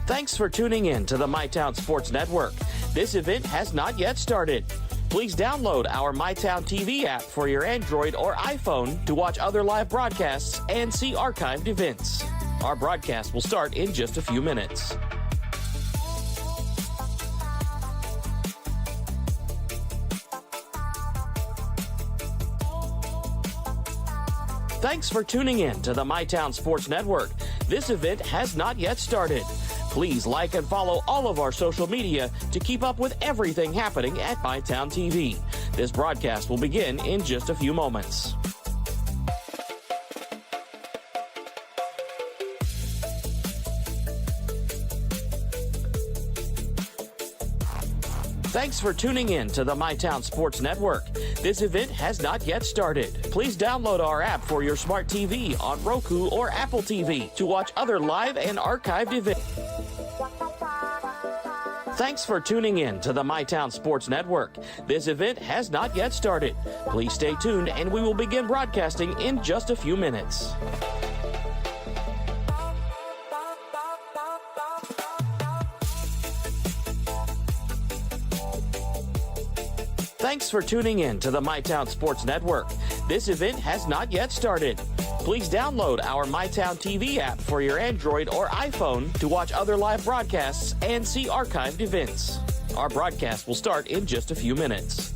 Thanks for tuning in to the MyTown Sports Network. This event has not yet started. Please download our MyTown TV app for your Android or iPhone to watch other live broadcasts and see archived events. Our broadcast will start in just a few minutes. Thanks for tuning in to the MyTown Sports Network. This event has not yet started. Please like and follow all of our social media to keep up with everything happening at MyTown TV. This broadcast will begin in just a few moments. Thanks for tuning in to the MyTown Sports Network. This event has not yet started. Please download our app for your smart TV on Roku or Apple TV to watch other live and archived events. Thanks for tuning in to the MyTown Sports Network. This event has not yet started. Please stay tuned and we will begin broadcasting in just a few minutes. Thanks for tuning in to the MyTown Sports Network. This event has not yet started. Please download our MyTown TV app for your Android or iPhone to watch other live broadcasts and see archived events. Our broadcast will start in just a few minutes.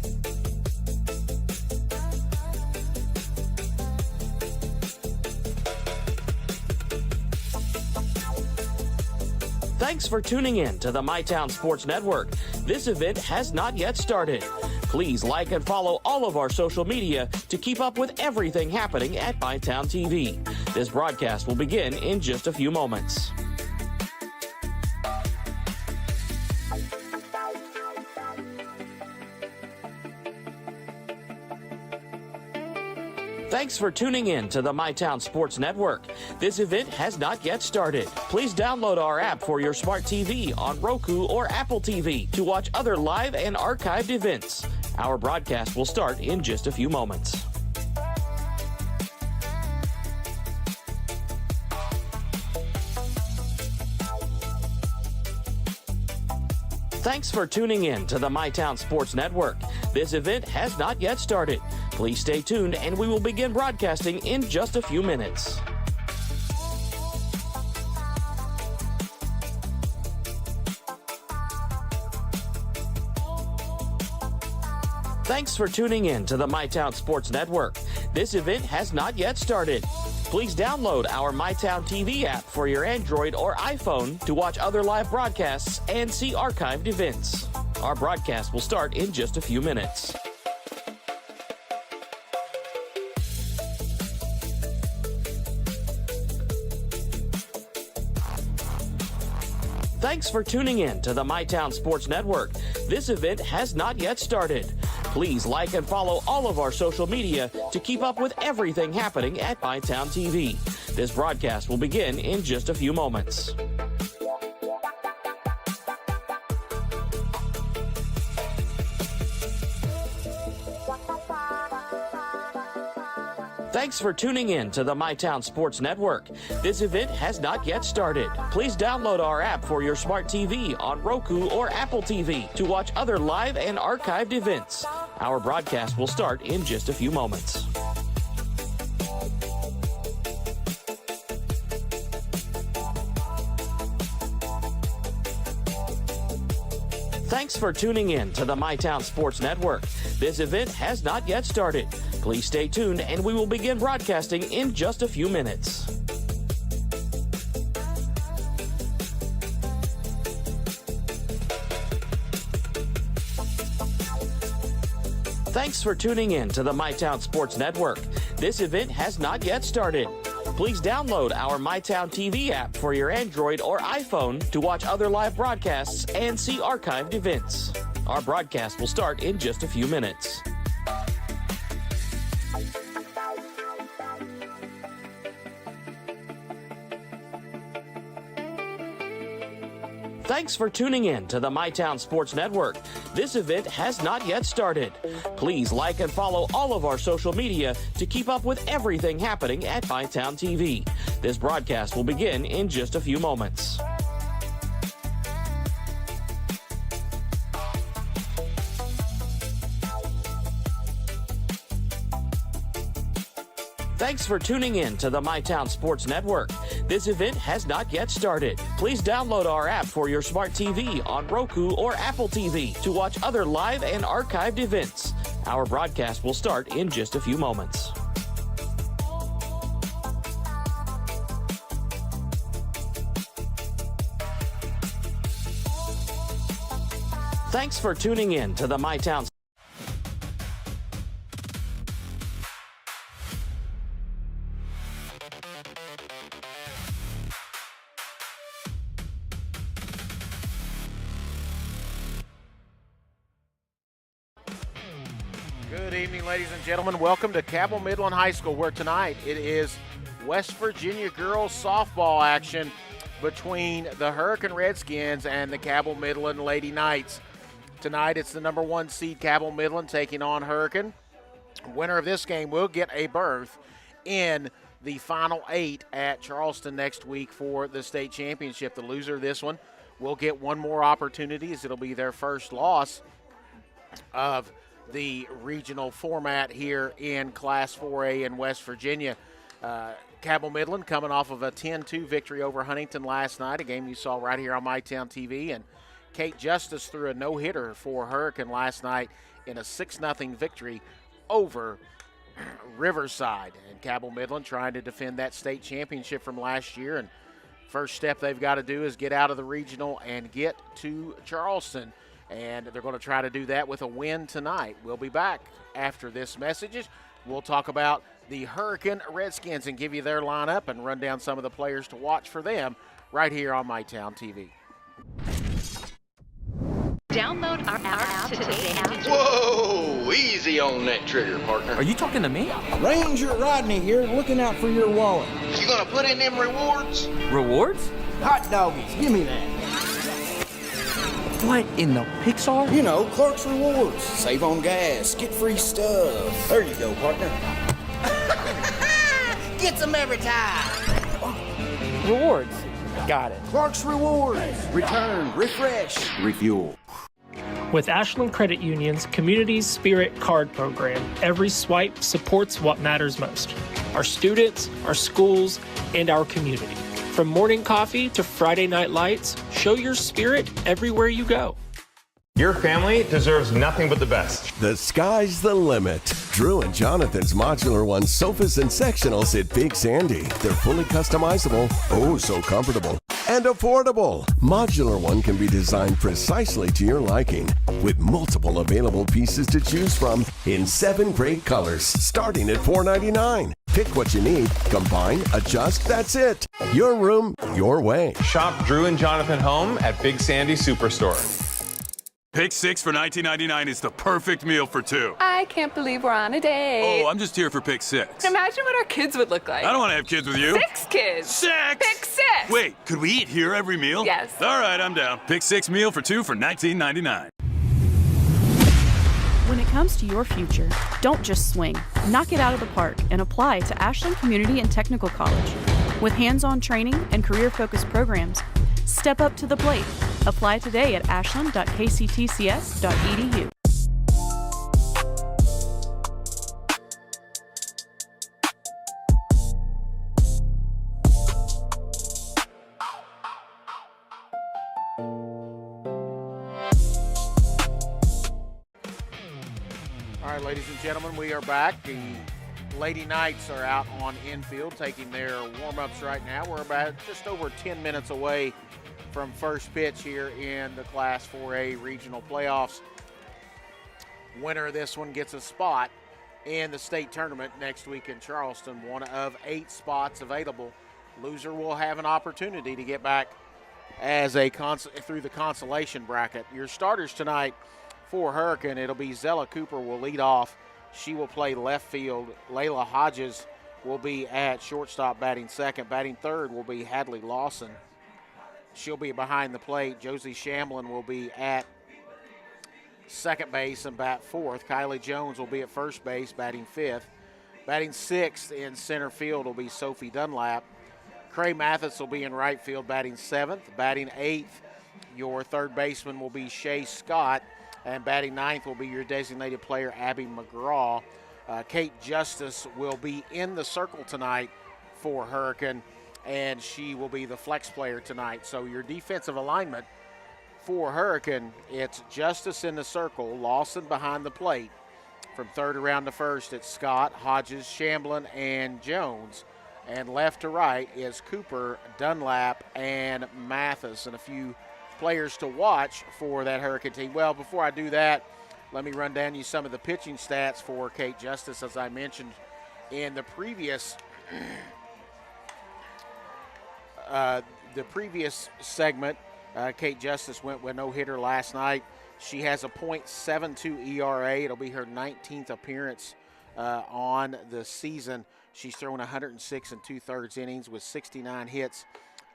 Thanks for tuning in to the MyTown Sports Network. This event has not yet started. Please like and follow all of our social media to keep up with everything happening at MyTown TV. This broadcast will begin in just a few moments. Thanks for tuning in to the MyTown Sports Network. This event has not yet started. Please download our app for your smart TV on Roku or Apple TV to watch other live and archived events. Our broadcast will start in just a few moments. Thanks for tuning in to the MyTown Sports Network. This event has not yet started. Please stay tuned and we will begin broadcasting in just a few minutes. Thanks for tuning in to the MyTown Sports Network. This event has not yet started. Please download our MyTown TV app for your Android or iPhone to watch other live broadcasts and see archived events. Our broadcast will start in just a few minutes. Thanks for tuning in to the MyTown Sports Network. This event has not yet started. Please like and follow all of our social media to keep up with everything happening at MyTown TV. This broadcast will begin in just a few moments. Thanks for tuning in to the MyTown Sports Network. This event has not yet started. Please download our app for your smart TV on Roku or Apple TV to watch other live and archived events. Our broadcast will start in just a few moments. Thanks for tuning in to the MyTown Sports Network. This event has not yet started. Please stay tuned and we will begin broadcasting in just a few minutes. Thanks for tuning in to the MyTown Sports Network. This event has not yet started. Please download our MyTown TV app for your Android or iPhone to watch other live broadcasts and see archived events. Our broadcast will start in just a few minutes. Thanks for tuning in to the MyTown Sports Network. This event has not yet started. Please like and follow all of our social media to keep up with everything happening at MyTown TV. This broadcast will begin in just a few moments. Thanks for tuning in to the MyTown Sports Network. This event has not yet started. Please download our app for your smart TV on Roku or Apple TV to watch other live and archived events. Our broadcast will start in just a few moments. Thanks for tuning in to the MyTown. Good evening, ladies and gentlemen. Welcome to Cabell Midland High School, where tonight it is West Virginia girls softball action between the Hurricane Redskins and the Cabell Midland Lady Knights. Tonight it's the number 1 seed Cabell Midland taking on Hurricane. Winner of this game will get a berth in the Final 8 at Charleston next week for the state championship. The loser of this one will get one more opportunity, as it'll be their first loss of the regional format here in Class 4A in West Virginia. Cabell Midland coming off of a 10-2 victory over Huntington last night, a game you saw right here on MyTown TV, and Kate Justice threw a no-hitter for Hurricane last night in a 6-0 victory over Riverside. And Cabell Midland trying to defend that state championship from last year, and first step they've got to do is get out of the regional and get to Charleston. And they're going to try to do that with a win tonight. We'll be back after this message. We'll talk about the Hurricane Redskins and give you their lineup and run down some of the players to watch for them right here on MyTown TV. Download our app today. Whoa, easy on that trigger, partner. Are you talking to me? Ranger Rodney here, looking out for your wallet. You gonna put in them rewards? Rewards? Hot doggies, give me that. What in the Pixar? You know, Clark's Rewards. Save on gas, get free stuff. There you go, partner. Get some every time. Rewards. Got it. Clark's Rewards. Return, refresh, refuel. With Ashland Credit Union's Community Spirit Card Program, every swipe supports what matters most: our students, our schools, and our community. From morning coffee to Friday night lights, show your spirit everywhere you go. Your family deserves nothing but the best. The sky's the limit. Drew and Jonathan's Modular One sofas and sectionals at Big Sandy. They're fully customizable, oh so comfortable, and affordable. Modular One can be designed precisely to your liking, with multiple available pieces to choose from in 7 great colors, starting at $4.99. Pick what you need, combine, adjust, that's it. Your room, your way. Shop Drew and Jonathan Home at Big Sandy Superstore. Pick 6 for $19.99 is the perfect meal for 2. I can't believe we're on a date. Oh, I'm just here for Pick 6. Imagine what our kids would look like. I don't want to have kids with you. 6 kids. 6! Pick 6! Wait, could we eat here every meal? Yes. All right, I'm down. Pick 6 meal for 2 for $19.99. When it comes to your future, don't just swing. Knock it out of the park and apply to Ashland Community and Technical College. With hands-on training and career-focused programs, step up to the plate. Apply today at ashland.kctcs.edu. All right, ladies and gentlemen, we are back. The Lady Knights are out on infield taking their warm-ups right now. We're about just over 10 minutes away from first pitch here in the Class 4A regional playoffs. Winner of this one gets a spot in the state tournament next week in Charleston, one of 8 spots available. Loser will have an opportunity to get back as through the consolation bracket. Your starters tonight for Hurricane, it'll be Zella Cooper will lead off. She will play left field. Layla Hodges will be at shortstop batting second. Batting third will be Hadley Lawson. She'll be behind the plate. Josie Shamlin will be at second base and bat fourth. Kylie Jones will be at first base, batting fifth. Batting sixth in center field will be Sophie Dunlap. Cray Mathis will be in right field, batting seventh. Batting eighth, your third baseman will be Shay Scott. And batting ninth will be your designated player, Abby McGraw. Kate Justice will be in the circle tonight for Hurricane, and she will be the flex player tonight. So your defensive alignment for Hurricane, it's Justice in the circle, Lawson behind the plate. From third around to first, it's Scott, Hodges, Shamblin, and Jones. And left to right is Cooper, Dunlap, and Mathis, and a few players to watch for that Hurricane team. Well, before I do that, let me run down you some of the pitching stats for Kate Justice. As I mentioned in the previous segment, Kate Justice went with no-hitter last night. She has a .72 ERA. It'll be her 19th appearance on the season. She's thrown 106 2/3 innings with 69 hits,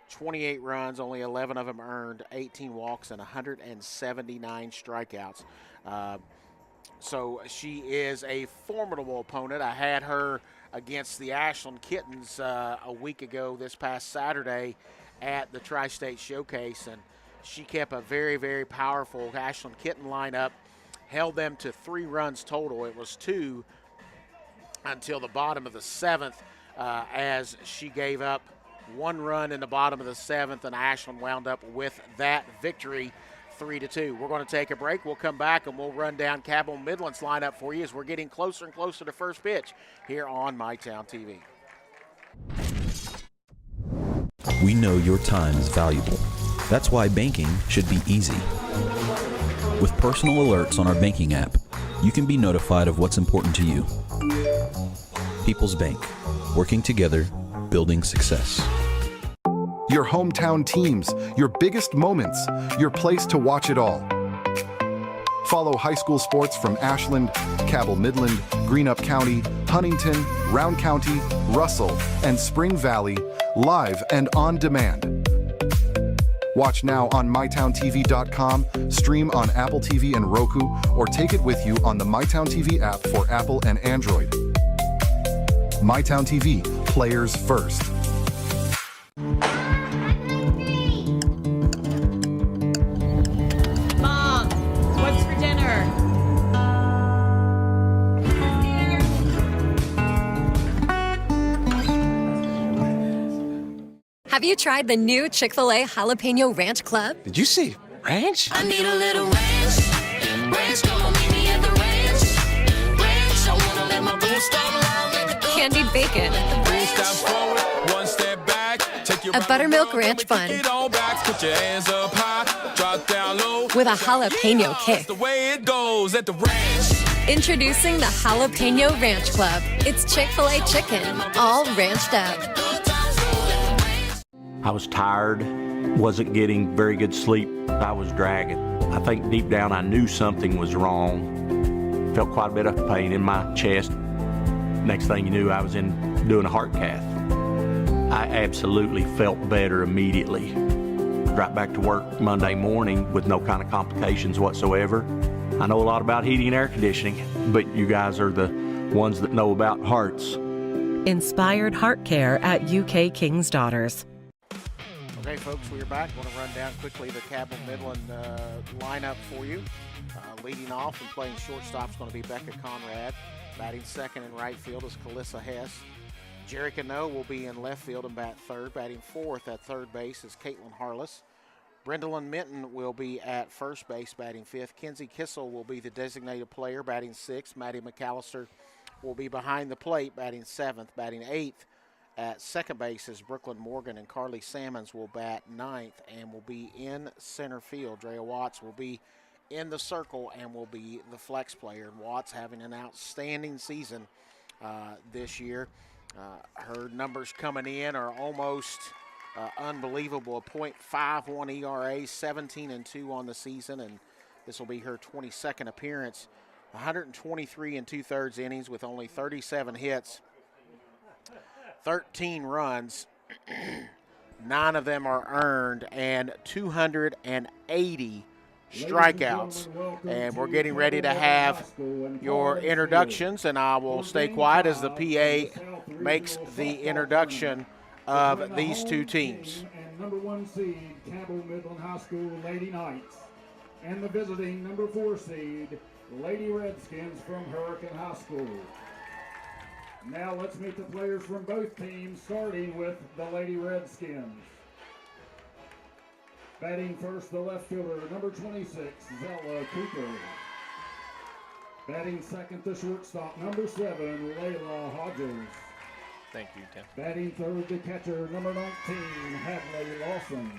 28 runs, only 11 of them earned, 18 walks, and 179 strikeouts. So she is a formidable opponent. I had her against the Ashland Kittens a week ago this past Saturday at the Tri-State Showcase, and she kept a very, very powerful Ashland Kitten lineup, held them to 3 runs total. It was 2 until the bottom of the 7th as she gave up 1 run in the bottom of the 7th, and Ashland wound up with that victory 3-2. We're going to take a break. We'll come back and we'll run down Cabell Midland's lineup for you as we're getting closer and closer to first pitch here on MyTown TV. We know your time is valuable. That's why banking should be easy. With personal alerts on our banking app, you can be notified of what's important to you. People's Bank, working together, building success. Your hometown teams, your biggest moments, your place to watch it all. Follow high school sports from Ashland, Cabell Midland, Greenup County, Huntington, Round County, Russell, and Spring Valley live and on demand. Watch now on mytowntv.com, stream on Apple TV and Roku, or take it with you on the MyTown TV app for Apple and Android. MyTown TV, players first. Mom, what's for dinner? Have you tried the new Chick-fil-A Jalapeno Ranch Club? Did you say ranch? I need a little ranch. Ranch, come on, meet me at the ranch. Ranch, I wanna let my boots start long. Candied bacon. Step forward, 1 step back. Take your A buttermilk ranch bun. Get on back, put your hands up high, drop down low. With a jalapeno kick. That's the way it goes at the ranch. Introducing the Jalapeno Ranch Club. It's Chick-fil-A chicken, all ranched up. I was tired, wasn't getting very good sleep. I was dragging. I think deep down I knew something was wrong. Felt quite a bit of pain in my chest. Next thing you knew, I was doing a heart cath. I absolutely felt better immediately. Right back to work Monday morning with no kind of complications whatsoever. I know a lot about heating and air conditioning, but you guys are the ones that know about hearts. Inspired Heart Care at UK King's Daughters. Okay, folks, we are back. I want to run down quickly the Cabell Midland lineup for you. Leading off and playing shortstop is going to be Becca Conrad. Batting second in right field is Calissa Hess. Jerry Cano will be in left field and bat third. Batting fourth at third base is Caitlin Harless. Brendalyn Minton will be at first base, batting fifth. Kenzie Kissel will be the designated player, batting sixth. Maddie McAllister will be behind the plate, batting seventh. Batting eighth at second base is Brooklyn Morgan, and Carly Salmons will bat ninth and will be in center field. Drea Watts will be in the circle and will be the flex player. And Watts having an outstanding season this year. Her numbers coming in are almost unbelievable. A .51 ERA, 17-2 on the season, and this will be her 22nd appearance. 123 2/3 innings with only 37 hits, 13 runs, 9 of them are earned, and 280 strikeouts. And we're getting ready to have your introductions, and I will stay quiet as the PA makes the introduction of these two teams. And number 1 seed, Cabell Midland High School Lady Knights, and the visiting number 4 seed, Lady Redskins from Hurricane High School. Now let's meet the players from both teams, starting with the Lady Redskins. Batting first, the left fielder, number 26, Zella Cooper. Batting second, the shortstop, number 7, Layla Hodges. Thank you, Tim. Batting third, the catcher, number 19, Hadley Lawson.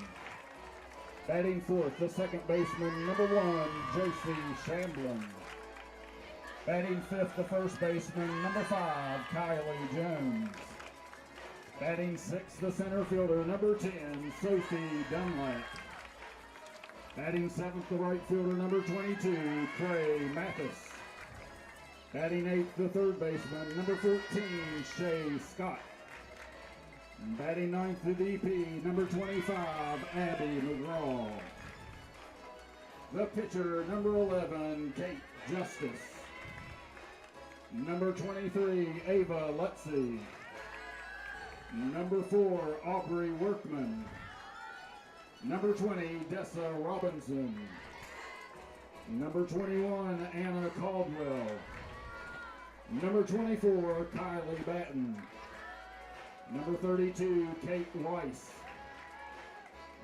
Batting fourth, the second baseman, number 1, Josie Shamblin. Batting fifth, the first baseman, number 5, Kylie Jones. Batting sixth, the center fielder, number 10, Sophie Dunlap. Batting seventh, the right fielder, number 22, Trey Mathis. Batting eighth, the third baseman, number 14, Shay Scott. Batting ninth, the DP, number 25, Abby McGraw. The pitcher, number 11, Kate Justice. Number 23, Ava Lutzy. Number 4, Aubrey Workman. Number 20, Dessa Robinson. Number 21, Anna Caldwell. Number 24, Kylie Batten. Number 32, Kate Weiss.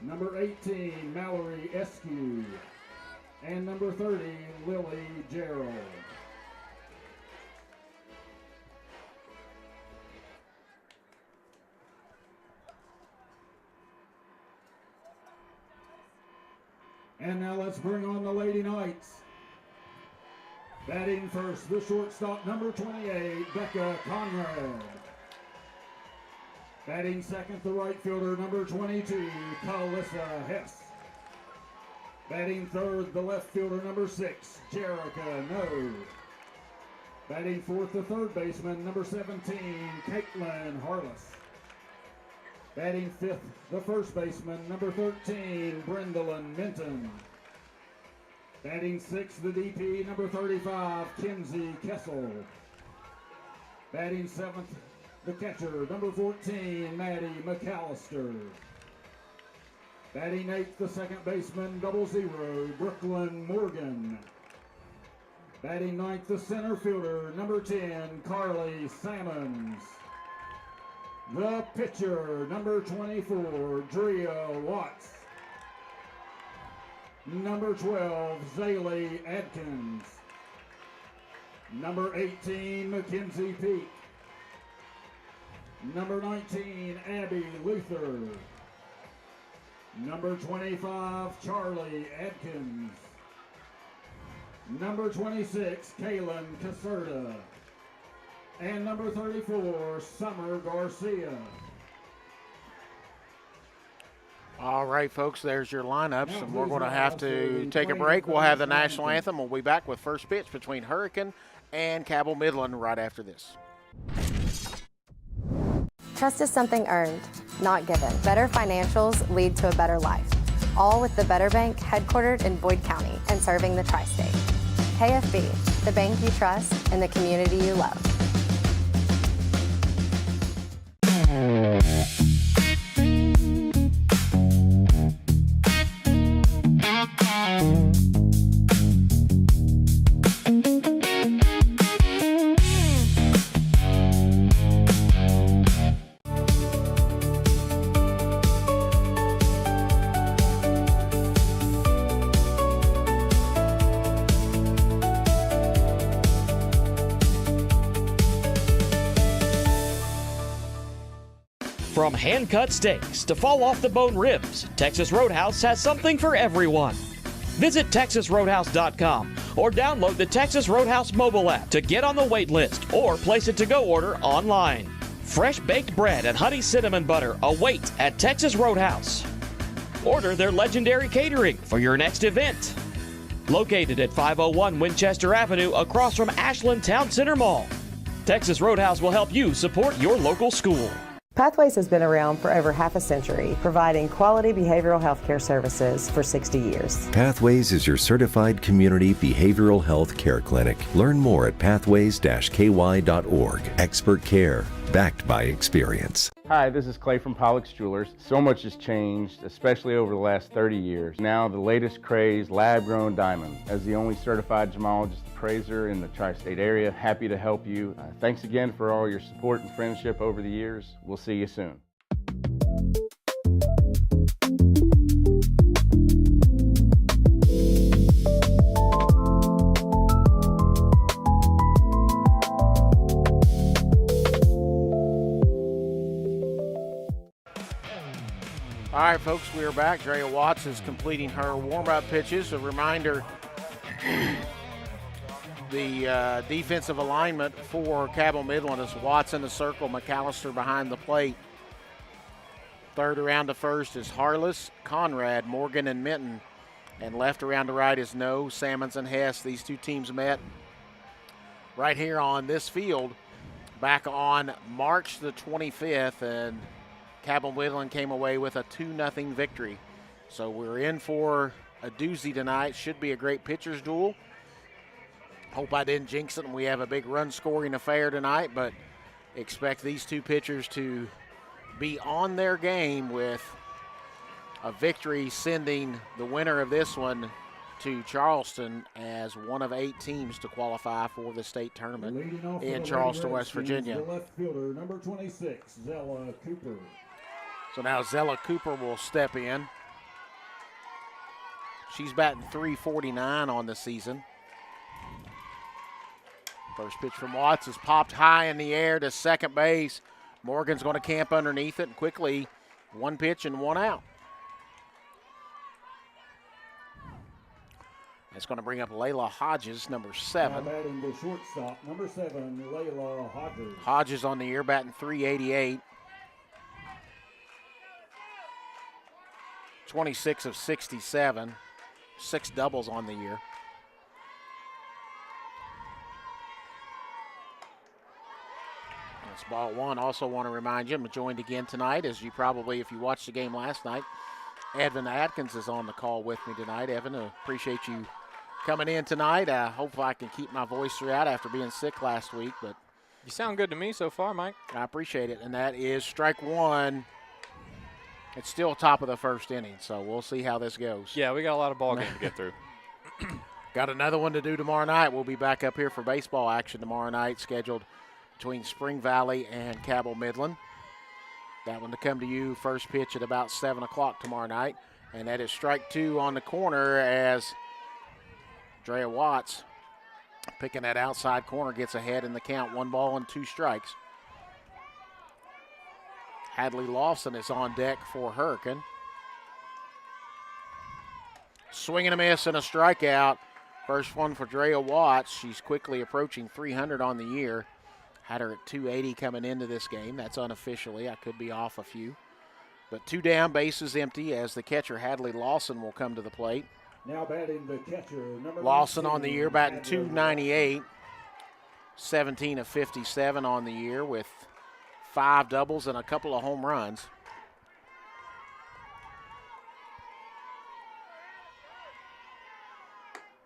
Number 18, Mallory Eskew. And number 30, Lily Gerald. And now let's bring on the Lady Knights. Batting first, the shortstop, number 28, Becca Conrad. Batting second, the right fielder, number 22, Kalissa Hess. Batting third, the left fielder, number 6, Jerica No. Batting fourth, the third baseman, number 17, Caitlin Harless. Batting fifth, the first baseman, number 13, Brendolyn Minton. Batting sixth, the DP, number 35, Kinsey Kessel. Batting seventh, the catcher, number 14, Maddie McAllister. Batting eighth, the second baseman, 00, Brooklyn Morgan. Batting ninth, the center fielder, number 10, Carly Sammons. The pitcher, number 24, Drea Watts. Number 12, Zaylee Adkins. Number 18, Mackenzie Peak. Number 19, Abby Luther. Number 25, Charlie Adkins. Number 26, Kaylin Caserta. And number 34, Summer Garcia. All right, folks, there's your lineups, and we're going to have to take a break. We'll have the national anthem. We'll be back with first pitch between Hurricane and Cabell Midland right after this. Trust is something earned, not given. Better financials lead to a better life. All with the Better Bank, headquartered in Boyd County and serving the tri-state. KFB, the bank you trust and the community you love. From hand-cut steaks to fall-off-the-bone ribs, Texas Roadhouse has something for everyone. Visit TexasRoadhouse.com or download the Texas Roadhouse mobile app to get on the wait list or place a to-go order online. Fresh baked bread and honey cinnamon butter await at Texas Roadhouse. Order their legendary catering for your next event. Located at 501 Winchester Avenue across from Ashland Town Center Mall. Texas Roadhouse will help you support your local school. Pathways has been around for over half a century, providing quality behavioral health care services for 60 years. Pathways is your certified community behavioral health care clinic. Learn more at pathways-ky.org. Expert care, backed by experience. Hi, this is Clay from Pollock's Jewelers. So much has changed, especially over the last 30 years. Now the latest craze, lab-grown diamonds. As the only certified gemologist appraiser in the tri-state area, happy to help you. Thanks again for all your support and friendship over the years. We'll see you soon. All right, folks, we are back. Drea Watts is completing her warm-up pitches. A reminder, the defensive alignment for Cabell Midland is Watts in the circle, McAllister behind the plate. Third around to first is Harless, Conrad, Morgan, and Minton. And left around to right is No, Sammons, and Hess. These two teams met right here on this field back on March the 25th, and Cabell Midland came away with a 2-0 victory. So we're in for a doozy tonight. Should be a great pitcher's duel. Hope I didn't jinx it and we have a big run-scoring affair tonight, but expect these two pitchers to be on their game with a victory, sending the winner of this one to Charleston as one of 8 teams to qualify for the state tournament in Charleston, West Virginia. The left fielder, number 26, Zella Cooper. So now Zella Cooper will step in. She's batting .349 on the season. First pitch from Watts is popped high in the air to second base. Morgan's going to camp underneath it, and quickly 1 pitch and 1 out. That's going to bring up Layla Hodges, number 7. Now batting the shortstop, number 7, Layla Hodges. Hodges on the year batting .388. 26 of 67, 6 doubles on the year. That's ball 1. Also want to remind you, I'm joined again tonight, as you probably, if you watched the game last night, Evan Atkins is on the call with me tonight. Evan, appreciate you coming in tonight. I hope I can keep my voice throughout after being sick last week, but you sound good to me so far, Mike. I appreciate it. And that is strike 1. It's still top of the first inning, so we'll see how this goes. Yeah, we got a lot of ball games to get through. Got another one to do tomorrow night. We'll be back up here for baseball action tomorrow night, scheduled between Spring Valley and Cabell Midland. That one to come to you, first pitch at about 7 o'clock tomorrow night. And that is strike 2 on the corner as Drea Watts, picking that outside corner, gets ahead in the count. 1 ball and 2 strikes. Hadley Lawson is on deck for Hurricane. Swing and a miss and a strikeout. First one for Drea Watts. She's quickly approaching 300 on the year. Had her at 280 coming into this game. That's unofficially. I could be off a few. But 2 down, bases empty, as the catcher Hadley Lawson will come to the plate. Now batting the catcher, number Lawson 19, on the year batting .298. 17 of 57 on the year with 5 doubles and a couple of home runs.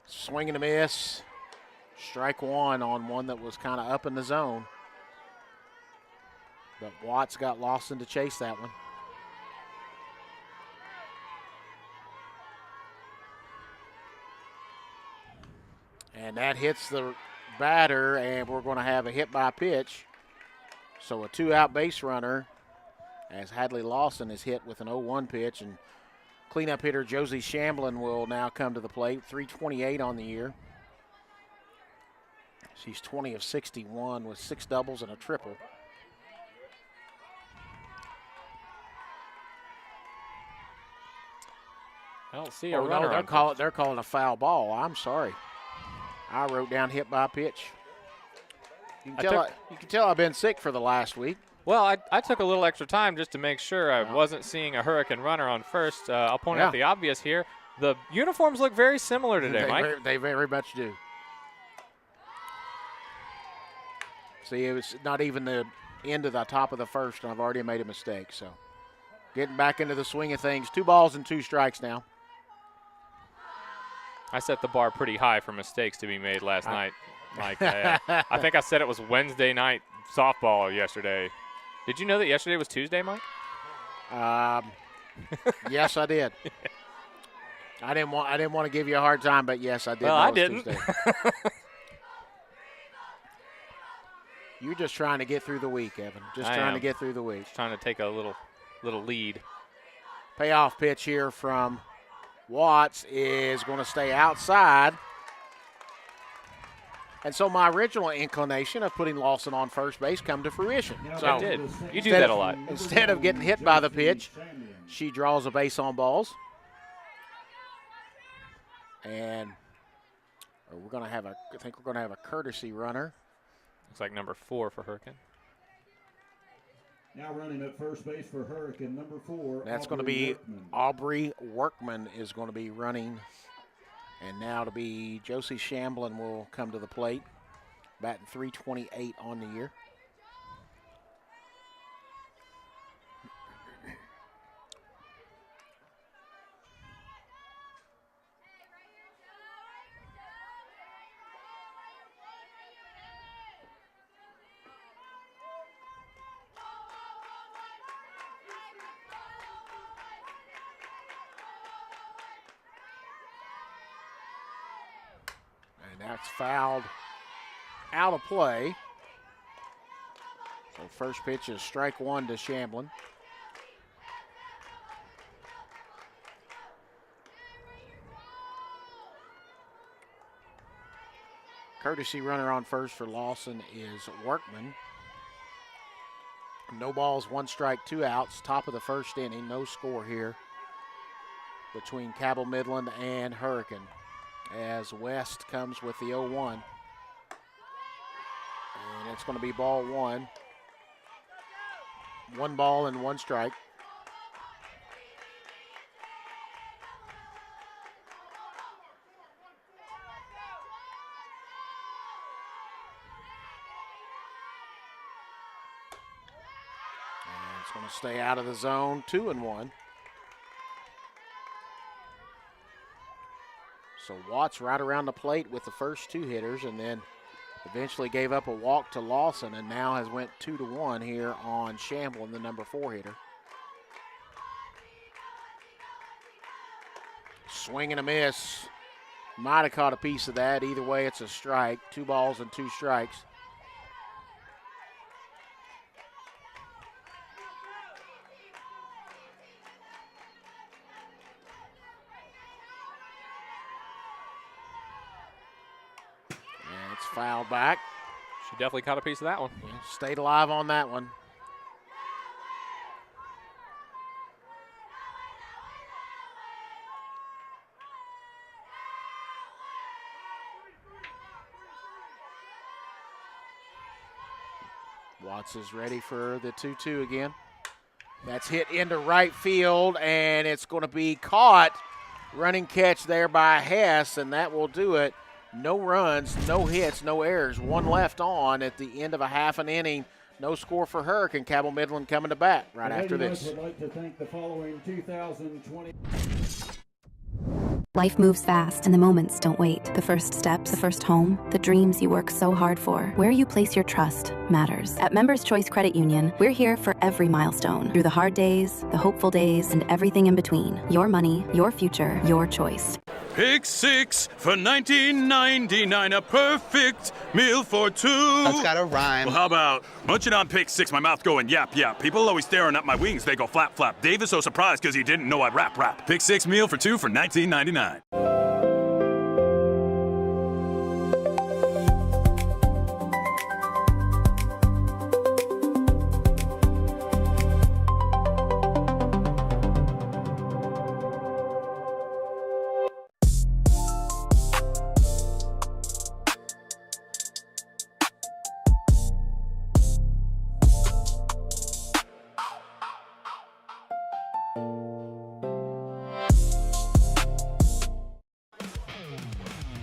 Swing and a miss. Strike 1 on one that was kind of up in the zone. But Watts got Lawson to chase that one. And that hits the batter, and we're going to have a hit by pitch. So a 2-out base runner as Hadley Lawson is hit with an 0-1 pitch, and cleanup hitter Josie Shamblin will now come to the plate. .328 on the year. She's 20 of 61 with 6 doubles and a triple. I don't see a runner. No, they're calling a foul ball. I'm sorry. I wrote down hit by pitch. You can tell I've been sick for the last week. Well, I took a little extra time just to make sure I wasn't seeing a Hurricane runner on first. I'll point out the obvious here. The uniforms look very similar today, Mike. They very much do. See, it was not even the end of the top of the first, and I've already made a mistake. So getting back into the swing of things. 2 balls and 2 strikes now. I set the bar pretty high for mistakes to be made last night. Like I think I said it was Wednesday night softball yesterday. Did you know that yesterday was Tuesday, Mike? Yes, I did. I didn't want to give you a hard time, but yes, I did. Well, I didn't. You're just trying to get through the week, Evan. Just trying to get through the week. Just trying to take a little lead. Payoff pitch here from Watts is going to stay outside. And so my original inclination of putting Lawson on first base come to fruition. So it did. You do that a lot. Instead of getting hit by the pitch, she draws a base on balls. And we're going to have I think we're going to have a courtesy runner. Looks like number 4 for Hurricane. Now running at first base for Hurricane, number 4. That's going to be Aubrey Workman is going to be running. And now to be Josie Shamblin will come to the plate, batting .328 on the year. That's fouled out of play. So first pitch is strike 1 to Shamblin. Courtesy runner on first for Lawson is Workman. No balls, 1 strike, 2 outs. Top of the first inning. No score here between Cabell Midland and Hurricane, as West comes with the 0-1. And it's going to be ball 1. 1 ball and 1 strike. And it's going to stay out of the zone, 2-1. So Watts right around the plate with the first 2 hitters, and then eventually gave up a walk to Lawson, and now has went 2-1 here on Shamblin, the number 4 hitter. Swing and a miss. Might have caught a piece of that. Either way, it's a strike. 2 balls and 2 strikes. Fouled back. She definitely caught a piece of that one. Yeah, stayed alive on that one. Watts is ready for the 2-2 again. That's hit into right field, and it's going to be caught. Running catch there by Hess, and that will do it. No runs, no hits, no errors. 1 left on at the end of a half an inning. No score for Hurricane. Cabell Midland coming to bat right after this. Would like to thank the following 2020. Life moves fast and the moments don't wait. The first steps, the first home, the dreams you work so hard for. Where you place your trust matters. At Members Choice Credit Union, we're here for every milestone. Through the hard days, the hopeful days, and everything in between. Your money, your future, your choice. Pick 6 for $19.99, a perfect meal for 2. That's got a rhyme. Well, how about munching on Pick 6, my mouth going yap, yap. People always staring at my wings, they go flap, flap. Dave is so surprised because he didn't know I'd rap, rap. Pick 6 meal for 2 for $19.99.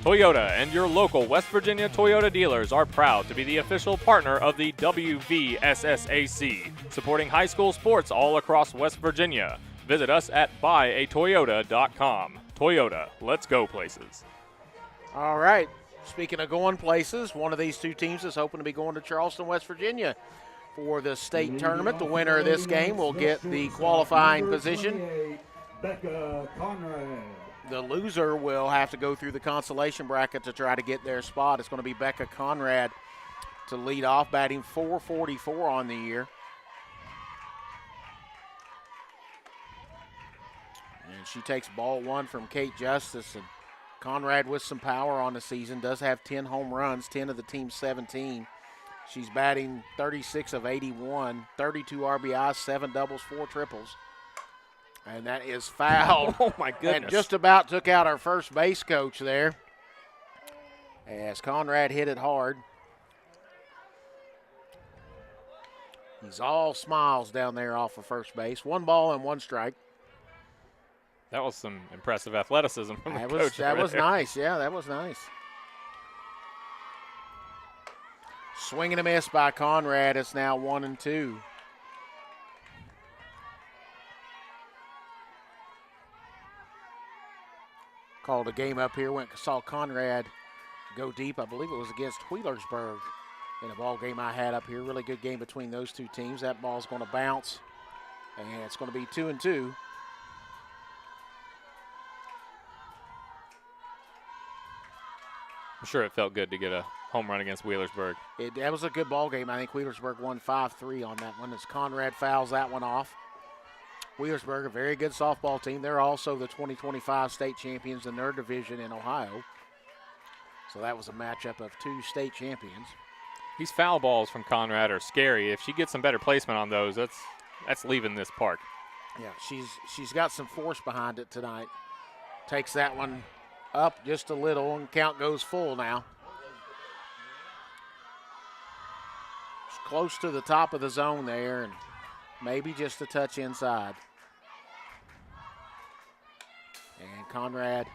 Toyota and your local West Virginia Toyota dealers are proud to be the official partner of the WVSSAC, supporting high school sports all across West Virginia. Visit us at buyatoyota.com. Toyota, let's go places. All right, Speaking of going places, one of these two teams is hoping to be going to Charleston, West Virginia for the state tournament. The winner of this game will get the qualifying position. Becca Conrad. The loser will have to go through the consolation bracket to try to get their spot. It's going to be Becca Conrad to lead off, batting .444 on the year. And she takes ball one from Kate Justice. And Conrad with some power on the season, does have 10 home runs, 10 of the team's 17. She's batting 36 of 81, 32 RBIs, 7 doubles, 4 triples. And that is fouled. Oh, my goodness. And just about took out our first base coach there as Conrad hit it hard. He's all smiles down there off of first base. 1 ball and 1 strike. That was some impressive athleticism from the coach. That was nice. Yeah, that was nice. Swing and a miss by Conrad. It's now 1-2. Called a game up here. Saw Conrad go deep. I believe it was against Wheelersburg in a ball game I had up here. Really good game between those two teams. That ball's going to bounce, and it's going to be 2-2. I'm sure it felt good to get a home run against Wheelersburg. That was a good ball game. I think Wheelersburg won 5-3 on that one as Conrad fouls that one off. Wheelersburg, a very good softball team. They're also the 2025 state champions in their division in Ohio. So that was a matchup of 2 state champions. These foul balls from Conrad are scary. If she gets some better placement on those, that's leaving this park. Yeah, she's got some force behind it tonight. Takes that one up just a little, and count goes full now. It's close to the top of the zone there, and maybe just a touch inside. And Conrad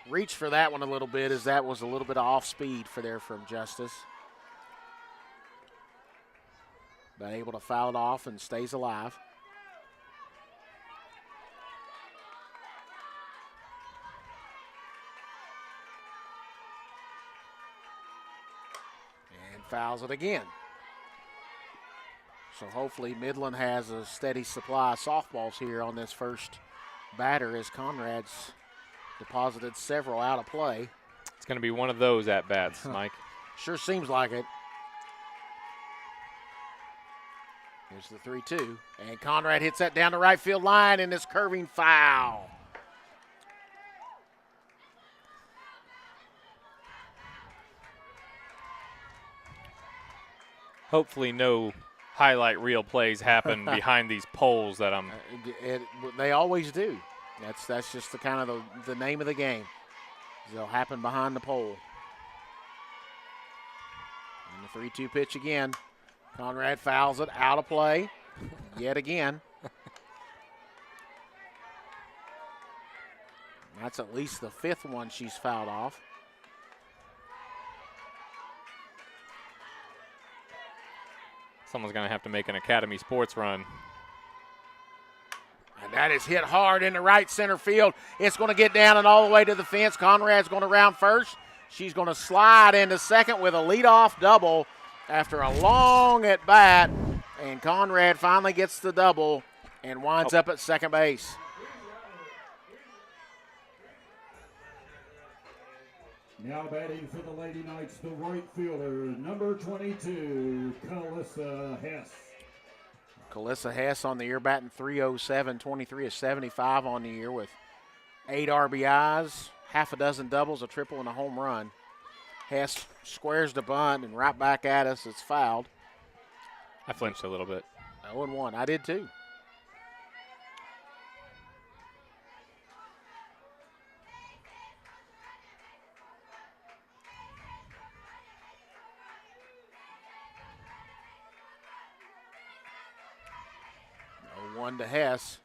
reached for that one a little bit, as that was a little bit off speed from Justice. But able to foul it off and stays alive. And fouls it again. So hopefully Midland has a steady supply of softballs here on this first batter, as Conrad's deposited several out of play. It's going to be one of those at-bats, Mike. Sure seems like it. Here's the 3-2. And Conrad hits that down the right field line, and it's curving foul. Hopefully no highlight reel plays happen behind these poles that I'm. They always do. That's just the kind of the name of the game. They'll happen behind the pole. And the 3-2 pitch again. Conrad fouls it out of play yet again. That's at least the 5th one she's fouled off. Someone's going to have to make an Academy Sports run. And that is hit hard in the right center field. It's going to get down and all the way to the fence. Conrad's going to round first. She's going to slide into second with a leadoff double after a long at bat. And Conrad finally gets the double and winds up at second base. Now batting for the Lady Knights, the right fielder, number 22, Calissa Hess. Calissa Hess on the year batting .307, 23 of 75 on the year with 8 RBIs, half a dozen doubles, a triple, and a home run. Hess squares the bunt and right back at us. It's fouled. I flinched a little bit. 0-1. I did too. One to Hess.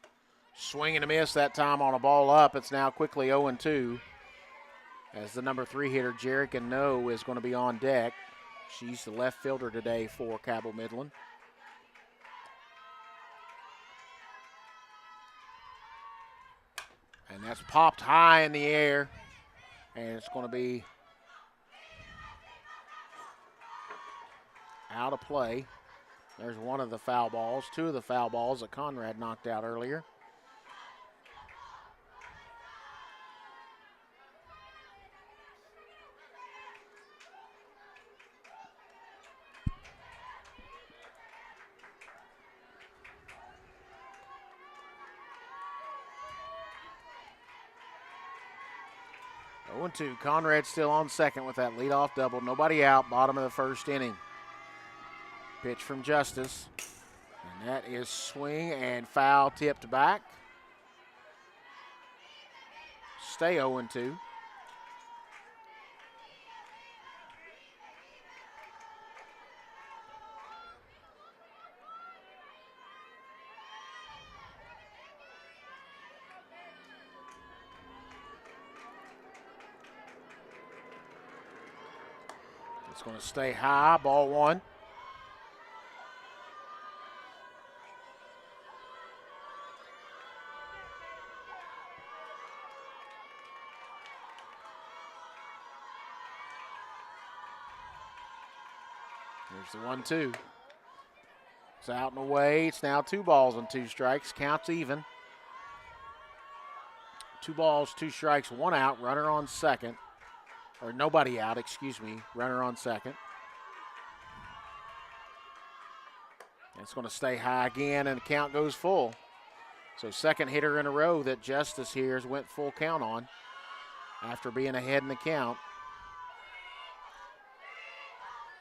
Swing and a miss that time on a ball up. It's now quickly 0-2 as the number 3 hitter, Jerica No, is going to be on deck. She's the left fielder today for Cabell Midland. And that's popped high in the air, and it's going to be out of play. There's one of the foul balls, two of the foul balls that Conrad knocked out earlier. Oh, 2. Conrad still on second with that leadoff double. Nobody out, bottom of the first inning. Pitch from Justice. And that is swing and foul tipped back. Stay 0-2. It's going to stay high, ball 1. There's the 1-2. It's out and away. It's now 2 balls and 2 strikes. Counts even. 2 balls, 2 strikes, 1 out. Runner on second. Or nobody out, excuse me. Runner on second. It's going to stay high again, and the count goes full. So second hitter in a row that Justice here went full count on after being ahead in the count.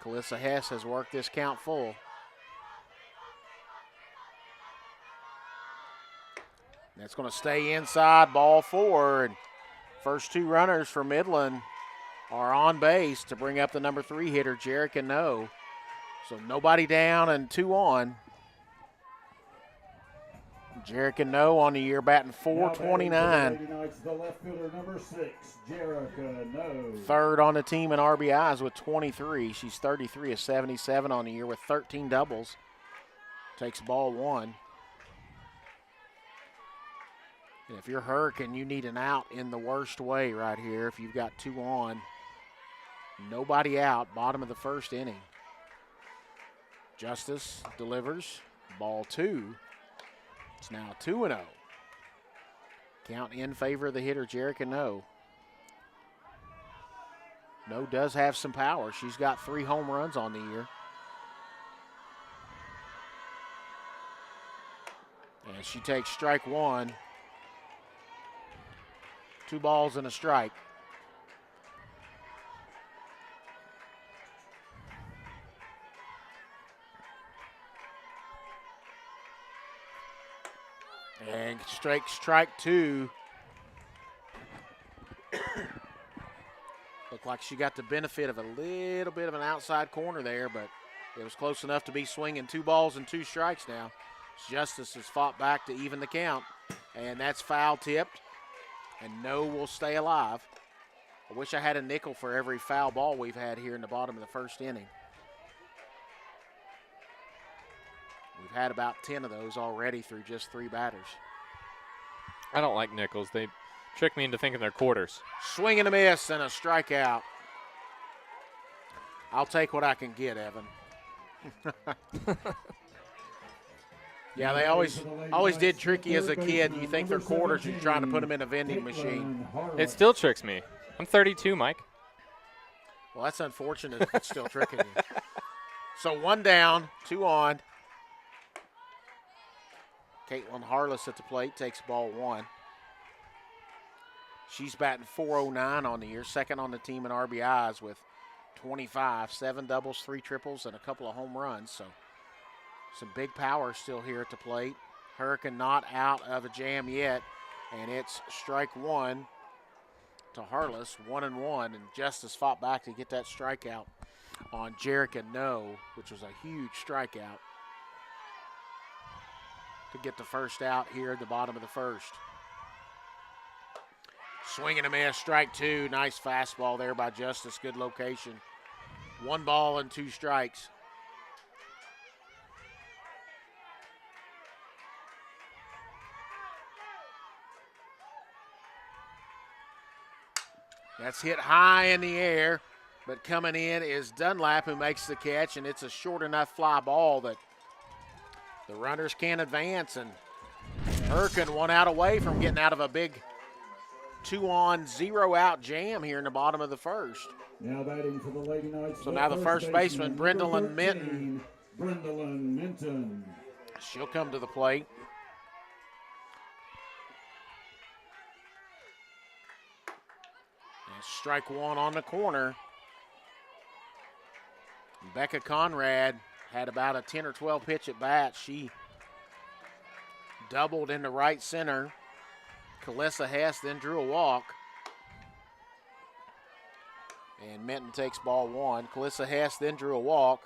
Calissa Hess has worked this count full. That's going to stay inside, ball 4. And first 2 runners for Midland are on base to bring up the number 3 hitter, Jarek No. So nobody down and 2 on. Jarek No on the year batting .429. The left fielder, number 6, Jarek No. Third on the team in RBIs with 23. She's 33 of 77 on the year with 13 doubles. Takes ball 1. And if you're Hurricane, you need an out in the worst way right here. If you've got 2 on, nobody out, bottom of the first inning. Justice delivers, ball 2. It's now 2-0. Count in favor of the hitter, Jarek No. No does have some power. She's got 3 home runs on the year. And she takes strike 1. 2 balls and a strike. And strike 2. Looked like she got the benefit of a little bit of an outside corner there, but it was close enough to be swinging 2 balls and 2 strikes now. Justice has fought back to even the count, and that's foul tipped, and No will stay alive. I wish I had a nickel for every foul ball we've had here in the bottom of the first inning. We've had about 10 of those already through just 3 batters. I don't like nickels. They trick me into thinking they're quarters. Swing and a miss and a strikeout. I'll take what I can get, Evan. Yeah, they always did trick you as a kid. You think they're quarters, you're trying to put them in a vending machine. It still tricks me. I'm 32, Mike. Well, that's unfortunate if it's still tricking you. So 1 down, 2 on. Caitlin Harless at the plate takes ball 1. She's batting .409 on the year, second on the team in RBIs with 25, 7 doubles, 3 triples, and a couple of home runs. So some big power still here at the plate. Hurricane not out of a jam yet, and it's strike 1 to Harless, 1-1, and Justice fought back to get that strikeout on Jarek No, which was a huge strikeout, to get the first out here at the bottom of the first. Swing and a miss, strike 2. Nice fastball there by Justice, good location. 1 ball and 2 strikes. That's hit high in the air. But coming in is Dunlap, who makes the catch, and it's a short enough fly ball that the runners can't advance, and Hurricane 1 out away from getting out of a big 2-on, 0-out jam here in the bottom of the first. Now batting for the Lady Knights. So now the first baseman, Brendolyn Minton. Brendolyn Minton. She'll come to the plate. And strike one on the corner. Becca Conrad had about a 10 or 12 pitch at bat. She doubled into right center. Kalissa Hess then drew a walk. And Minton takes ball one. Kalissa Hess then drew a walk.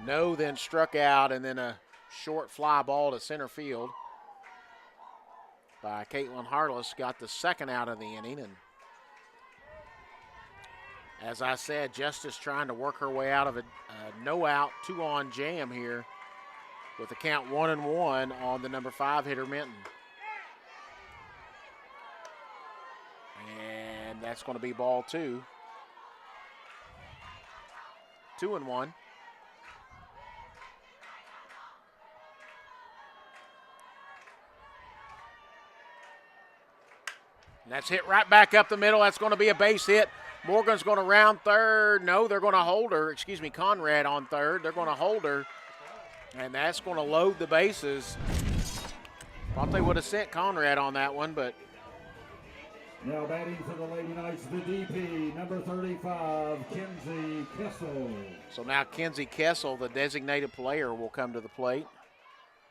No then struck out, and then a short fly ball to center field by Caitlin Harless. Got the second out of the inning. And as I said, Justice trying to work her way out of a no-out, 2-on jam here with the count 1-1 on the number 5 hitter, Minton. And that's going to be ball 2. 2-1. And that's hit right back up the middle. That's going to be a base hit. Morgan's going to round third. No, they're going to hold her. Excuse me, Conrad on third. They're going to hold her. And that's going to load the bases. Thought they would have sent Conrad on that one, but. Now batting for the Lady Knights, the DP, number 35, Kenzie Kessel. So now Kenzie Kessel, the designated player, will come to the plate.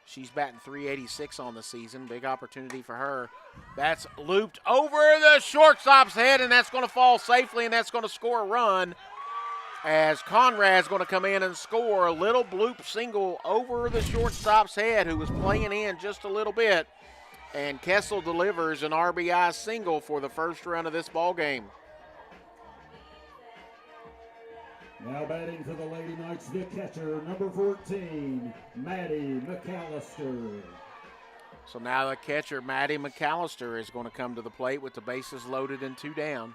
She's batting .386 on the season. Big opportunity for her. That's looped over the shortstop's head, and that's going to fall safely, and that's going to score a run as Conrad's going to come in and score a little bloop single over the shortstop's head, who was playing in just a little bit. And Kessel delivers an RBI single for the first run of this ball game. Now batting for the Lady Knights, the catcher, number 14, Maddie McAllister. So now the catcher, Maddie McAllister, is going to come to the plate with the bases loaded and 2 down.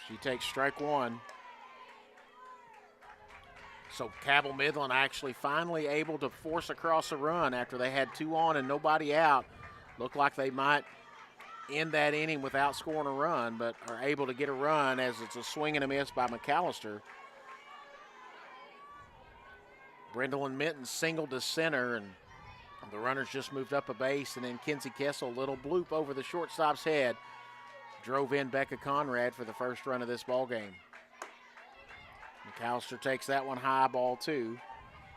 She takes strike one. So Cabell Midland actually finally able to force across a run after they had 2 on and nobody out. Looked like they might end that inning without scoring a run, but are able to get a run as it's a swing and a miss by McAllister. Brendolyn Minton singled to center, and the runners just moved up a base, and then Kenzie Kessel, little bloop over the shortstop's head, drove in Becca Conrad for the first run of this ball game. McAllister takes that one high, ball 2.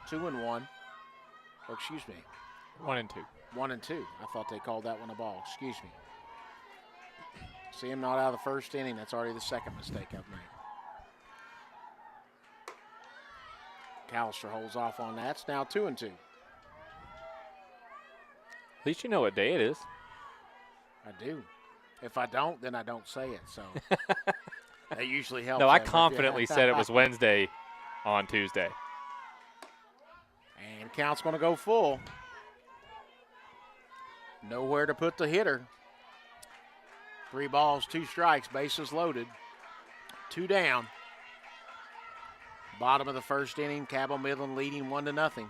2-1. Or excuse me. 1-2. 1-2. I thought they called that one a ball. Excuse me. See him not out of the first inning. That's already the second mistake I've made. McAllister holds off on that. It's now 2-2. At least you know what day it is. I do. If I don't, then I don't say it. So that usually helps. No, I confidently said it was Wednesday on Tuesday. And count's going to go full. Nowhere to put the hitter. 3 balls, 2 strikes, bases loaded. 2 down. Bottom of the first inning, Cabell Midland leading 1-0.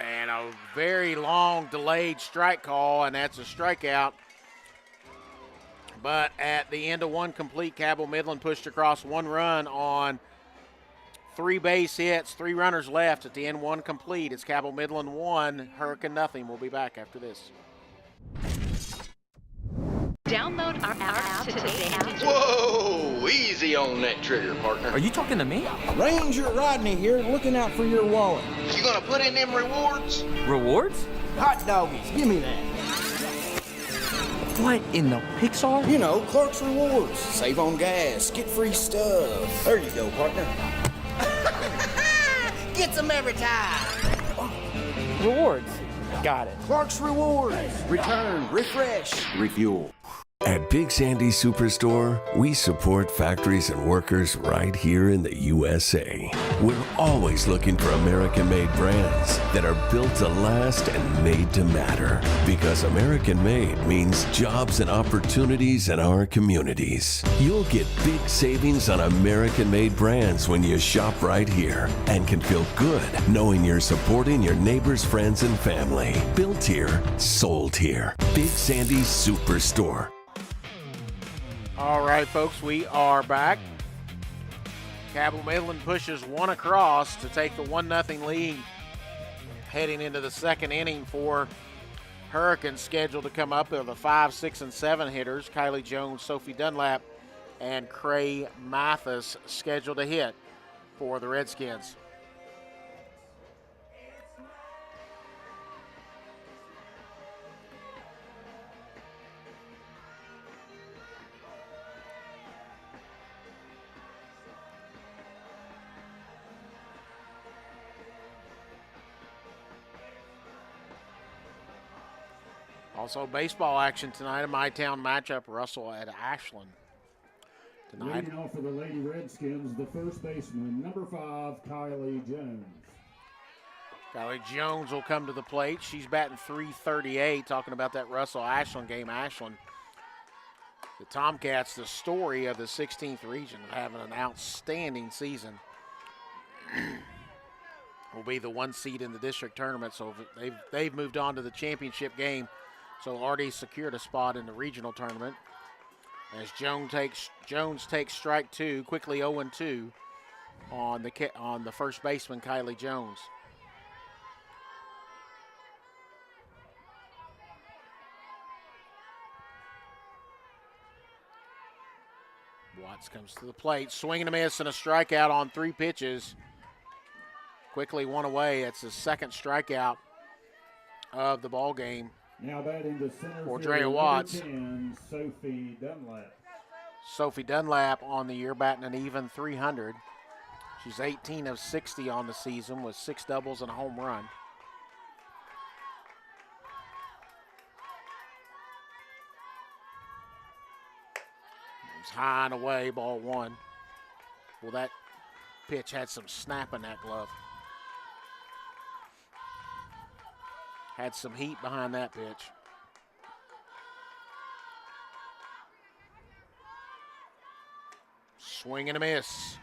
And a very long delayed strike call, and that's a strikeout. But at the end of 1 complete, Cabell Midland pushed across 1 run on 3 base hits, 3 runners left at the end, 1 complete. It's Cabell Midland 1, Hurricane nothing. We'll be back after this. Download our app today. Whoa, easy on that trigger, partner. Are you talking to me? Ranger Rodney here, looking out for your wallet. You gonna put in them rewards? Rewards? Hot doggies, give me that. What in the Pixar? You know, Clark's Rewards. Save on gas, get free stuff. There you go, partner. Gets them every time. Rewards. Got it. Clark's Rewards. Return, refresh, refuel. At Big Sandy Superstore, we support factories and workers right here in the USA. We're always looking for American-made brands that are built to last and made to matter. Because American-made means jobs and opportunities in our communities. You'll get big savings on American-made brands when you shop right here and can feel good knowing you're supporting your neighbors, friends, and family. Built here, sold here. Big Sandy Superstore. All right, folks, we are back. Cabell Midland pushes one across to take the 1-0 lead heading into the second inning for Hurricanes, scheduled to come up. They're the 5, 6, and 7 hitters. Kylie Jones, Sophie Dunlap, and Cray Mathis scheduled to hit for the Redskins. Also, baseball action tonight, a My-Town matchup, Russell at Ashland. Tonight. Leading off for the Lady Redskins, the first baseman, number 5, Kylie Jones. Kylie Jones will come to the plate. She's batting .338, talking about that Russell Ashland game. Ashland, the Tomcats, the story of the 16th region, having an outstanding season. Will be the 1 seed in the district tournament, so they've moved on to the championship game. So already secured a spot in the regional tournament. As Jones takes strike 2, quickly 0-2 on the first baseman, Kylie Jones. Watts comes to the plate, swing and a miss and a strikeout on 3 pitches. Quickly 1 away. It's his second strikeout of the ball game. Now batting to center for field, Drea Watts. 10, Sophie Dunlap. Sophie Dunlap on the year, batting an even .300. She's 18 of 60 on the season with 6 doubles and a home run. It's high and away, ball 1. Well, that pitch had some snap in that glove. Had some heat behind that pitch. Swing and a miss.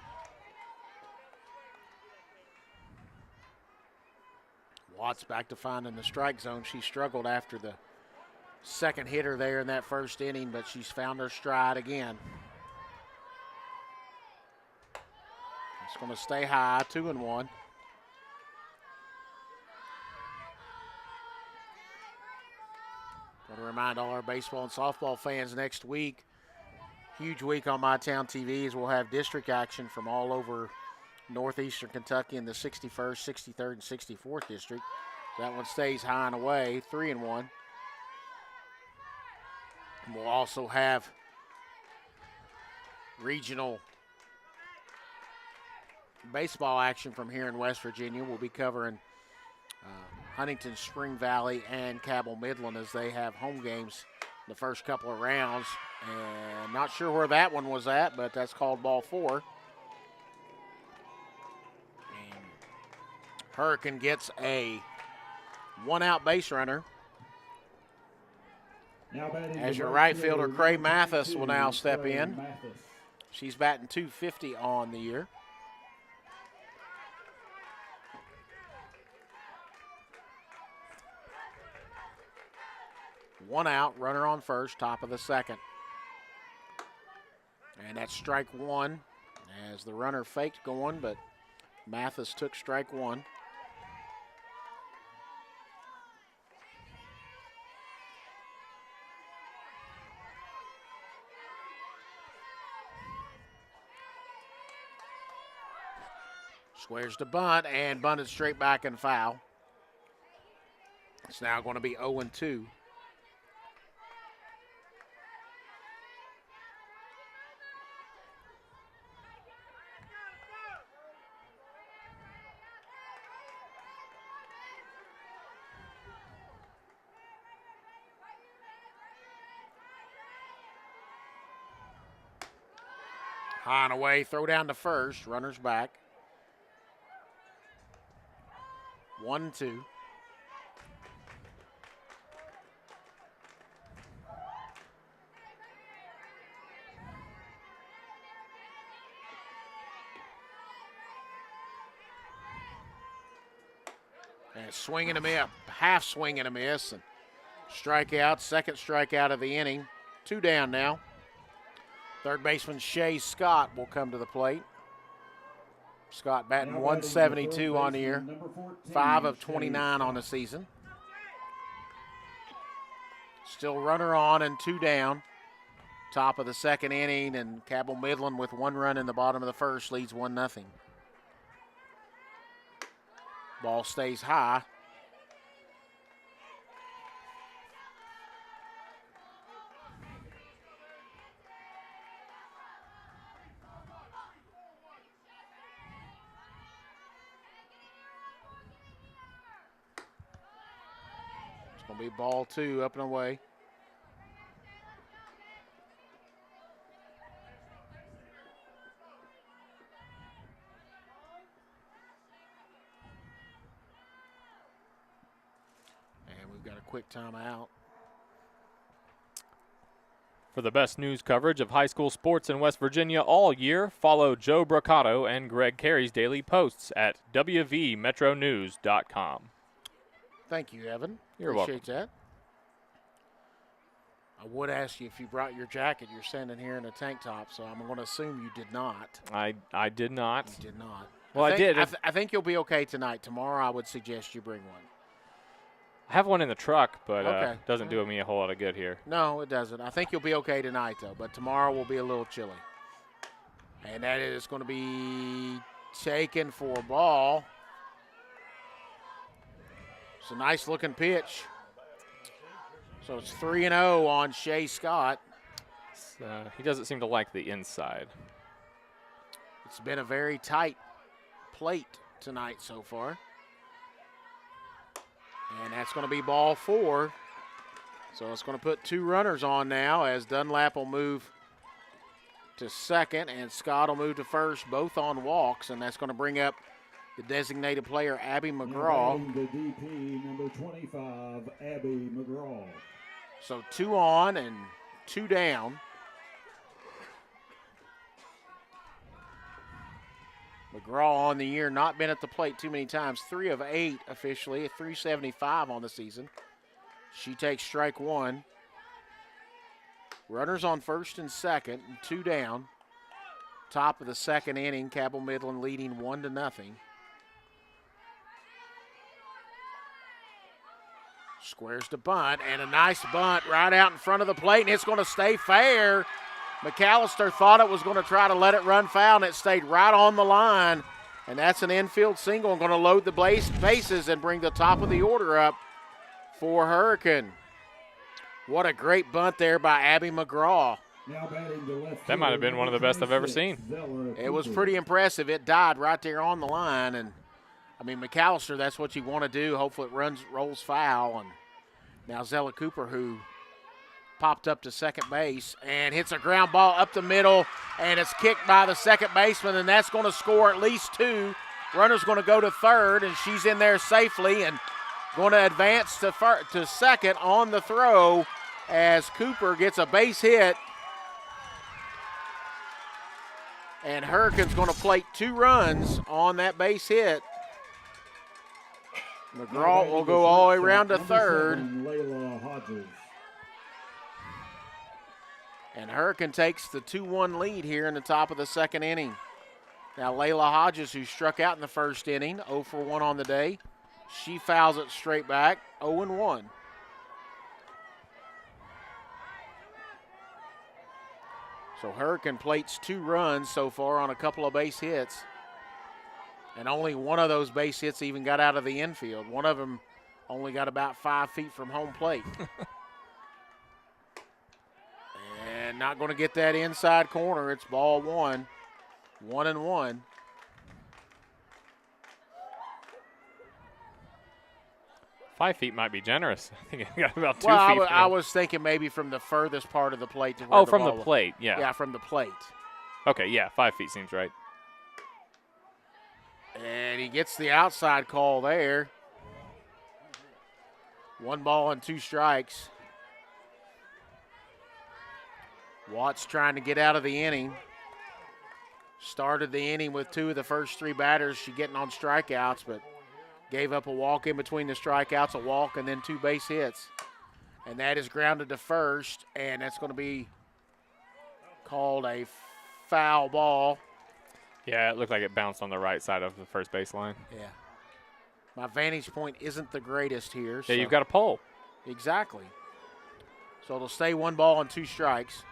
Watts back to finding the strike zone. She struggled after the second hitter there in that first inning, but she's found her stride again. It's going to stay high, 2-1. Want to remind all our baseball and softball fans next week, huge week on My-Town TV, as we'll have district action from all over northeastern Kentucky in the 61st, 63rd, and 64th district. That one stays high and away, 3-1. And we'll also have regional baseball action from here in West Virginia. We'll be covering Huntington, Spring Valley, and Cabell Midland as they have home games the first couple of rounds. And not sure where that one was at, but that's called ball 4. And Hurricane gets a 1-out base runner. As your right fielder, Cray Mathis will now step in. She's batting .250 on the year. One out, runner on first, top of the second. And that's strike 1 as the runner faked going, but Mathis took strike 1. Squares to bunt and bunted straight back and foul. It's now going to be 0-2. High and away, throw down to first, runners back. 1-2. And swing and a miss, half swing and a miss, and strikeout, second strikeout of the inning. 2 down now. Third baseman Shay Scott will come to the plate. Scott batting 172 on the year, 5 of 29 on the season. Still runner on and 2 down. Top of the second inning, and Cabell Midland with 1 run in the bottom of the first leads 1-0. Ball stays high. It's going to be ball 2, up and away. Got a quick timeout. For the best news coverage of high school sports in West Virginia all year, follow Joe Broccato and Greg Carey's daily posts at wvmetronews.com. Thank you, Evan. You're Appreciate that. I would ask you if you brought your jacket. You're standing here in a tank top, so I'm going to assume you did not. I did not. You did not. Well, I did. I think you'll be okay tonight. Tomorrow, I would suggest you bring one. I have one in the truck, but okay. Doesn't do me a whole lot of good here. No, it doesn't. I think you'll be okay tonight, though, but tomorrow will be a little chilly. And that is going to be taken for a ball. It's a nice-looking pitch. So it's 3-0 on Shay Scott. He doesn't seem to like the inside. It's been a very tight plate tonight so far. And that's going to be ball 4. So it's going to put 2 runners on now as Dunlap will move to second and Scott will move to first, both on walks. And that's going to bring up the designated player, Abby McGraw. The DP, number 25, Abby McGraw. So 2 on and 2 down. McGraw on the year, not been at the plate too many times. 3 of 8 officially, 375 on the season. She takes strike 1. Runners on first and second, and 2 down. Top of the second inning, Cabell Midland leading 1-0. Squares to bunt, and a nice bunt right out in front of the plate, and it's going to stay fair. McAllister thought it was going to try to let it run foul, and it stayed right on the line. And that's an infield single. I'm going to load the bases and bring the top of the order up for Hurricane. What a great bunt there by Abby McGraw. That might have been one of the best I've ever seen. It was pretty impressive. It died right there on the line. And, I mean, McAllister, that's what you want to do. Hopefully it rolls foul. And now Zella Cooper, who popped up to second base and hits a ground ball up the middle, and it's kicked by the second baseman, and that's going to score at least 2. Runner's going to go to third, and she's in there safely and going to advance to second on the throw as Cooper gets a base hit. And Hurricane's going to plate 2 runs on that base hit. McGraw will go all the way around to third. And Hurricane takes the 2-1 lead here in the top of the second inning. Now Layla Hodges, who struck out in the first inning, 0 for 1 on the day. She fouls it straight back, 0-1. So Hurricane plates 2 runs so far on a couple of base hits. And only one of those base hits even got out of the infield. One of them only got about 5 feet from home plate. And not going to get that inside corner. It's ball 1. 1-1. Five feet might be generous. I think I got about 2 feet. I was thinking maybe from the furthest part of the plate to where from the plate, yeah. Yeah, from the plate. Okay, yeah, 5 feet seems right. And he gets the outside call there. 1 ball and 2 strikes. Watts trying to get out of the inning. Started the inning with 2 of the first 3 batters. She getting on strikeouts, but gave up a walk in between the strikeouts, a walk, and then 2 base hits. And that is grounded to first, and that's going to be called a foul ball. Yeah, it looked like it bounced on the right side of the first baseline. Yeah. My vantage point isn't the greatest here. Yeah, you've got a pole. Exactly. So it'll stay 1 ball and 2 strikes.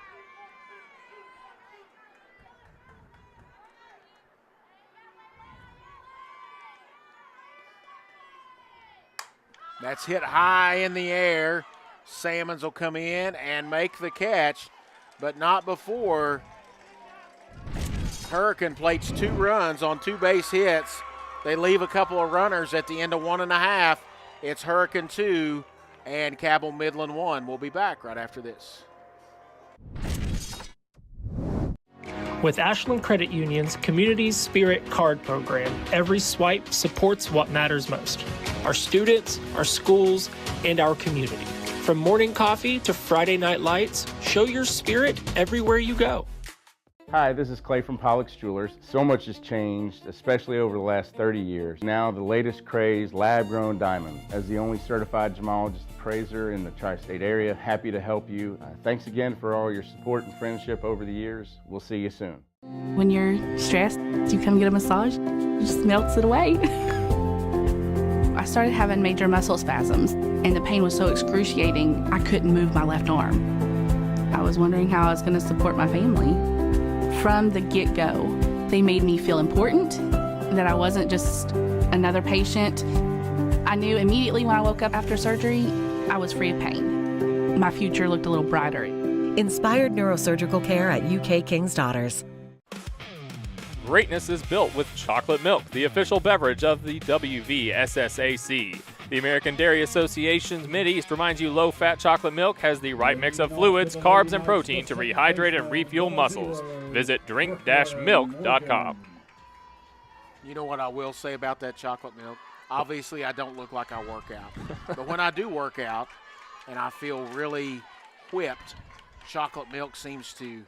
That's hit high in the air. Salmons will come in and make the catch, but not before Hurricane plates 2 runs on 2 base hits. They leave a couple of runners at the end of 1.5. It's Hurricane 2 and Cabell Midland 1. We'll be back right after this. With Ashland Credit Union's Community Spirit Card Program, every swipe supports what matters most: our students, our schools, and our community. From morning coffee to Friday night lights, show your spirit everywhere you go. Hi, this is Clay from Pollock's Jewelers. So much has changed, especially over the last 30 years. Now the latest craze, lab-grown diamonds. As the only certified gemologist appraiser in the tri-state area, happy to help you. Thanks again for all your support and friendship over the years. We'll see you soon. When you're stressed, you come get a massage, it just melts it away. I started having major muscle spasms, and the pain was so excruciating, I couldn't move my left arm. I was wondering how I was going to support my family. From the get-go, they made me feel important, that I wasn't just another patient. I knew immediately when I woke up after surgery, I was free of pain. My future looked a little brighter. Inspired neurosurgical care at UK King's Daughters. Greatness is built with chocolate milk, the official beverage of the WVSSAC. The American Dairy Association's Mideast reminds you low-fat chocolate milk has the right mix of fluids, carbs, and protein to rehydrate and refuel muscles. Visit drink-milk.com. You know what I will say about that chocolate milk? Obviously, I don't look like I work out. But when I do work out and I feel really whipped, chocolate milk seems to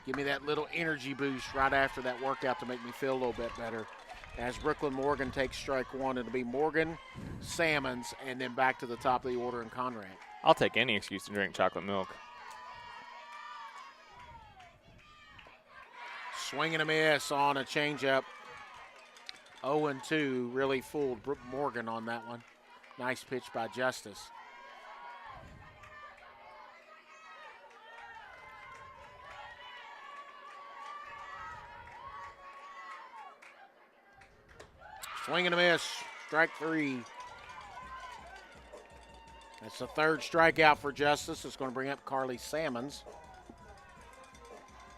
give me that little energy boost right after that workout to make me feel a little bit better. As Brooklyn Morgan takes strike 1, it'll be Morgan, Salmons, and then back to the top of the order in Conrad. I'll take any excuse to drink chocolate milk. Swing and a miss on a changeup. 0-2 really fooled Morgan on that one. Nice pitch by Justice. Swing and a miss, strike 3. That's the 3rd strikeout for Justice. It's going to bring up Carly Salmons.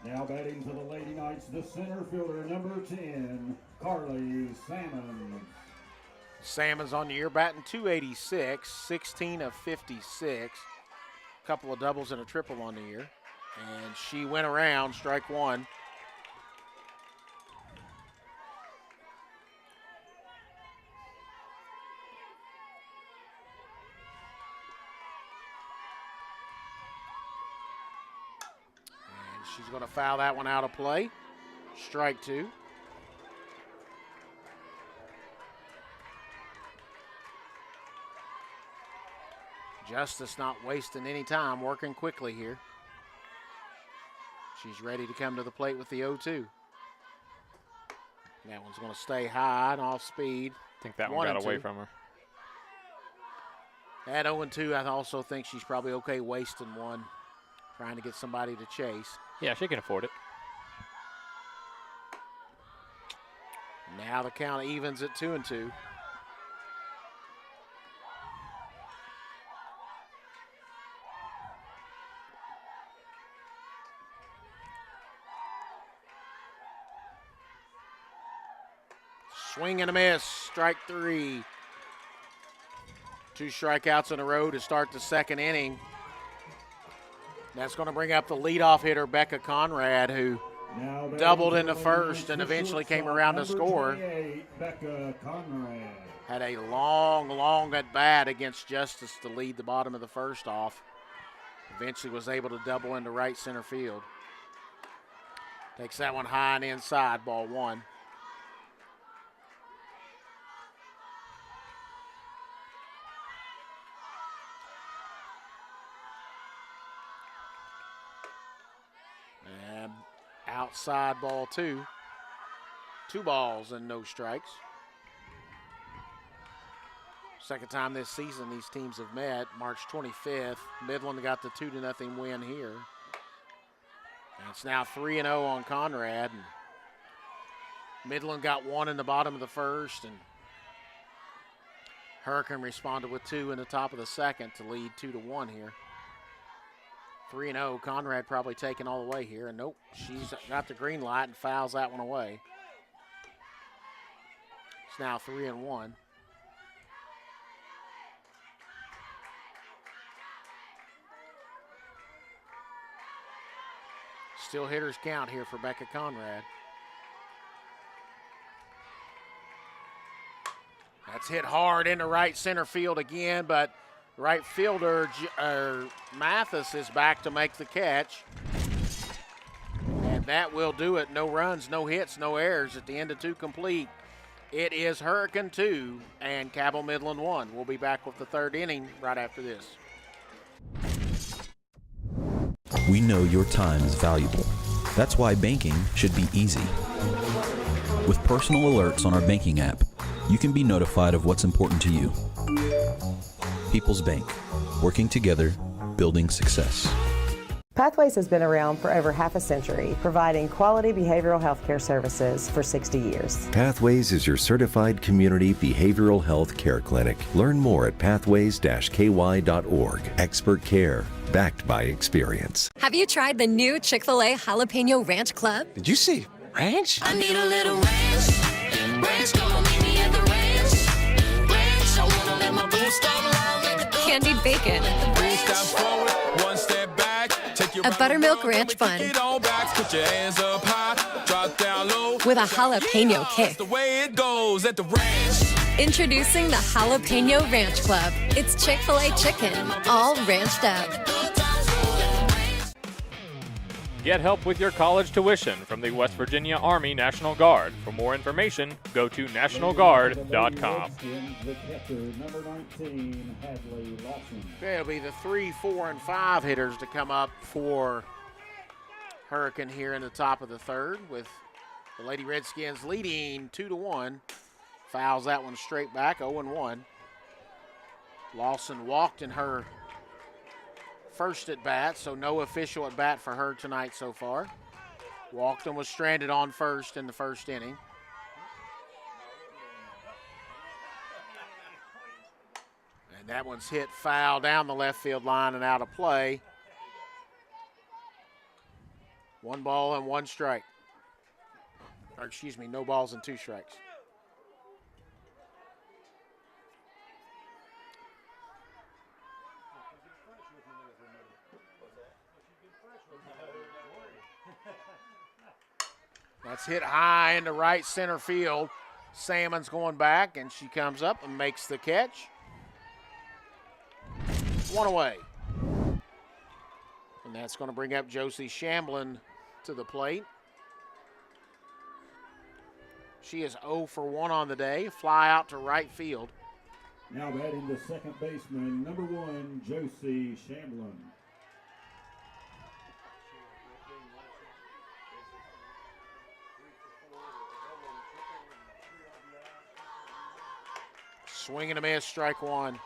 Now batting for the Lady Knights, the center fielder, number 10, Carly Salmons. Salmons on the year batting .286, 16 of 56. A couple of doubles and a triple on the year. And she went around, strike 1. She's going to foul that one out of play. Strike 2. Justice not wasting any time, working quickly here. She's ready to come to the plate with the 0-2. That one's going to stay high and off speed. I think that one got away from her. At 0-2, I also think she's probably okay wasting one, trying to get somebody to chase. Yeah, she can afford it. Now the count evens at 2-2. Swing and a miss, strike 3. 2 strikeouts in a row to start the 2nd inning. That's going to bring up the leadoff hitter, Becca Conrad, who doubled in the first and eventually came around to score. Becca Conrad. Had a long at bat against Justice to lead the bottom of the first off. Eventually was able to double into right center field. Takes that one high and inside, ball one. And outside, ball two. 2 balls and no strikes. Second time this season these teams have met. March 25th, Midland got the 2-0 win here. And it's now 3-0 on Conrad. And Midland got 1 in the bottom of the first, and Hurricane responded with 2 in the top of the second to lead 2-1 here. 3-0, Conrad probably taking all the way here, and nope, she's got the green light and fouls that one away. It's now 3-1. Still hitters count here for Becca Conrad. That's hit hard into right center field again, but right fielder Mathis is back to make the catch. And that will do it. No runs, no hits, no errors at the end of 2 complete. It is Hurricane 2 and Cabell Midland 1. We'll be back with the 3rd inning right after this. We know your time is valuable. That's why banking should be easy. With personal alerts on our banking app, you can be notified of what's important to you. People's Bank, working together, building success. Pathways has been around for over half a century, providing quality behavioral health care services for 60 years. Pathways is your certified community behavioral health care clinic. Learn more at pathways-ky.org. Expert care, backed by experience. Have you tried the new Chick-fil-A Jalapeno Ranch Club? Did you see ranch? I need a little ranch. Ranch, come on, meet me at the ranch. Ranch, I wanna let my boo stop long. Candied bacon. A buttermilk ranch bun. With a jalapeno kick. Introducing the Jalapeno Ranch Club. It's Chick-fil-A chicken, all ranched up. Get help with your college tuition from the West Virginia Army National Guard. For more information, go to nationalguard.com. Okay, it'll be the 3, 4, and 5 hitters to come up for Hurricane here in the top of the 3rd, with the Lady Redskins leading 2-1. Fouls that one straight back, 0-1. Lawson walked in her first at bat, so no official at bat for her tonight so far. Walked and was stranded on first in the first inning. And that one's hit foul down the left field line and out of play. 1 ball and 1 strike. Or excuse me, no balls and 2 strikes. That's hit high into right center field. Salmon's going back, and she comes up and makes the catch. 1 away. And that's going to bring up Josie Shamblin to the plate. She is 0 for 1 on the day. Fly out to right field. Now batting the second baseman, number 1, Josie Shamblin. Swing and a miss, strike 1.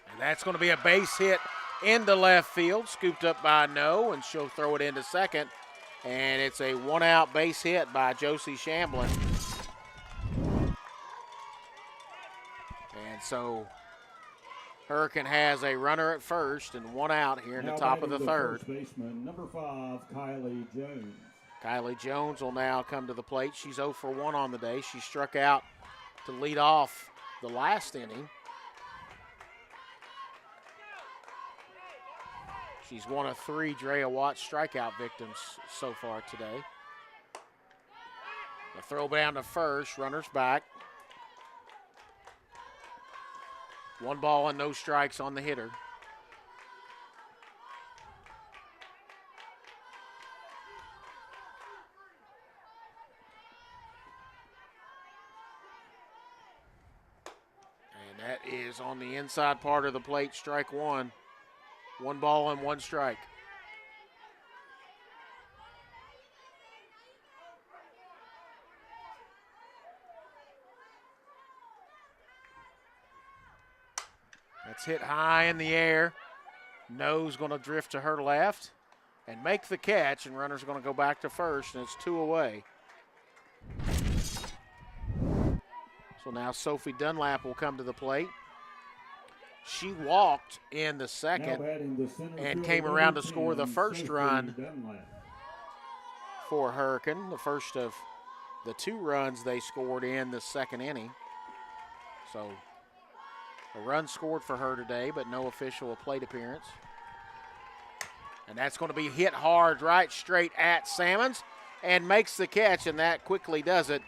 And that's going to be a base hit into left field, scooped up by No, and she'll throw it into second. And it's a 1-out base hit by Josie Shamblin. And so Hurricane has a runner at first and 1 out here in the top of the 3rd. First baseman, number 5, Kylie Jones. Kylie Jones will now come to the plate. She's 0 for 1 on the day. She struck out to lead off the last inning. She's one of 3 Drea Watts strikeout victims so far today. The throw down to first, runners back. 1 ball and no strikes on the hitter. And that is on the inside part of the plate, strike 1. 1 ball and 1 strike. That's hit high in the air. No's going to drift to her left and make the catch, and runners are going to go back to first, and it's 2 away. So now Sophie Dunlap will come to the plate. She walked in the second and came around to score the first run for Hurricane, the first of the 2 runs they scored in the second inning. So a run scored for her today, but no official plate appearance. And that's going to be hit hard right straight at Salmons and makes the catch, and that quickly does it.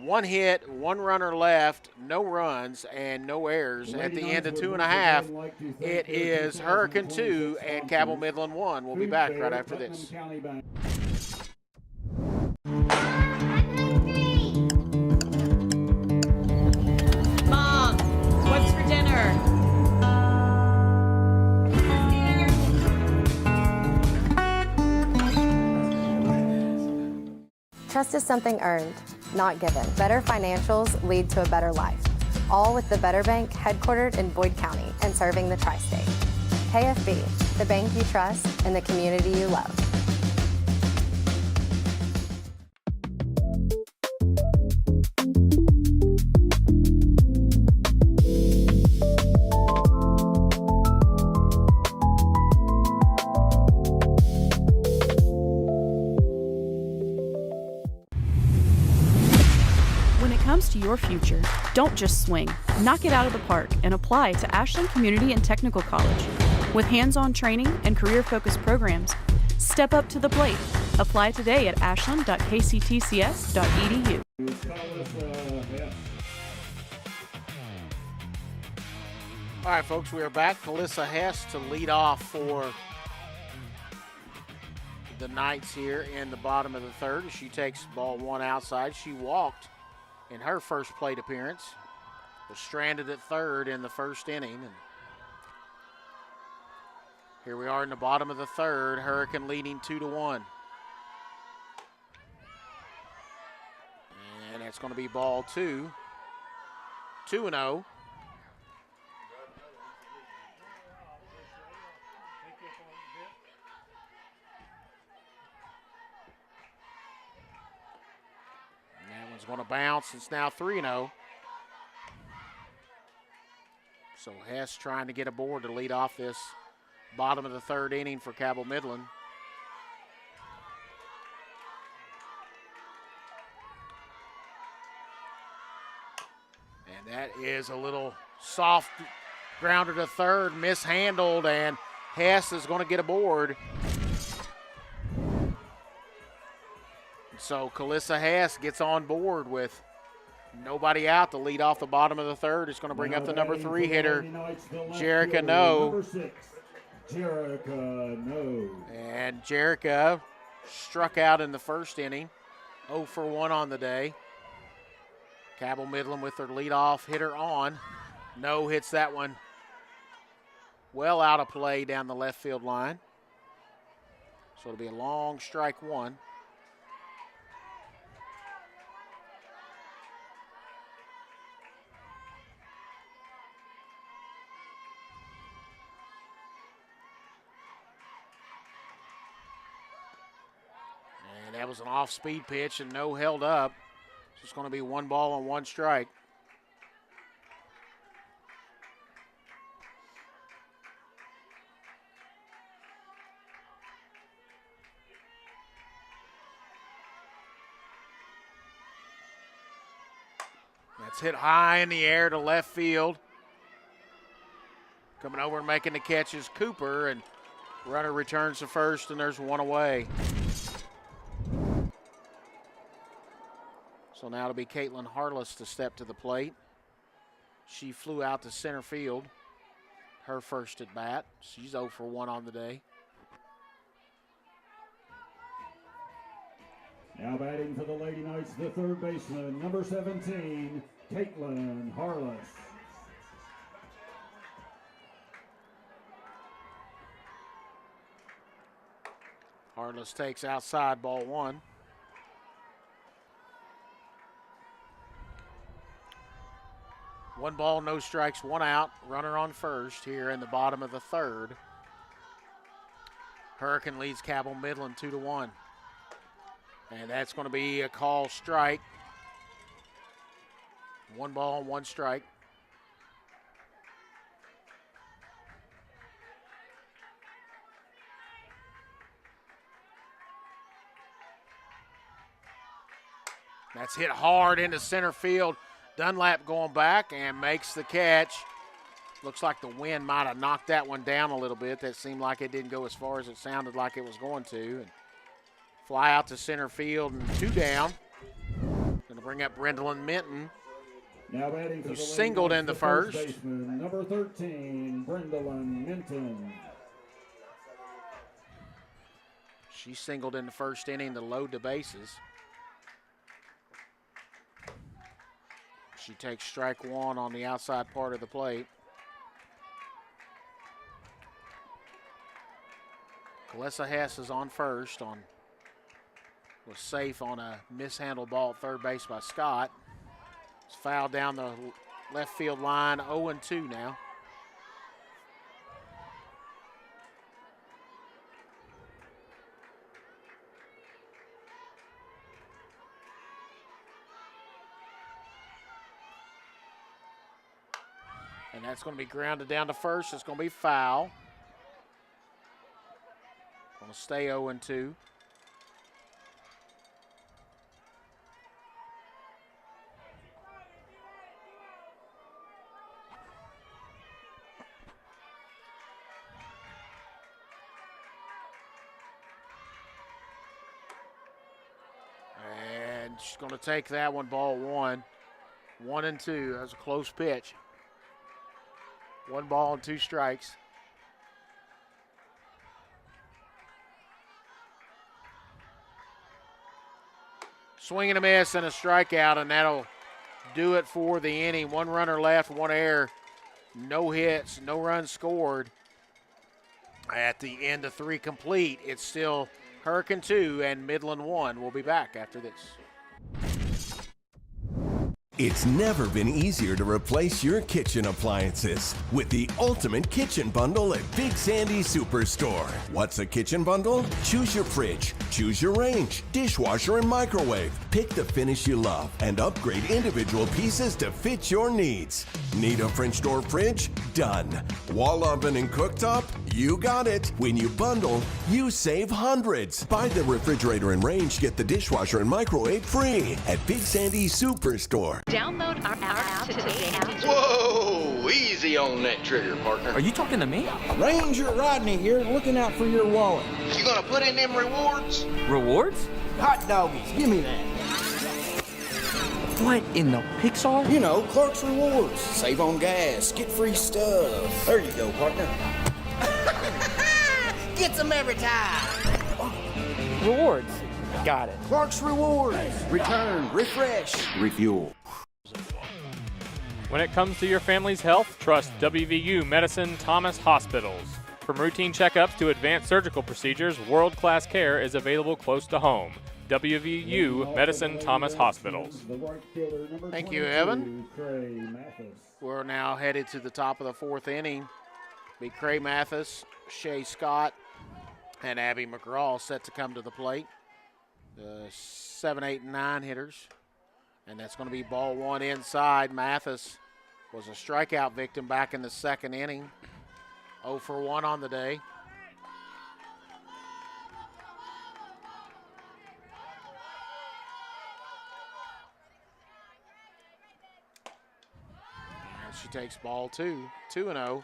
1 hit, 1 runner left, no runs, and no errors. At the end of 2.5, it is Hurricane 2 and Cabell Midland 1. We'll be back right after this. Mom, what's for dinner? Trust is something earned, not given. Better financials lead to a better life. All with the Better Bank, headquartered in Boyd County and serving the tri-state. KFB, the bank you trust and the community you love. When it comes to your future, don't just swing. Knock it out of the park and apply to Ashland Community and Technical College. With hands-on training and career-focused programs, step up to the plate. Apply today at ashland.kctcs.edu. All right, folks, we are back. Calissa Hess to lead off for the Knights here in the bottom of the third. She takes ball 1 outside. She walked in her first plate appearance. Was stranded at third in the first inning. And here we are in the bottom of the third. Hurricane leading 2-1. And that's going to be ball 2. 2-0. Going to bounce. It's now 3-0. So Hess trying to get aboard to lead off this bottom of the third inning for Cabell Midland. And that is a little soft grounder to third, mishandled, and Hess is going to get aboard. So Calissa Hess gets on board with nobody out to lead off the bottom of the third. It's going to bring up the number 3 hitter, Jerica No. And Jerica struck out in the first inning, 0 for 1 on the day. Cabell Midland with their leadoff hitter on. No hits that one well out of play down the left field line. So it'll be a long strike 1. That was an off-speed pitch, and No held up. So it's going to be 1 ball and 1 strike. That's hit high in the air to left field. Coming over and making the catch is Cooper, and runner returns to first, and there's one away. So now it'll be Caitlin Harless to step to the plate. She flew out to center field, her first at bat. She's 0 for 1 on the day. Now batting for the Lady Knights, the third baseman, number 17, Caitlin Harless. Harless takes outside, ball 1. One ball, no strikes, 1 out. Runner on first here in the bottom of the third. Hurricane leads Cabell Midland 2-1. And that's going to be a call strike. 1 ball, 1 strike. That's hit hard into center field. Dunlap going back and makes the catch. Looks like the wind might have knocked that one down a little bit. That seemed like it didn't go as far as it sounded like it was going to. And fly out to center field and 2 down. Going to bring up Brendolyn Minton, Now batting for who the Lady singled Knights, in the the first. baseman, number 13, Brendolyn Minton. She singled in the first inning to load the bases. She takes strike 1 on the outside part of the plate. Kalessa Hess is on first, was safe on a mishandled ball at third base by Scott. It's fouled down the left field line, 0-2 now. And that's going to be grounded down to first. It's going to be foul. Going to stay 0-2. And she's going to take that one, ball 1. 1-2. That was a close pitch. 1 ball and 2 strikes. Swing and a miss and a strikeout, and that'll do it for the inning. 1 runner left, 1 error. No hits, no runs scored. At the end of 3 complete, it's still Hurricane 2 and Midland 1. We'll be back after this. It's never been easier to replace your kitchen appliances with the ultimate kitchen bundle at Big Sandy Superstore. What's a kitchen bundle? Choose your fridge, choose your range, dishwasher, and microwave. Pick the finish you love and upgrade individual pieces to fit your needs. Need a French door fridge? Done. Wall oven and cooktop? You got it. When you bundle, you save hundreds. Buy the refrigerator and range, get the dishwasher and microwave free at Big Sandy Superstore. Download our app today. Whoa! Easy on that trigger, partner. Are you talking to me? Ranger Rodney here, looking out for your wallet. You gonna put in them rewards? Rewards? Hot doggies, give me that. What in the Pixar? You know, Clark's Rewards. Save on gas, get free stuff. There you go, partner. Get some every time. Rewards. Got it. Clark's Rewards. Return, refresh, refuel. When it comes to your family's health, trust WVU Medicine Thomas Hospitals. From routine checkups to advanced surgical procedures, world-class care is available close to home. WVU Medicine Thomas Hospitals. Thank you, Evan. We're now headed to the top of the 4th inning. Be Cray Mathis, Shay Scott, and Abby McGraw set to come to the plate. The 7, 8, and 9 hitters. And that's going to be ball 1 inside. Mathis was a strikeout victim back in the 2nd inning. 0 for 1 on the day. And she takes ball 2, 2-0.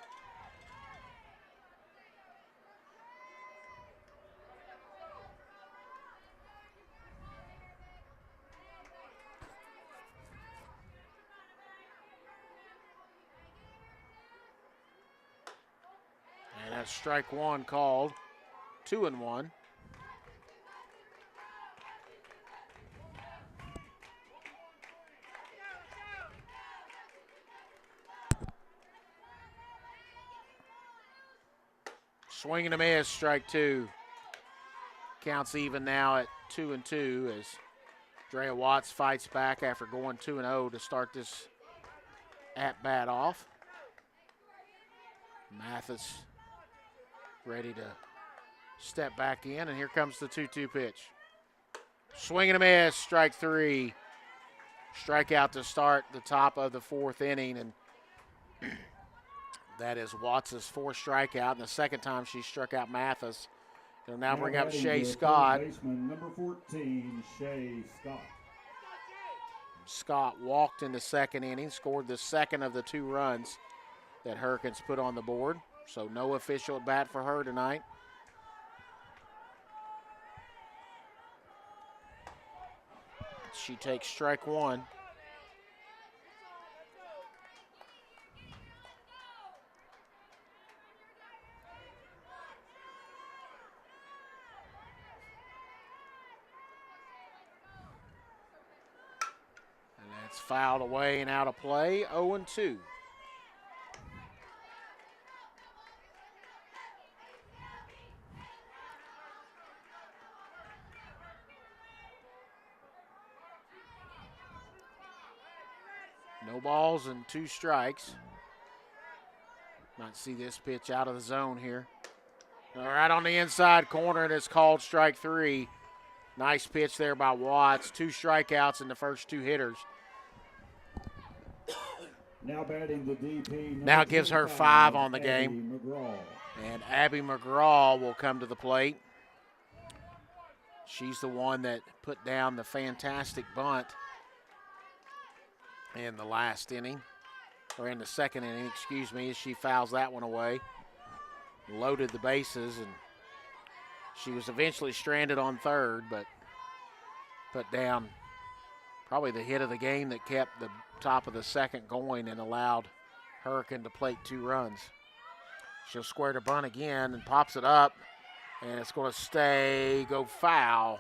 And that's strike 1 called, 2-1. Swing and a miss, strike 2. Counts even now at 2-2 as Drea Watts fights back after going 2-0 to start this at-bat off. Mathis ready to step back in, and here comes the 2-2 pitch. Swing and a miss, strike 3. Strikeout to start the top of the 4th inning, and that is Watts' 4th strikeout, and the second time she struck out Mathis. They'll now bring up Shay Scott. Baseman number 14, Shay Scott. Scott walked in the 2nd inning, scored the 2nd of the 2 runs that Hurricanes put on the board. So no official at bat for her tonight. She takes strike 1. And that's fouled away and out of play, 0-2. No balls and 2 strikes. Might see this pitch out of the zone here. Right on the inside corner, and it's called strike 3. Nice pitch there by Watts. 2 strikeouts in the first 2 hitters. Now batting the DP. Now gives her 5 on the game. McGraw. And Abby McGraw will come to the plate. She's the one that put down the fantastic bunt in the last inning, or in the 2nd inning, excuse me, as she fouls that one away. Loaded the bases, and she was eventually stranded on 3rd, but put down probably the hit of the game that kept the top of the 2nd going and allowed Hurricane to plate 2 runs. She'll square the bunt again and pops it up, and it's going to go foul.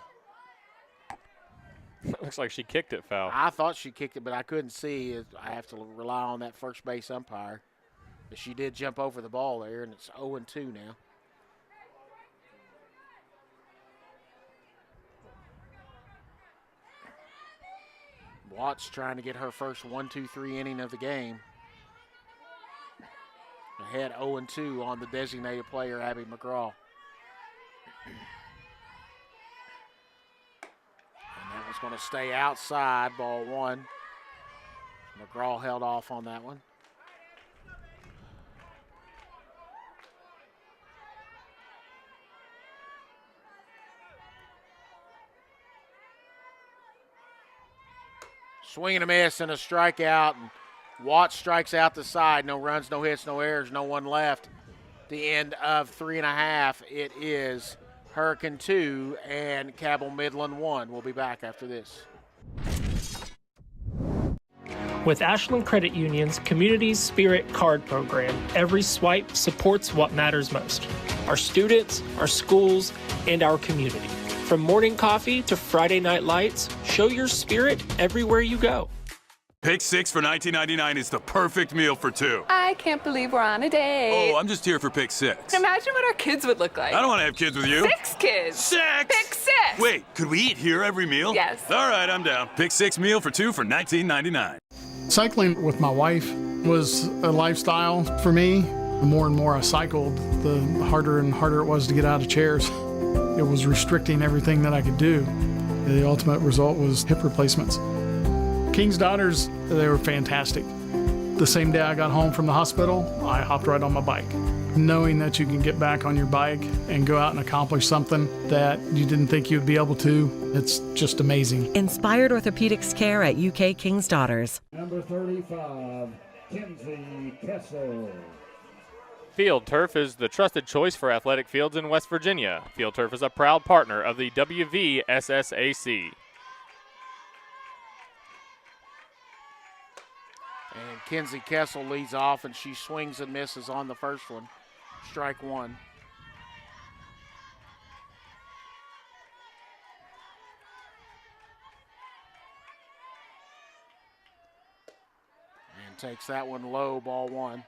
Looks like she kicked it foul. I thought she kicked it, but I couldn't see. I have to rely on that first base umpire. But she did jump over the ball there, and it's 0-2 now. Watts trying to get her first 1-2-3 inning of the game. Ahead 0-2 on the designated player, Abby McGraw. That was going to stay outside, ball 1. McGraw held off on that one. Swing and a miss and a strikeout, and Watts strikes out the side. No runs, no hits, no errors, no one left. The end of 3.5. It is Hurricane 2 and Cabell Midland 1. We'll be back after this. With Ashland Credit Union's Community Spirit Card Program, every swipe supports what matters most: our students, our schools, and our community. From morning coffee to Friday night lights, show your spirit everywhere you go. Pick 6 for $19.99 is the perfect meal for 2. I can't believe we're on a date. Oh, I'm just here for Pick 6. Imagine what our kids would look like. I don't want to have kids with you. 6 kids. 6! Pick 6! Wait, could we eat here every meal? Yes. All right, I'm down. Pick 6 meal for 2 for $19.99. Cycling with my wife was a lifestyle for me. The more and more I cycled, the harder and harder it was to get out of chairs. It was restricting everything that I could do. The ultimate result was hip replacements. King's Daughters, they were fantastic. The same day I got home from the hospital, I hopped right on my bike. Knowing that you can get back on your bike and go out and accomplish something that you didn't think you'd be able to, it's just amazing. Inspired orthopedics care at UK King's Daughters. Number 35, Kinsey Kessel. Field Turf is the trusted choice for athletic fields in West Virginia. Field Turf is a proud partner of the WVSSAC. And Kinsey Kessel leads off, and she swings and misses on the first one. Strike one. And takes that one low, ball one.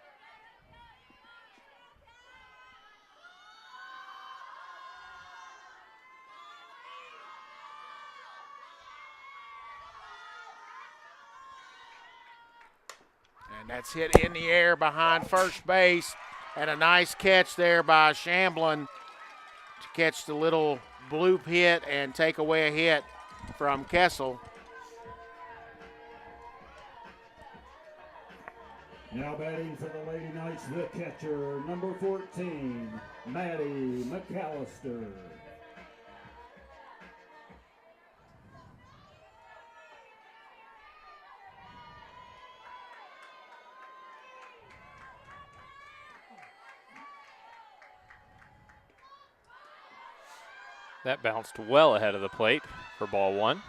And that's hit in the air behind first base. And a nice catch there by Shamblin to catch the little bloop hit and take away a hit from Kessel. Now batting for the Lady Knights, the catcher, number 14, Maddie McAllister. That bounced well ahead of the plate for ball one.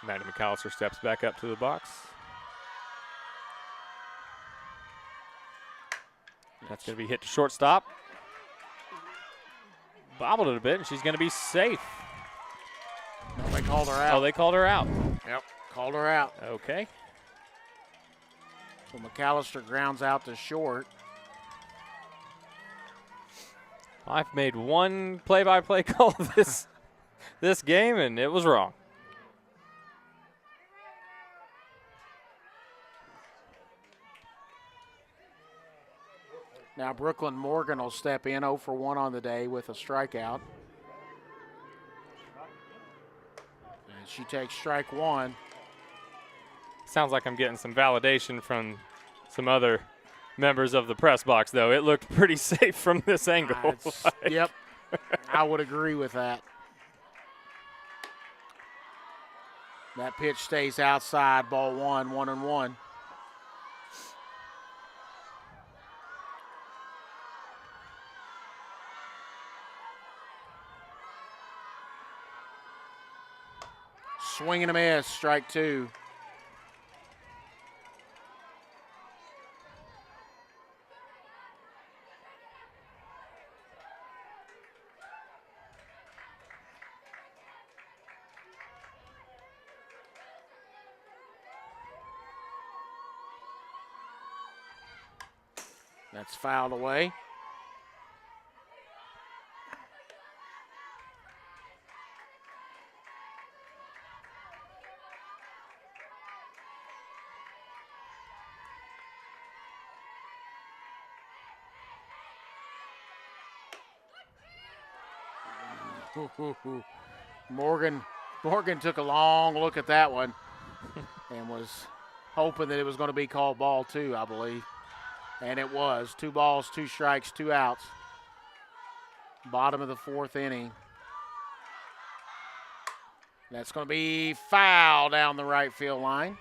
Maddie McAllister steps back up to the box. That's going to be hit to shortstop. Bobbled it a bit, and she's going to be safe. No, they called her out. Oh, they called her out. Yep, called her out. Okay. So McAllister grounds out to short. I've made one play-by-play call this game, and it was wrong. Now Brooklyn Morgan will step in 0 for 1 on the day with a strikeout. And she takes strike one. Sounds like I'm getting some validation from some other members of the press box, though. It looked pretty safe from this angle. Yep, I would agree with that. That pitch stays outside, ball one, 1-1. Swing and a miss, strike two. That's fouled away. Morgan took a long look at that one and was hoping that it was going to be called ball two, I believe. And it was. 2 balls, 2 strikes, 2 outs. Bottom of the 4th inning. That's going to be foul down the right field line.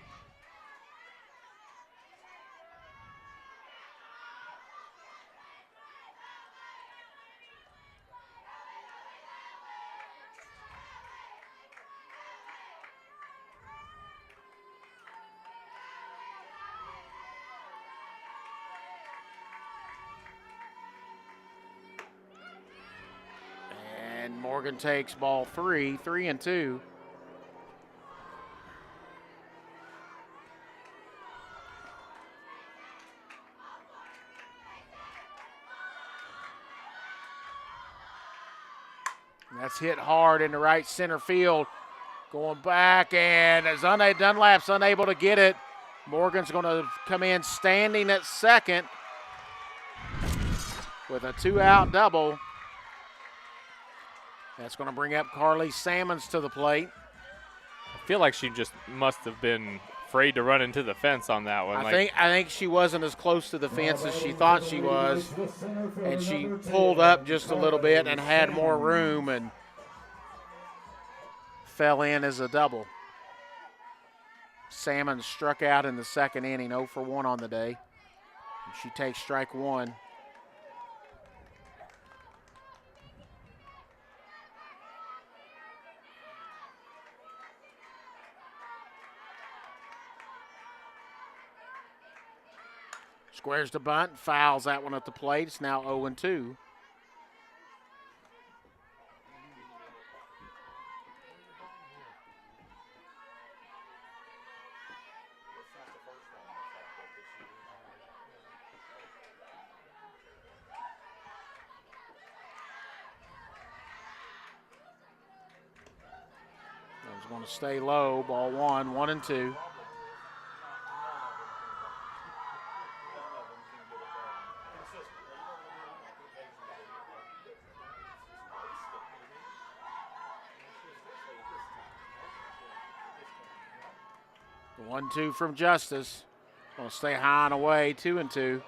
Morgan takes ball 3, 3-2. That's hit hard into right center field. Going back, and as Dunlap's unable to get it, Morgan's going to come in standing at second with a 2-out double. That's going to bring up Carly Salmons to the plate. I feel like she just must have been afraid to run into the fence on that one. I think she wasn't as close to the fence as she thought she was, and she pulled up just a little bit and had more room and fell in as a double. Salmon struck out in the second inning, 0 for 1 on the day. She takes strike one. Squares the bunt, fouls that one at the plate. It's now 0-2. Going to stay low. Ball 1, 1-2. The 1-2 from Justice. Going to stay high and away. 2-2.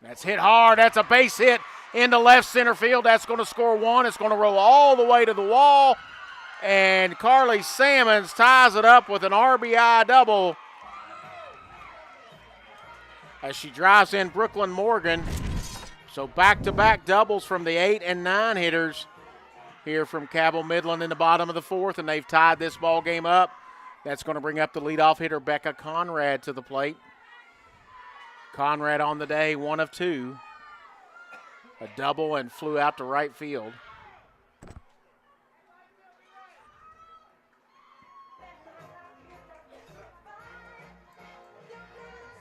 That's hit hard. That's a base hit into left center field. That's going to score one. It's going to roll all the way to the wall. And Carly Salmons ties it up with an RBI double as she drives in Brooklyn Morgan. So back-to-back doubles from the 8 and 9 hitters here from Cabell Midland in the bottom of the fourth, and they've tied this ball game up. That's going to bring up the leadoff hitter, Becca Conrad, to the plate. Conrad on the day, 1 of 2. A double and flew out to right field.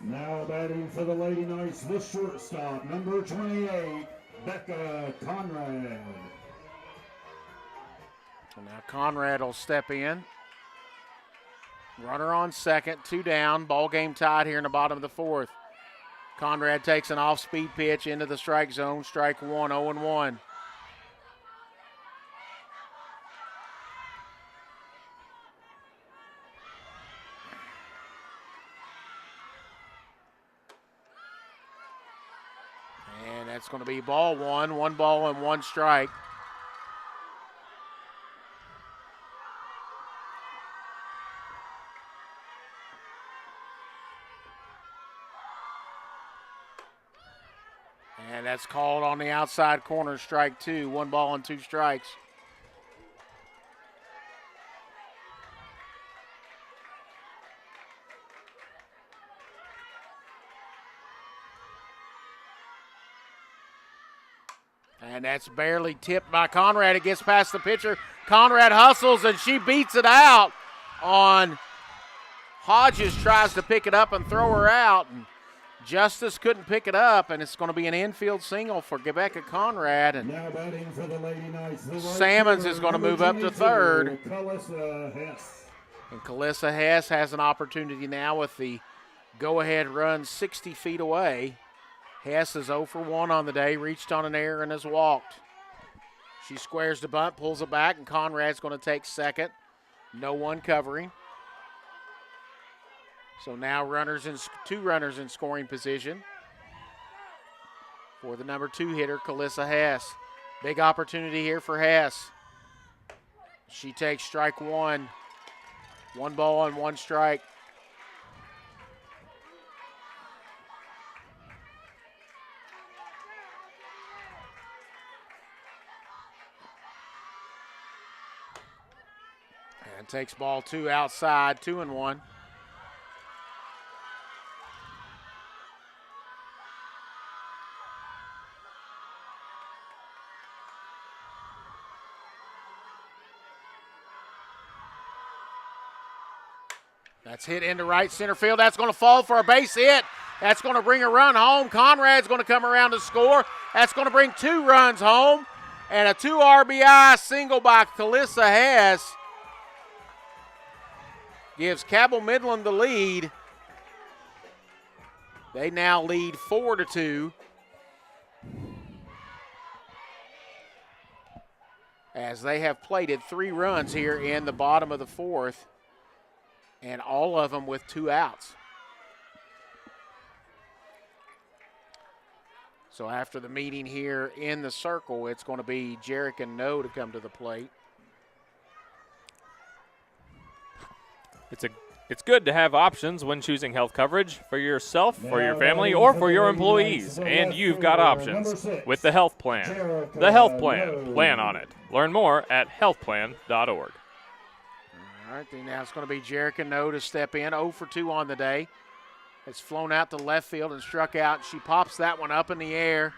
Now batting for the Lady Knights, the shortstop, number 28, Becca Conrad. So now Conrad will step in. Runner on second, 2 down. Ball game tied here in the bottom of the fourth. Conrad takes an off-speed pitch into the strike zone. Strike one, 0-1. And that's going to be ball one. 1 ball and 1 strike. And that's called on the outside corner, strike 2. 1 ball and 2 strikes. And that's barely tipped by Conrad. It gets past the pitcher. Conrad hustles, and she beats it out on Hodges. Tries to pick it up and throw her out. And Justice couldn't pick it up, and it's going to be an infield single for Rebecca Conrad. And now batting for the Lady Knights, the Salmons is going to move up to third. Calissa Hess. And Calissa Hess has an opportunity now with the go-ahead run 60 feet away. Hess is 0 for 1 on the day, reached on an error and has walked. She squares the bunt, pulls it back, and Conrad's going to take second. No one covering. So now 2 runners in scoring position for the number 2 hitter, Calissa Hess. Big opportunity here for Hess. She takes strike 1. 1 ball and 1 strike. And takes ball 2 outside, 2-1. That's hit into right center field. That's going to fall for a base hit. That's going to bring a run home. Conrad's going to come around to score. That's going to bring 2 runs home. And a 2 RBI single by Calissa Hess gives Cabell Midland the lead. They now lead 4-2. as they have plated 3 runs here in the bottom of the 4th, and all of them with 2 outs. So after the meeting here in the circle, it's going to be Jarek and No to come to the plate. It's good to have options when choosing health coverage for yourself, for your family, or for your employees. And you've got options with the health plan. The health plan. Plan on it. Learn more at healthplan.org. All right, then now it's going to be Jarek and No to step in. 0 for 2 on the day. It's flown out to left field and struck out. She pops that one up in the air,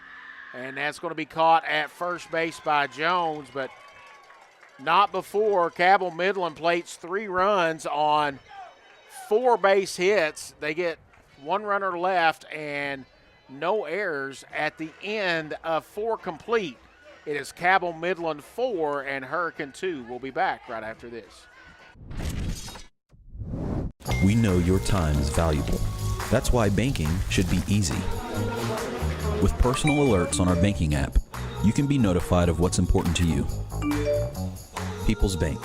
and that's going to be caught at first base by Jones, but not before Cabell Midland plates 3 runs on 4 base hits. They get 1 runner left and no errors at the end of 4 complete. It is Cabell Midland 4 and Hurricane 2. We'll be back right after this. We know your time is valuable. That's why banking should be easy. With personal alerts on our banking app, you can be notified of what's important to you. People's Bank,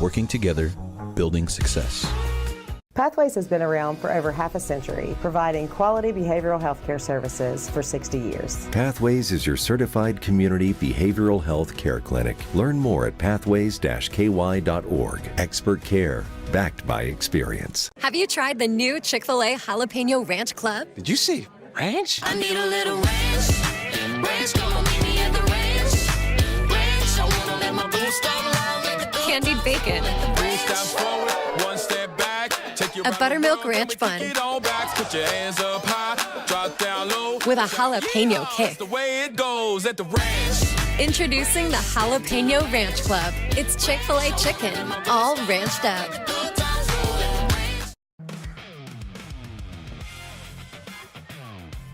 working together, building success. Pathways has been around for over half a century, providing quality behavioral health care services for 60 years. Pathways is your certified community behavioral health care clinic. Learn more at pathways-ky.org. Expert care, backed by experience. Have you tried the new Chick-fil-A Jalapeno Ranch Club? Did you say ranch? I need a little ranch. Ranch, come on, meet me at the ranch. Ranch, I wanna let my boots stop long. Candied bacon. Step forward, 1 step back. A buttermilk ranch bun. Put your hands up high, drop down low. With a jalapeno kick. The way it goes at the ranch. Introducing the Jalapeno Ranch Club. It's Chick-fil-A chicken, all ranched up.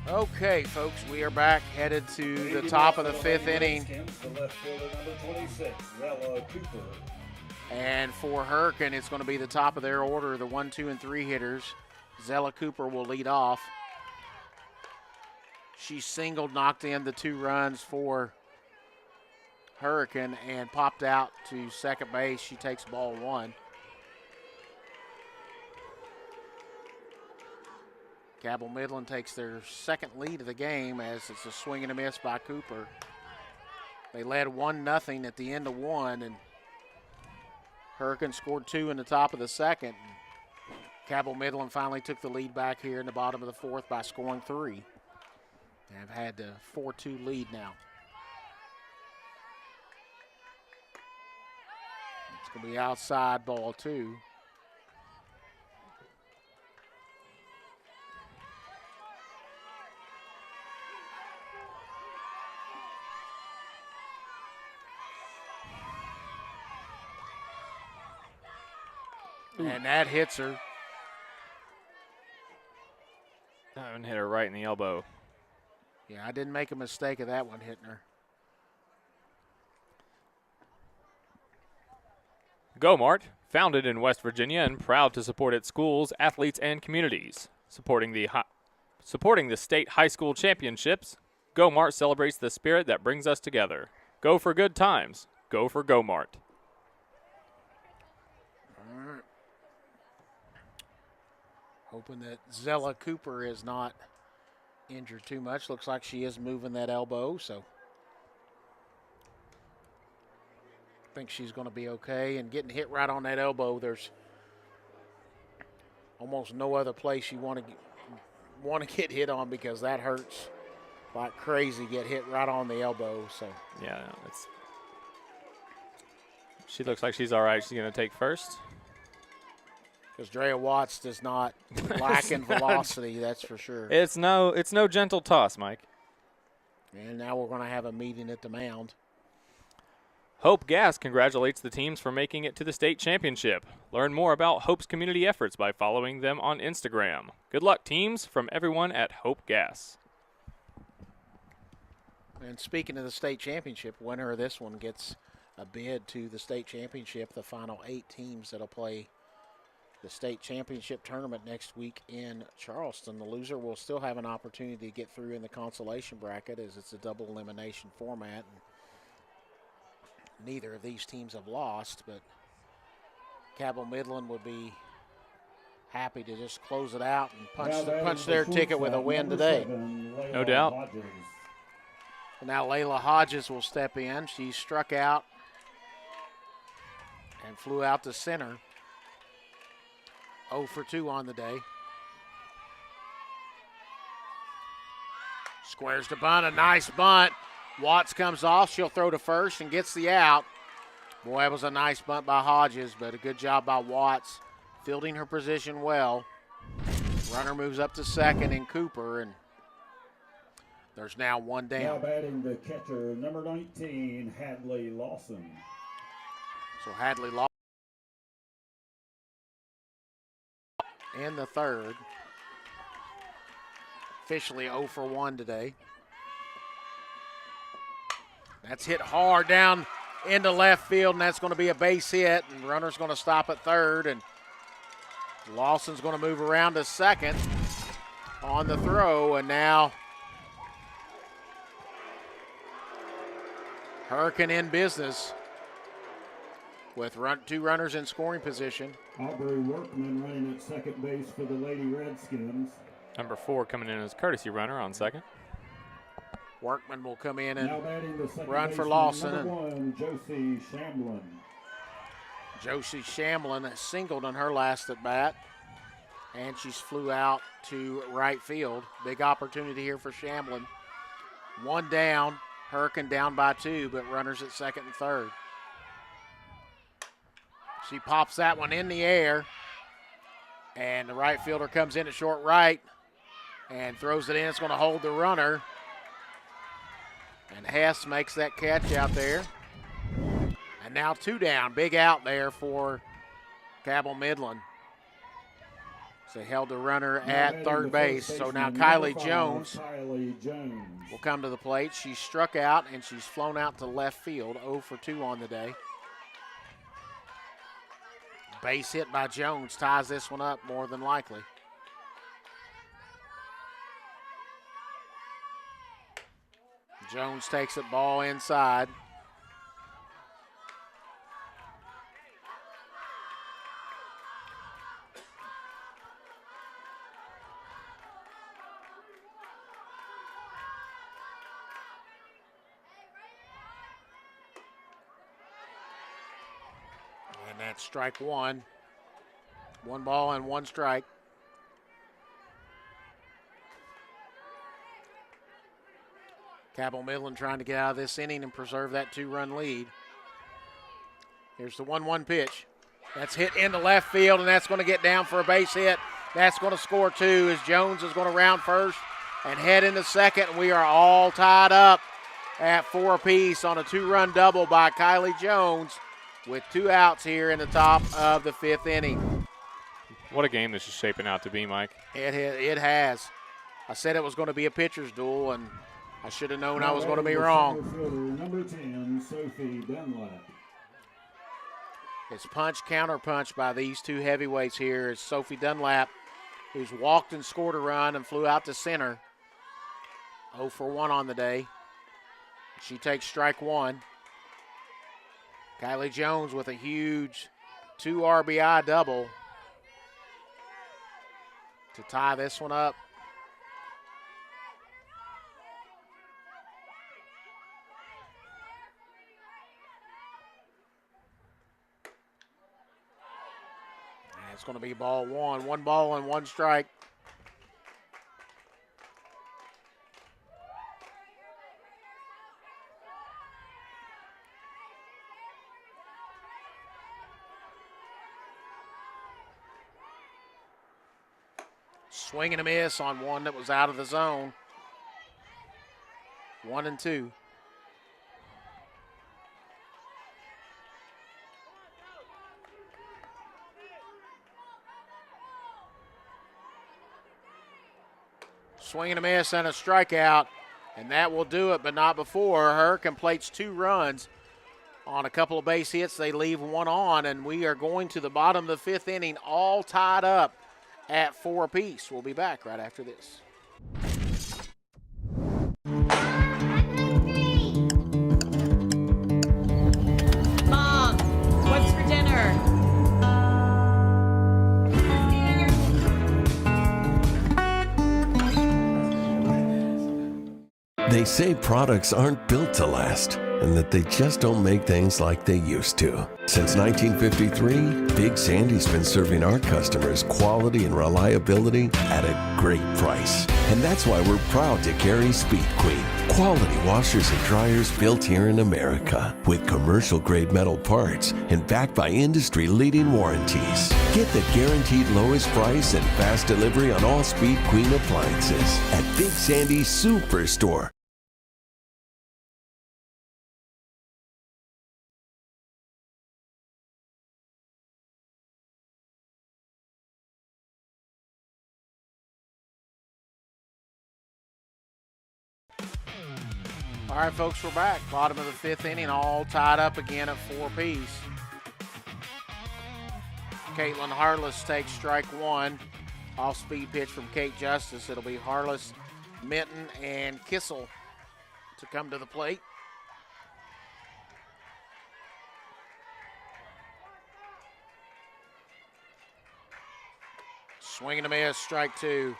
Okay, folks, we are back, headed to the top of the 5th inning. The left fielder, number 26, Zella Cooper. And for Hurricane, it's going to be the top of their order, the 1, 2, and 3 hitters. Zella Cooper will lead off. She singled, knocked in the 2 runs for Hurricane, and popped out to second base. She takes ball 1. Cabell Midland takes their second lead of the game as it's a swing and a miss by Cooper. They led 1-0 at the end of 1, and Hurricane scored 2 in the top of the 2nd. Cabell Midland finally took the lead back here in the bottom of the 4th by scoring 3. They've had a 4-2 lead now. It's going to be outside ball 2. And that hits her. That one hit her right in the elbow. Yeah, I didn't make a mistake of that one hitting her. GoMart, founded in West Virginia and proud to support its schools, athletes, and communities. Supporting the state high school championships, GoMart celebrates the spirit that brings us together. Go for good times. Go for GoMart. Hoping that Zella Cooper is not injured too much. Looks like she is moving that elbow, so I think she's going to be okay. And getting hit right on that elbow, there's almost no other place you want to get hit on, because that hurts like crazy. Get hit right on the elbow. So yeah, she looks like she's all right. She's going to take first. Because Drea Watts does not lack in velocity, that's for sure. It's no gentle toss, Mike. And now we're going to have a meeting at the mound. Hope Gas congratulates the teams for making it to the state championship. Learn more about Hope's community efforts by following them on Instagram. Good luck, teams, from everyone at Hope Gas. And speaking of the state championship, winner of this one gets a bid to the state championship, the final 8 teams that'll play the state championship tournament next week in Charleston. The loser will still have an opportunity to get through in the consolation bracket, as it's a double elimination format. And neither of these teams have lost, but Cabell Midland would be happy to just close it out and punch their ticket with a win today. No doubt. And now Layla Hodges will step in. She struck out and flew out to center. 0 for 2 on the day. Squares to bunt, a nice bunt. Watts comes off. She'll throw to first and gets the out. Boy, that was a nice bunt by Hodges, but a good job by Watts, fielding her position well. Runner moves up to second in Cooper, and there's now one down. Now batting the catcher, number 19, Hadley Lawson. So Hadley Lawson in the third. Officially 0 for 1 today. That's hit hard down into left field, and that's going to be a base hit, and the runner's going to stop at third, and Lawson's going to move around to second on the throw, and now Hurricane in business with two runners in scoring position. Aubrey Workman running at second base for the Lady Redskins. Number 4 coming in as courtesy runner on second. Workman will come in and now batting the second run for baseman, Lawson. Number 1, Josie Shamblin. Josie Shamblin singled on her last at bat, and she's flew out to right field. Big opportunity here for Shamblin. One down, Hurricane down by 2, but runners at second and third. She pops that one in the air, and the right fielder comes in at short right and throws it in. It's going to hold the runner. And Hess makes that catch out there. And now 2 down. Big out there for Cabell Midland. So they held the runner at third base. So now Kylie Jones will come to the plate. She's struck out and she's flown out to left field. 0 for 2 on the day. Base hit by Jones ties this one up more than likely. Jones takes it, ball inside. And that's strike 1. 1 ball and 1 strike. Cabell Midland trying to get out of this inning and preserve that 2-run lead. Here's the 1-1 pitch. That's hit into left field, and that's going to get down for a base hit. That's going to score 2 as Jones is going to round first and head into second. And we are all tied up at 4 apiece on a 2-run double by Kylie Jones with 2 outs here in the top of the 5th inning. What a game this is shaping out to be, Mike. It has. I said it was going to be a pitcher's duel, and I should have known I was going to be wrong. Number 10, Sophie Dunlap. It's punch, counter punch by these 2 heavyweights here. It's Sophie Dunlap, who's walked and scored a run and flew out to center. 0 for 1 on the day. She takes strike 1. Kylie Jones with a huge 2 RBI double to tie this one up. It's going to be ball 1. 1 ball and 1 strike. Swing and a miss on one that was out of the zone. 1-2. Swing and a miss and a strikeout, and that will do it, but not before. Hurricane plates 2 runs on a couple of base hits. They leave 1 on, and we are going to the bottom of the 5th inning, all tied up at 4 apiece. We'll be back right after this. They say products aren't built to last and that they just don't make things like they used to. Since 1953, Big Sandy's been serving our customers quality and reliability at a great price. And that's why we're proud to carry Speed Queen, quality washers and dryers built here in America with commercial-grade metal parts and backed by industry-leading warranties. Get the guaranteed lowest price and fast delivery on all Speed Queen appliances at Big Sandy's Superstore. All right, folks, we're back. Bottom of the fifth inning, all tied up again at 4 apiece. Caitlin Harless takes strike one. Off-speed pitch from Kate Justice. It'll be Harless, Minton, and Kissel to come to the plate. Swing and a miss, strike two.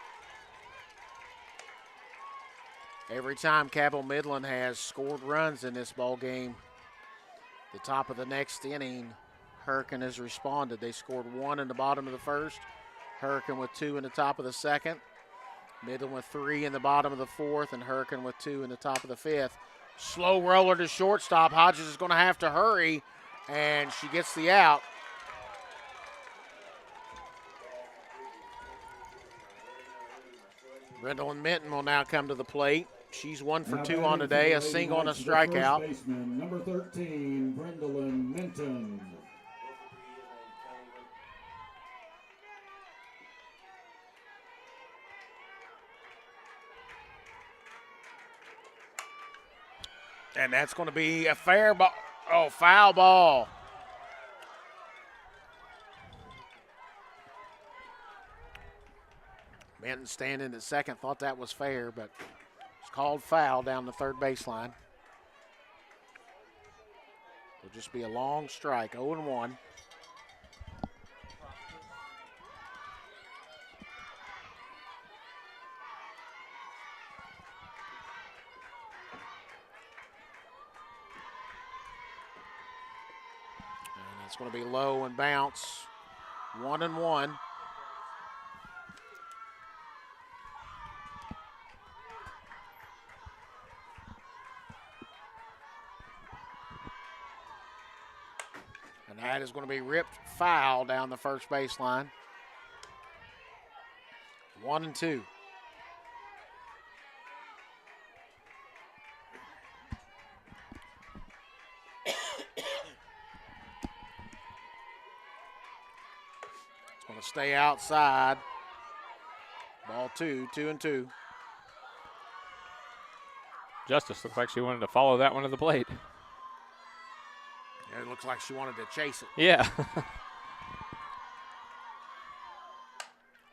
Every time Cabell Midland has scored runs in this ball game, the top of the next inning, Hurricane has responded. They scored one in the bottom of the first, Hurricane with two in the top of the second, Midland with three in the bottom of the fourth, and Hurricane with two in the top of the fifth. Slow roller to shortstop. Hodges is going to have to hurry, and she gets the out. Brindle Minton will now come to the plate. She's 1 for 2 on today, a single and a strikeout. Baseman, number 13, Brindle Minton. And that's going to be a fair ball. Oh, foul ball. Minton standing at second, thought that was fair, but it's called foul down the third baseline. It'll just be a long strike, 0-1. And it's going to be low and bounce, 1-1. And that is going to be ripped foul down the first baseline. 1-2. It's going to stay outside. Ball 2, 2-2. Justice looks like she wanted to follow that one to the plate. It looks like she wanted to chase it. Yeah.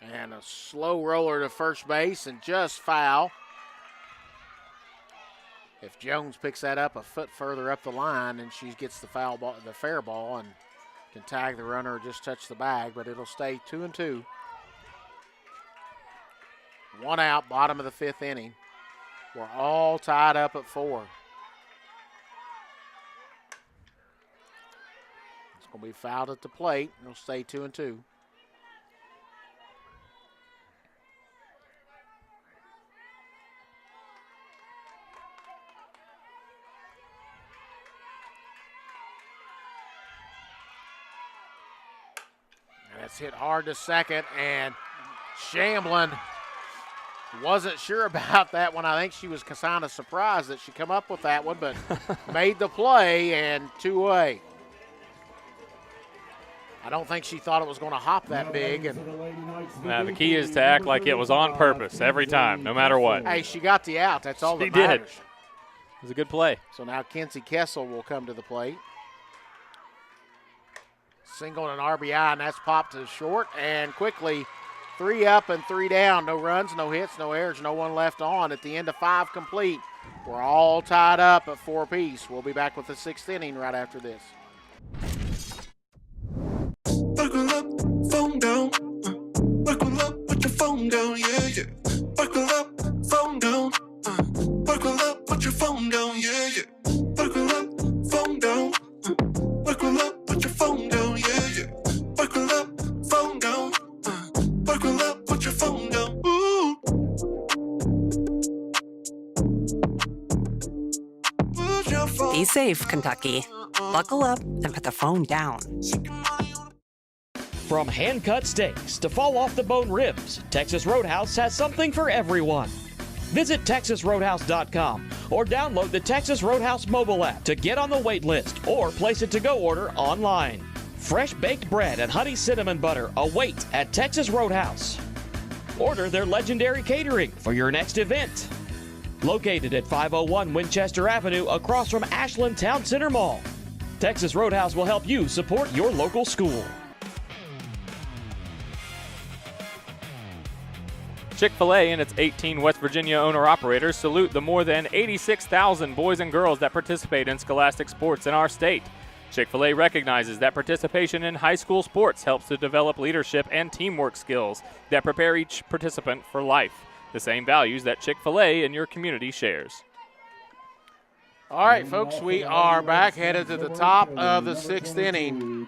And a slow roller to first base and just foul. If Jones picks that up a foot further up the line, and she gets the foul ball, the fair ball, and can tag the runner or just touch the bag, but it'll stay 2-2. 1 out, bottom of the fifth inning. We're all tied up at 4. It's going to be fouled at the plate. It'll stay 2-2. And that's hit hard to second, and Shamblin wasn't sure about that one. I think she was kind of surprised that she come up with that one, but made the play, and 2 away. I don't think she thought it was going to hop that big. And now the key is to act like it was on purpose every time, no matter what. Hey, she got the out. That's all that She matters. did. It was a good play. So now Kinsey Kessel will come to the plate. Single and an RBI, and that's popped to short. And quickly, 3 up and 3 down. No runs, no hits, no errors, no one left on. At the end of 5 complete, we're all tied up at 4 apiece. We'll be back with the 6th inning right after this. Buckle up, phone down. Buckle up, put your phone down, yeah, yeah. Buckle up, phone down. Buckle up, your phone down, yeah, yeah. Buckle up, phone down. Buckle up, put your phone down. Ooh. Put your phone. Be safe, Kentucky. Buckle up and put the phone down. From hand-cut steaks to fall-off-the-bone ribs, Texas Roadhouse has something for everyone. Visit TexasRoadhouse.com or download the Texas Roadhouse mobile app to get on the wait list or place a to-go order online. Fresh baked bread and honey cinnamon butter await at Texas Roadhouse. Order their legendary catering for your next event. Located at 501 Winchester Avenue across from Ashland Town Center Mall. Texas Roadhouse will help you support your local school. Chick-fil-A and its 18 West Virginia owner-operators salute the more than 86,000 boys and girls that participate in scholastic sports in our state. Chick-fil-A recognizes that participation in high school sports helps to develop leadership and teamwork skills that prepare each participant for life, the same values that Chick-fil-A in your community shares. All right, folks, we are back, headed to the top of the 6th inning.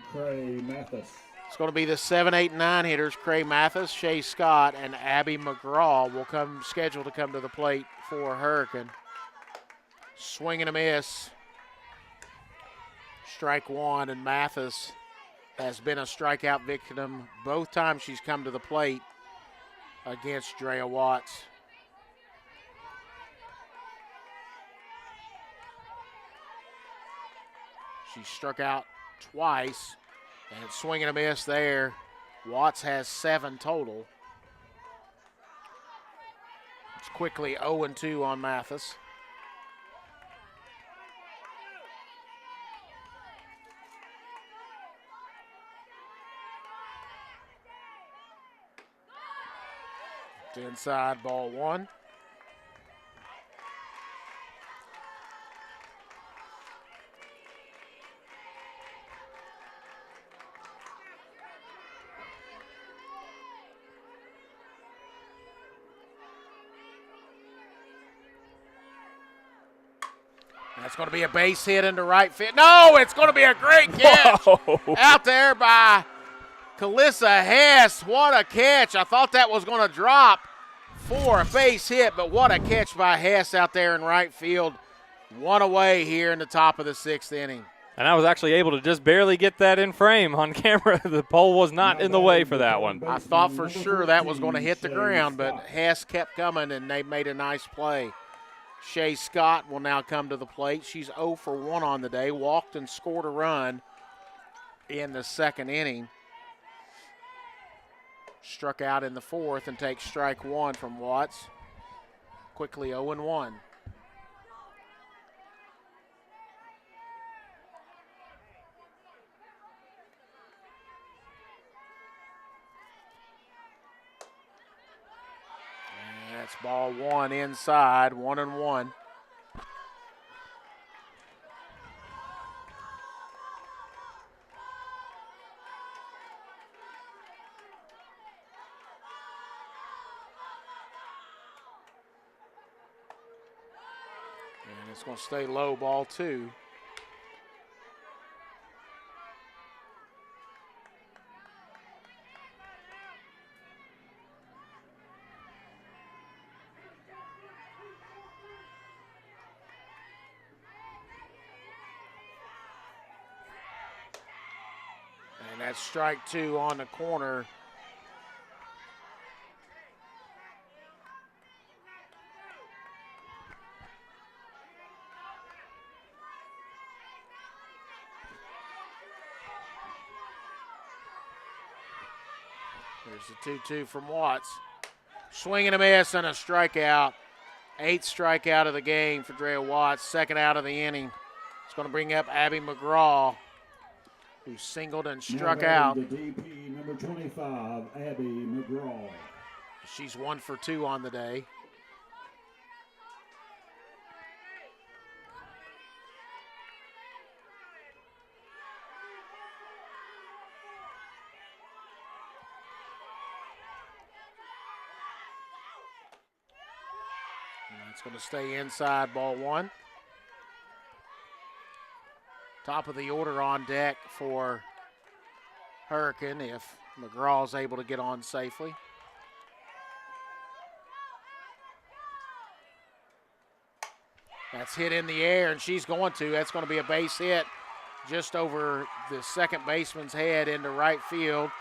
It's going to be the 7, 8, and 9 hitters, Cray Mathis, Shay Scott, and Abby McGraw will scheduled to come to the plate for Hurricane. Swing and a miss. Strike one, and Mathis has been a strikeout victim both times she's come to the plate against Drea Watts. She struck out twice. And swing and a miss there. Watts has 7 total. It's quickly 0-2 on Mathis. It's inside, ball 1. That's going to be a base hit into right field. No, it's going to be a great catch. Whoa. Out there by Kalissa Hess. What a catch. I thought that was going to drop for a base hit, but what a catch by Hess out there in right field. One away here in the top of the 6th inning. And I was actually able to just barely get that in frame on camera. The pole was not in the way for that one. I thought for sure that was going to hit the ground, but Hess kept coming, and they made a nice play. Shay Scott will now come to the plate. She's 0 for 1 on the day, walked and scored a run in the 2nd inning. Struck out in the 4th and takes strike 1 from Watts. Quickly 0-1. That's ball 1 inside, 1-1. And it's going to stay low, ball 2. And that's strike 2 on the corner. There's the 2-2 from Watts. Swing and a miss and a strikeout. 8th strikeout of the game for Drea Watts. 2nd out of the inning. It's going to bring up Abby McGraw, who singled and struck out. The DP, number 25, Abby McGraw. She's 1 for 2 on the day. And that's going to stay inside, ball 1. Top of the order on deck for Hurricane if McGraw's able to get on safely. That's hit in the air, and she's going to. That's going to be a base hit just over the second baseman's head into right field.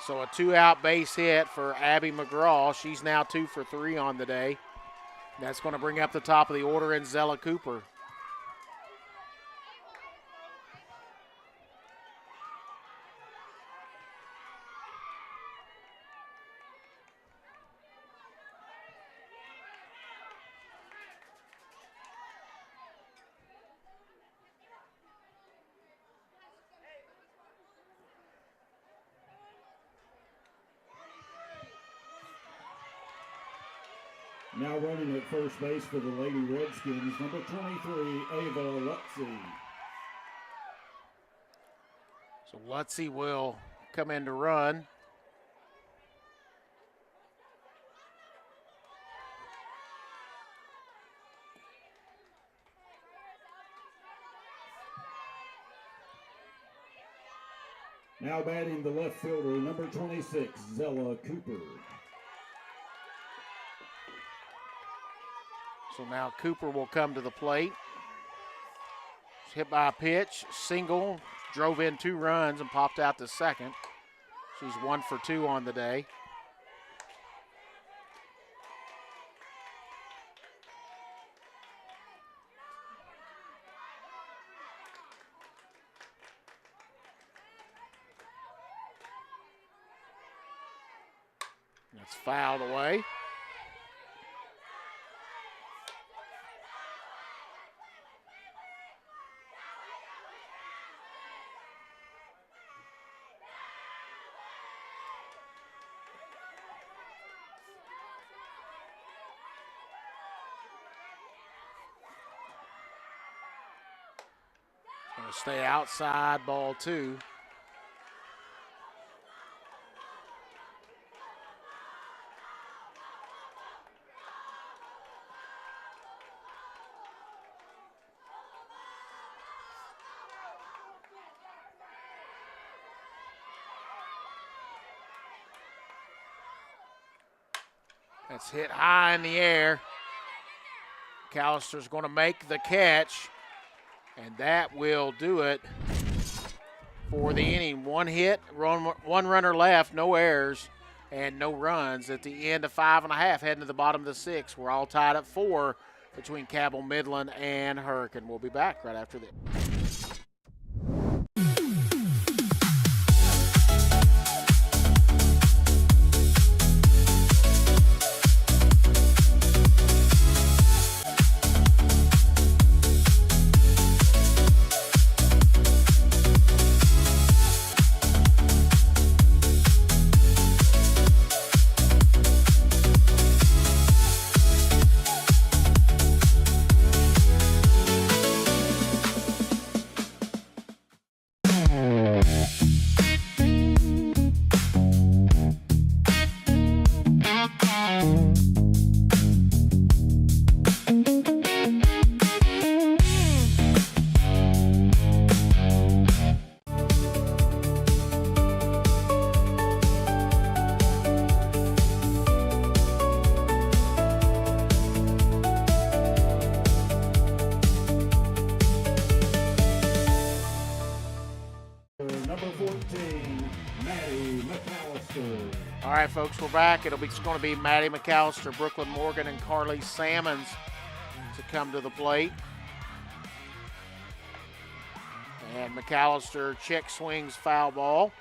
So a 2-out base hit for Abby McGraw. She's now 2 for 3 on the day. That's going to bring up the top of the order in Zella Cooper. Now running at first base for the Lady Redskins, number 23, Ava Lutzy. So Lutzy will come in to run. Now batting the left fielder, number 26, Zella Cooper. So now Cooper will come to the plate. She's hit by a pitch, single, drove in 2 runs and popped out to second. She's 1 for 2 on the day. That's fouled away. Going to stay outside, ball 2. That's hit high in the air. McAllister's going to make the catch, and that will do it for the inning. 1 hit, 1 runner left, no errors, and no runs at the end of 5 1/2, heading to the bottom of the 6th. We're all tied at 4 between Cabell Midland and Hurricane. We'll be back right after this. All right, folks, we're back. It's going to be Maddie McAllister, Brooklyn Morgan, and Carly Salmons to come to the plate. And McAllister check swings foul ball.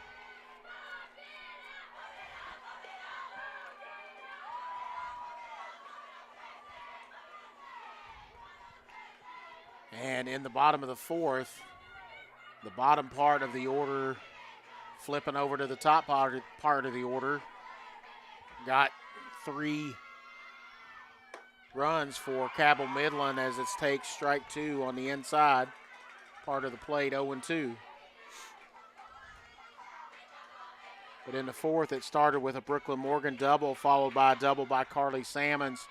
And in the bottom of the 4th, the bottom part of the order flipping over to the top part of the order. Got 3 runs for Cabell Midland as it takes strike 2 on the inside part of the plate, 0-2. But in the 4th, it started with a Brooklyn Morgan double, followed by a double by Carly Salmons,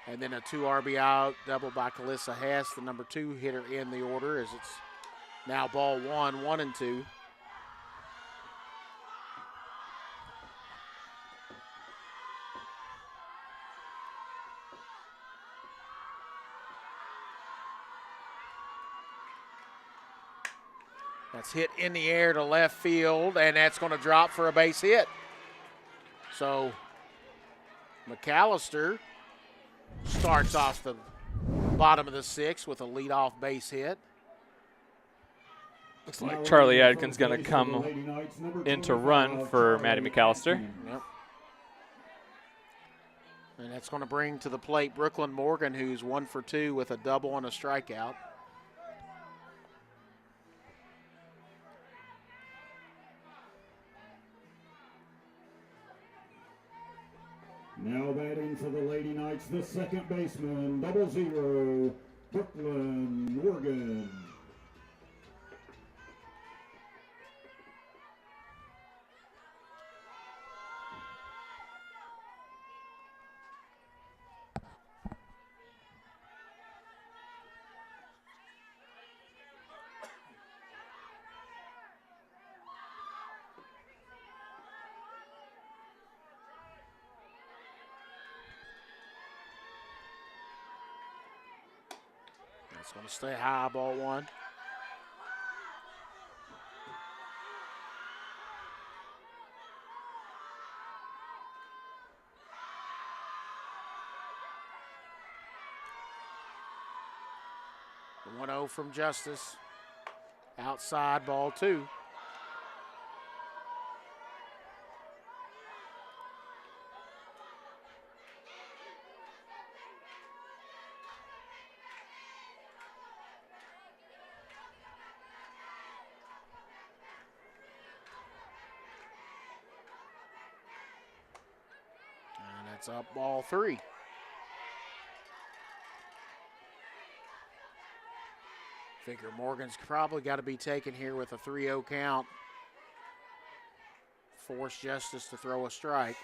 and then a 2 RBI double by Calissa Hess, the number 2 hitter in the order, as it's now ball 1, 1-2. That's hit in the air to left field, and that's going to drop for a base hit. So McAllister starts off the bottom of the sixth with a leadoff base hit. Looks like Charlie Adkins going to come in to run for Matty McAllister. Yep. And that's going to bring to the plate Brooklyn Morgan, who's 1 for 2 with a double and a strikeout. Now batting for the Lady Knights, the second baseman, 0-0, Brooklyn Morgan. It's going to stay high, ball 1. The 1-0 from Justice. Outside, ball 2. That's up, ball 3. Figure Morgan's probably got to be taken here with a 3-0 count. Force Justice to throw a strike.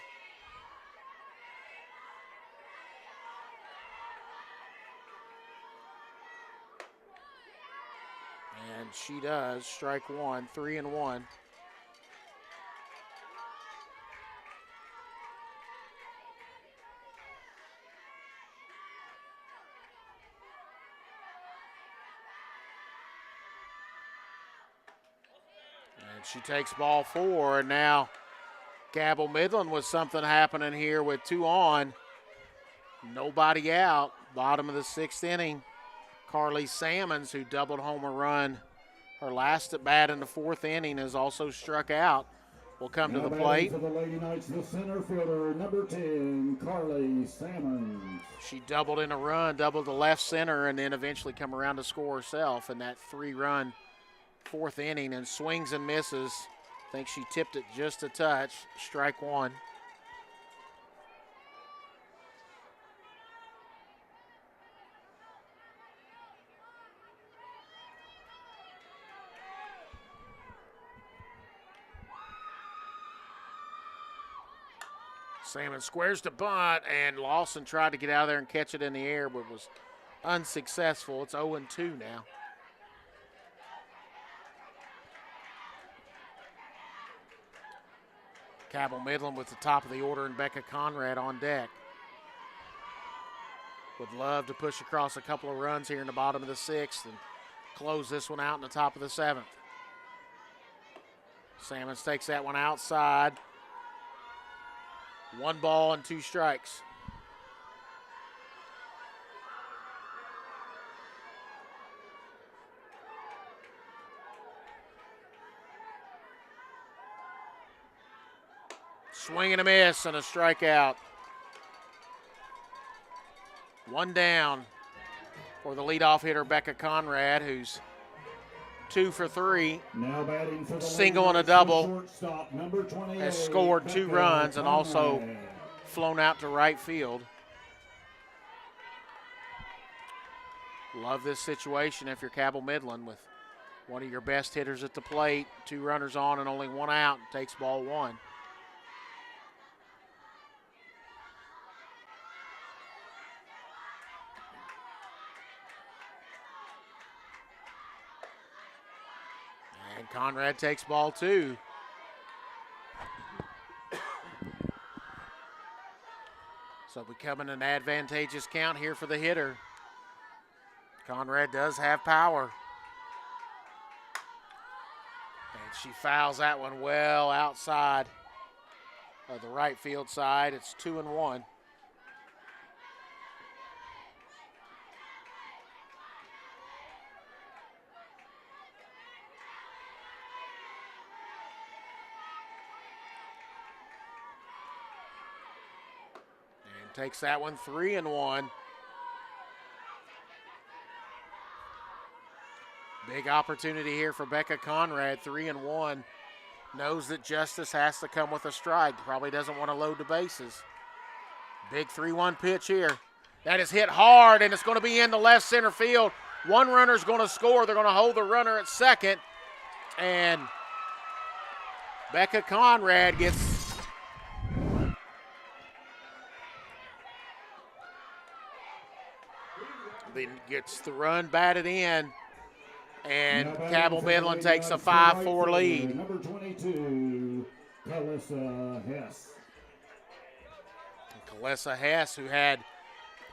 And she does. Strike 1, 3-1. She takes ball 4, and now Cabell Midland with something happening here with 2 on. Nobody out. Bottom of the 6th inning. Carly Salmons, who doubled home a run her last at bat in the 4th inning, is also struck out. Will come to the plate. For the Lady Knights, the center fielder, number 10, Carly Salmons. She doubled in a run, doubled to left center, and then eventually come around to score herself in that 3-run 4th inning, and swings and misses. I think she tipped it just a touch. Strike 1. Salmon squares to bunt, and Lawson tried to get out of there and catch it in the air, but was unsuccessful. It's 0-2 now. Cabell Midland with the top of the order and Becca Conrad on deck. Would love to push across a couple of runs here in the bottom of the 6th and close this one out in the top of the 7th. Salmons takes that one outside. 1 ball and 2 strikes. Swing and a miss and a strikeout. 1 down for the leadoff hitter, Becca Conrad, who's 2 for 3. Now batting for the single and a double. Has scored 2 runs and also flown out to right field. Love this situation if you're Cabell Midland with one of your best hitters at the plate, 2 runners on and only 1 out, takes ball 1. And Conrad takes ball 2. So becoming an advantageous count here for the hitter. Conrad does have power. And she fouls that one well outside of the right field side. It's 2-1. And takes that one 3-1. Big opportunity here for Becca Conrad, 3-1. Knows that justice has to come with a strike. Probably doesn't want to load the bases. Big 3-1 pitch here. That is hit hard, and it's going to be in the left center field. One runner's going to score. They're going to hold the runner at second. And Becca Conrad gets the run batted in. And Cabell Midland takes a 5-4 lead. Number 22, Kalissa Hess. Kalissa Hess, who had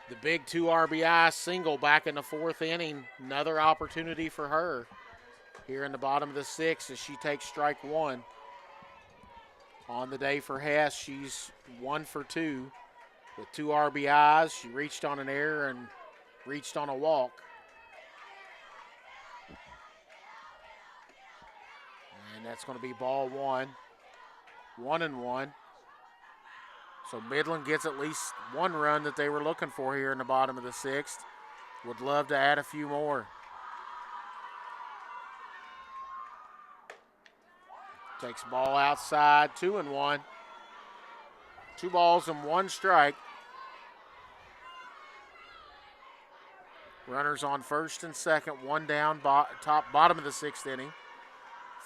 the big 2 RBI single back in the 4th inning. Another opportunity for her here in the bottom of the 6th as she takes strike 1. On the day for Hess, she's 1 for 2 with 2 RBIs. She reached on an error and reached on a walk. And that's going to be ball 1. 1-1. So Midland gets at least 1 run that they were looking for here in the bottom of the 6th. Would love to add a few more. Takes ball outside, 2-1. 2 balls and 1 strike. Runners on first and second, 1 down, bottom of the 6th inning.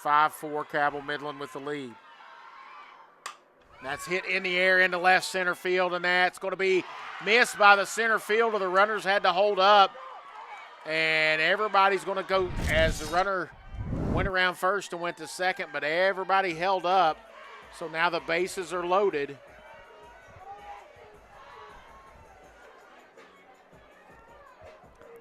5-4 Cabell Midland with the lead. That's hit in the air into left center field, and that's going to be missed by the center fielder. The runners had to hold up, and everybody's going to go as the runner went around first and went to second, but everybody held up. So now the bases are loaded.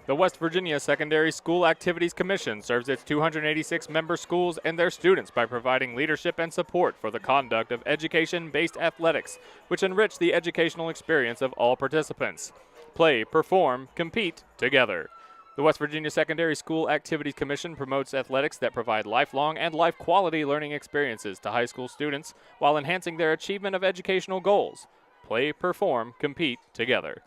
The West Virginia Secondary School Activities Commission serves its 286 member schools and their students by providing leadership and support for the conduct of education-based athletics, which enrich the educational experience of all participants. Play, perform, compete together. The West Virginia Secondary School Activities Commission promotes athletics that provide lifelong and life-quality learning experiences to high school students while enhancing their achievement of educational goals. Play, perform, compete together.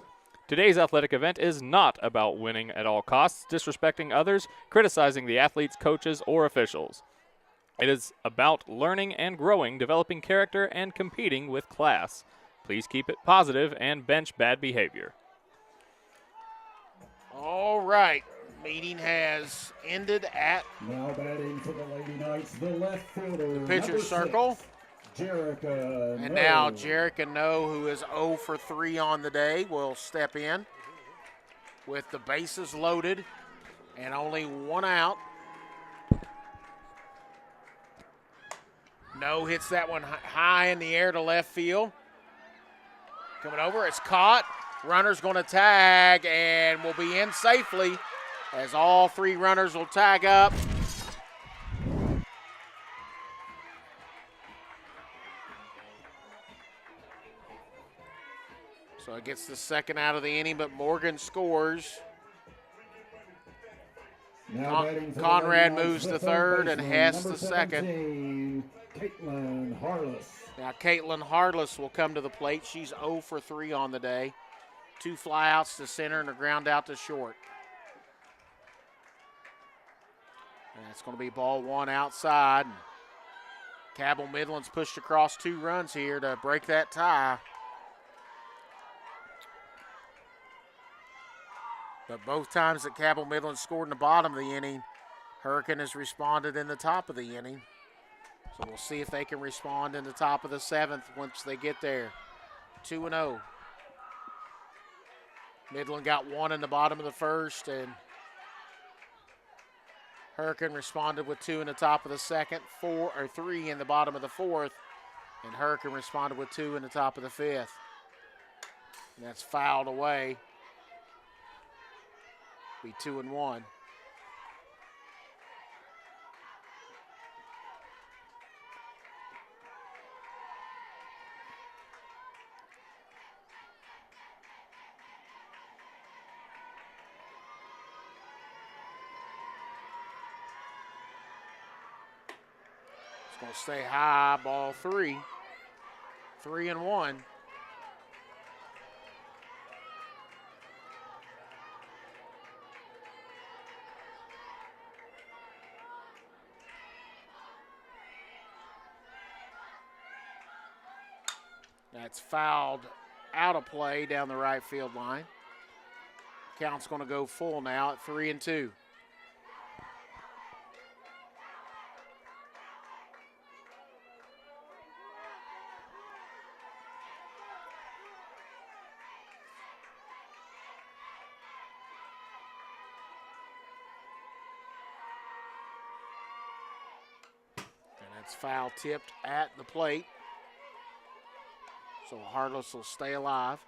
Today's athletic event is not about winning at all costs, disrespecting others, criticizing the athletes, coaches, or officials. It is about learning and growing, developing character, and competing with class. Please keep it positive and bench bad behavior. All right. Meeting has ended at now batting for the Lady Knights, the left fielder, the pitcher's circle. Jerica And No. now Jerica No, who is 0 for 3 on the day, will step in with the bases loaded and only 1 out. No hits that one high in the air to left field. Coming over, it's caught. Runner's going to tag and will be in safely as all 3 runners will tag up. So it gets the second out of the inning, but Morgan scores. Conrad moves to third and Hess to second. Caitlin Harless. Now Caitlin Harless will come to the plate. She's 0 for 3 on the day. 2 flyouts to center and a ground out to short. And it's going to be ball 1 outside. Cabell Midland's pushed across 2 runs here to break that tie. But both times that Cabell Midland scored in the bottom of the inning, Hurricane has responded in the top of the inning. So we'll see if they can respond in the top of the 7th once they get there. 2-0. Midland got 1 in the bottom of the 1st, and Hurricane responded with 2 in the top of the 2nd, 3 in the bottom of the 4th, and Hurricane responded with 2 in the top of the 5th. And that's fouled away. Be 2-1. Going to stay high, ball 3. 3-1. That's fouled out of play down the right field line. Count's going to go full now at 3-2. It's foul tipped at the plate. So Harless will stay alive.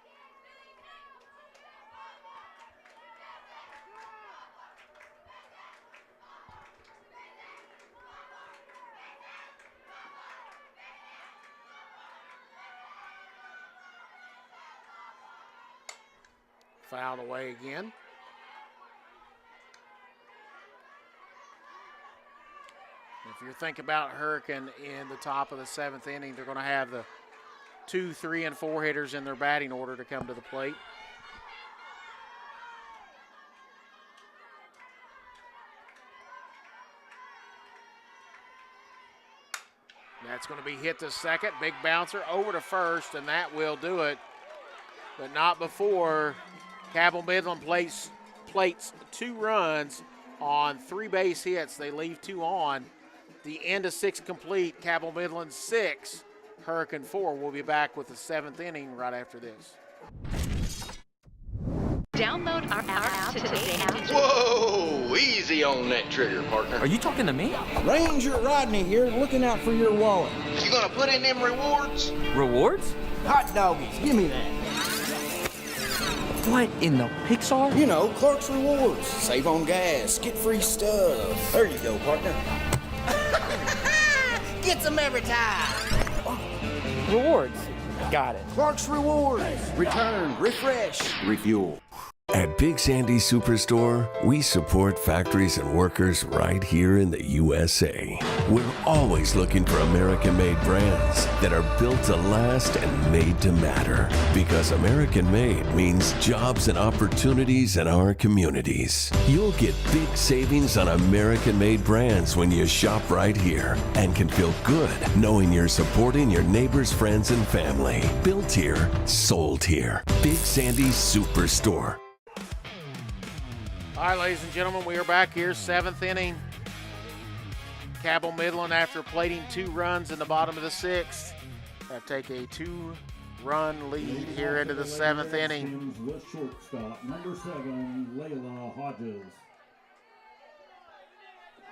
Fouled away again. If you're thinking about Hurricane in the top of the 7th inning, they're going to have the 2, 3, and 4 hitters in their batting order to come to the plate. That's going to be hit to second. Big bouncer over to first, and that will do it. But not before Cabell Midland plates 2 runs on 3 base hits. They leave 2 on. The end of 6 complete. Cabell Midland 6, Hurricane 4. We'll be back with the 7th inning right after this. Download our app today. Whoa, easy on that trigger, partner. Are you talking to me? Ranger Rodney here, looking out for your wallet. You gonna put in them rewards? Rewards? Hot doggies, give me that. What in the Pixar? You know, Clark's Rewards. Save on gas, get free stuff. There you go, partner. Get some every time. Rewards. Got it. Clark's Rewards. Return, refresh, refuel. At Big Sandy Superstore, we support factories and workers right here in the USA. We're always looking for American-made brands that are built to last and made to matter. Because American-made means jobs and opportunities in our communities. You'll get big savings on American-made brands when you shop right here and can feel good knowing you're supporting your neighbors, friends, and family. Built here, sold here. Big Sandy Superstore. All right, ladies and gentlemen, we are back here, 7th inning. Cabell Midland, after plating 2 runs in the bottom of the 6th, have take a 2-run lead here into the 7th inning. With shortstop, number 7, Layla Hodges.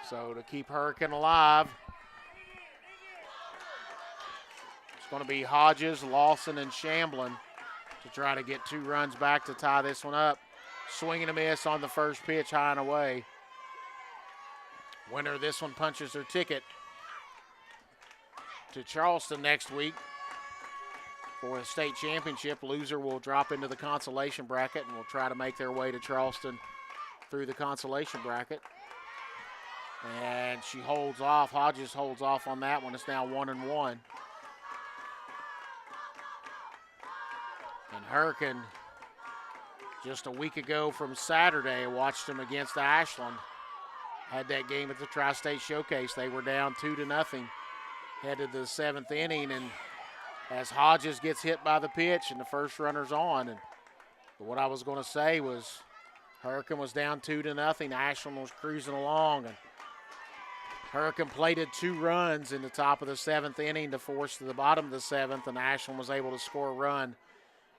So to keep Hurricane alive, it's going to be Hodges, Lawson, and Shamblin to try to get 2 runs back to tie this one up. Swing and a miss on the first pitch, high and away. Winner of this one punches their ticket to Charleston next week for the state championship. Loser will drop into the consolation bracket and will try to make their way to Charleston through the consolation bracket. And she holds off. Hodges holds off on that one. It's now 1-1. And Hurricane, just a week ago from Saturday, watched them against Ashland. Had that game at the Tri-State Showcase. They were down 2-0, headed to the 7th inning, and as Hodges gets hit by the pitch and the first runner's on, and what I was going to say was Hurricane was down 2-0. Ashland was cruising along, and Hurricane plated 2 runs in the top of the 7th inning to force to the bottom of the 7th, and Ashland was able to score a run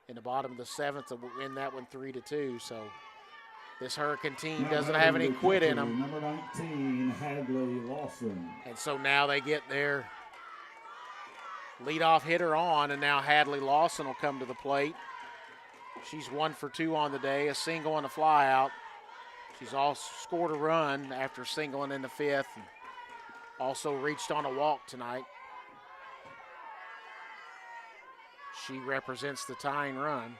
in the bottom of the 7th to win that one 3-2. So this Hurricane team doesn't have any quit in them. Number 19, Hadley Lawson. And so now they get their leadoff hitter on, and now Hadley Lawson will come to the plate. She's 1 for 2 on the day, a single and a fly out. She's also scored a run after singling in the 5th, and also reached on a walk tonight. She represents the tying run.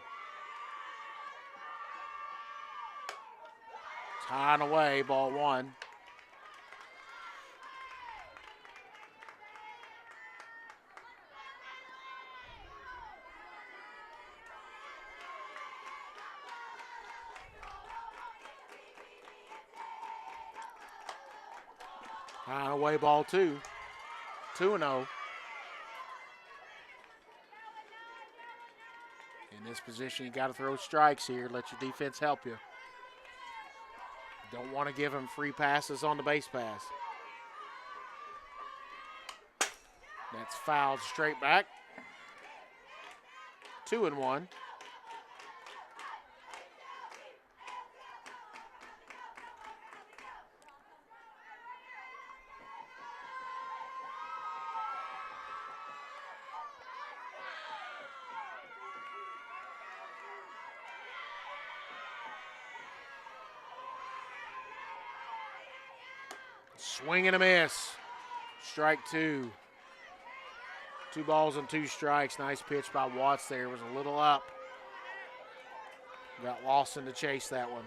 It's high and away, ball 1. High and away ball 2. 2-0. In this position, you got to throw strikes here. Let your defense help you. Don't want to give him free passes on the base pass. That's fouled straight back. 2-1. Swing and a miss. Strike 2. 2 balls and 2 strikes. Nice pitch by Watts there. Was a little up. Got Lawson to chase that one.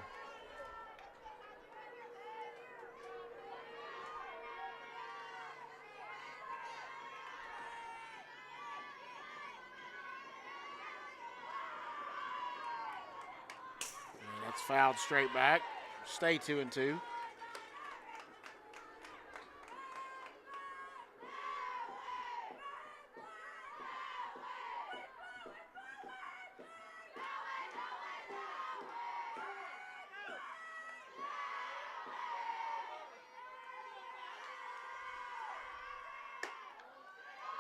And that's fouled straight back. Stay 2-2.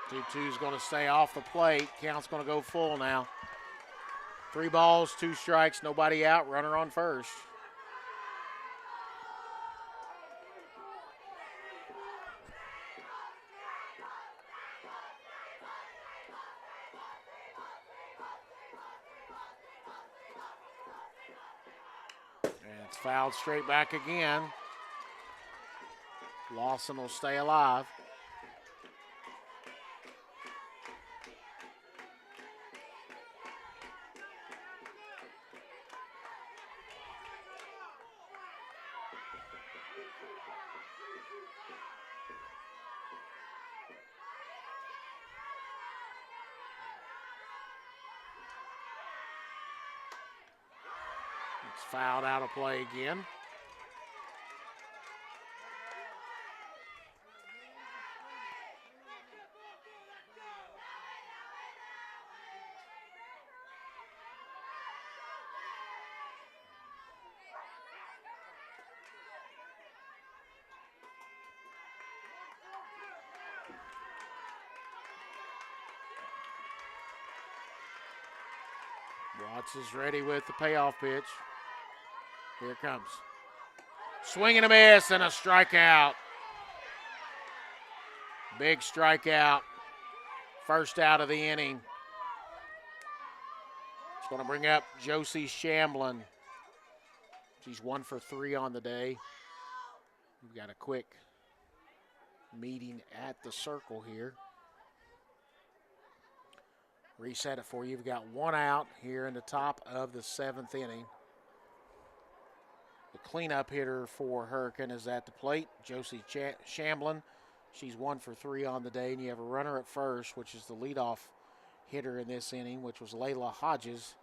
Two-two's going to stay off the plate. Count's going to go full now. 3 balls, 2 strikes, nobody out. Runner on first. And it's fouled straight back again. Lawson will stay alive. It's fouled out of play again. Watts is ready with the payoff pitch. Here it comes. Swing and a miss and a strikeout. Big strikeout. First out of the inning. It's going to bring up Josie Shamblin. She's 1 for 3 on the day. We've got a quick meeting at the circle here. Reset it for you. We've got 1 out here in the top of the 7th inning. The cleanup hitter for Hurricane is at the plate, Josie Shamblin. She's 1 for 3 on the day, and you have a runner at first, which is the leadoff hitter in this inning, which was Layla Hodges.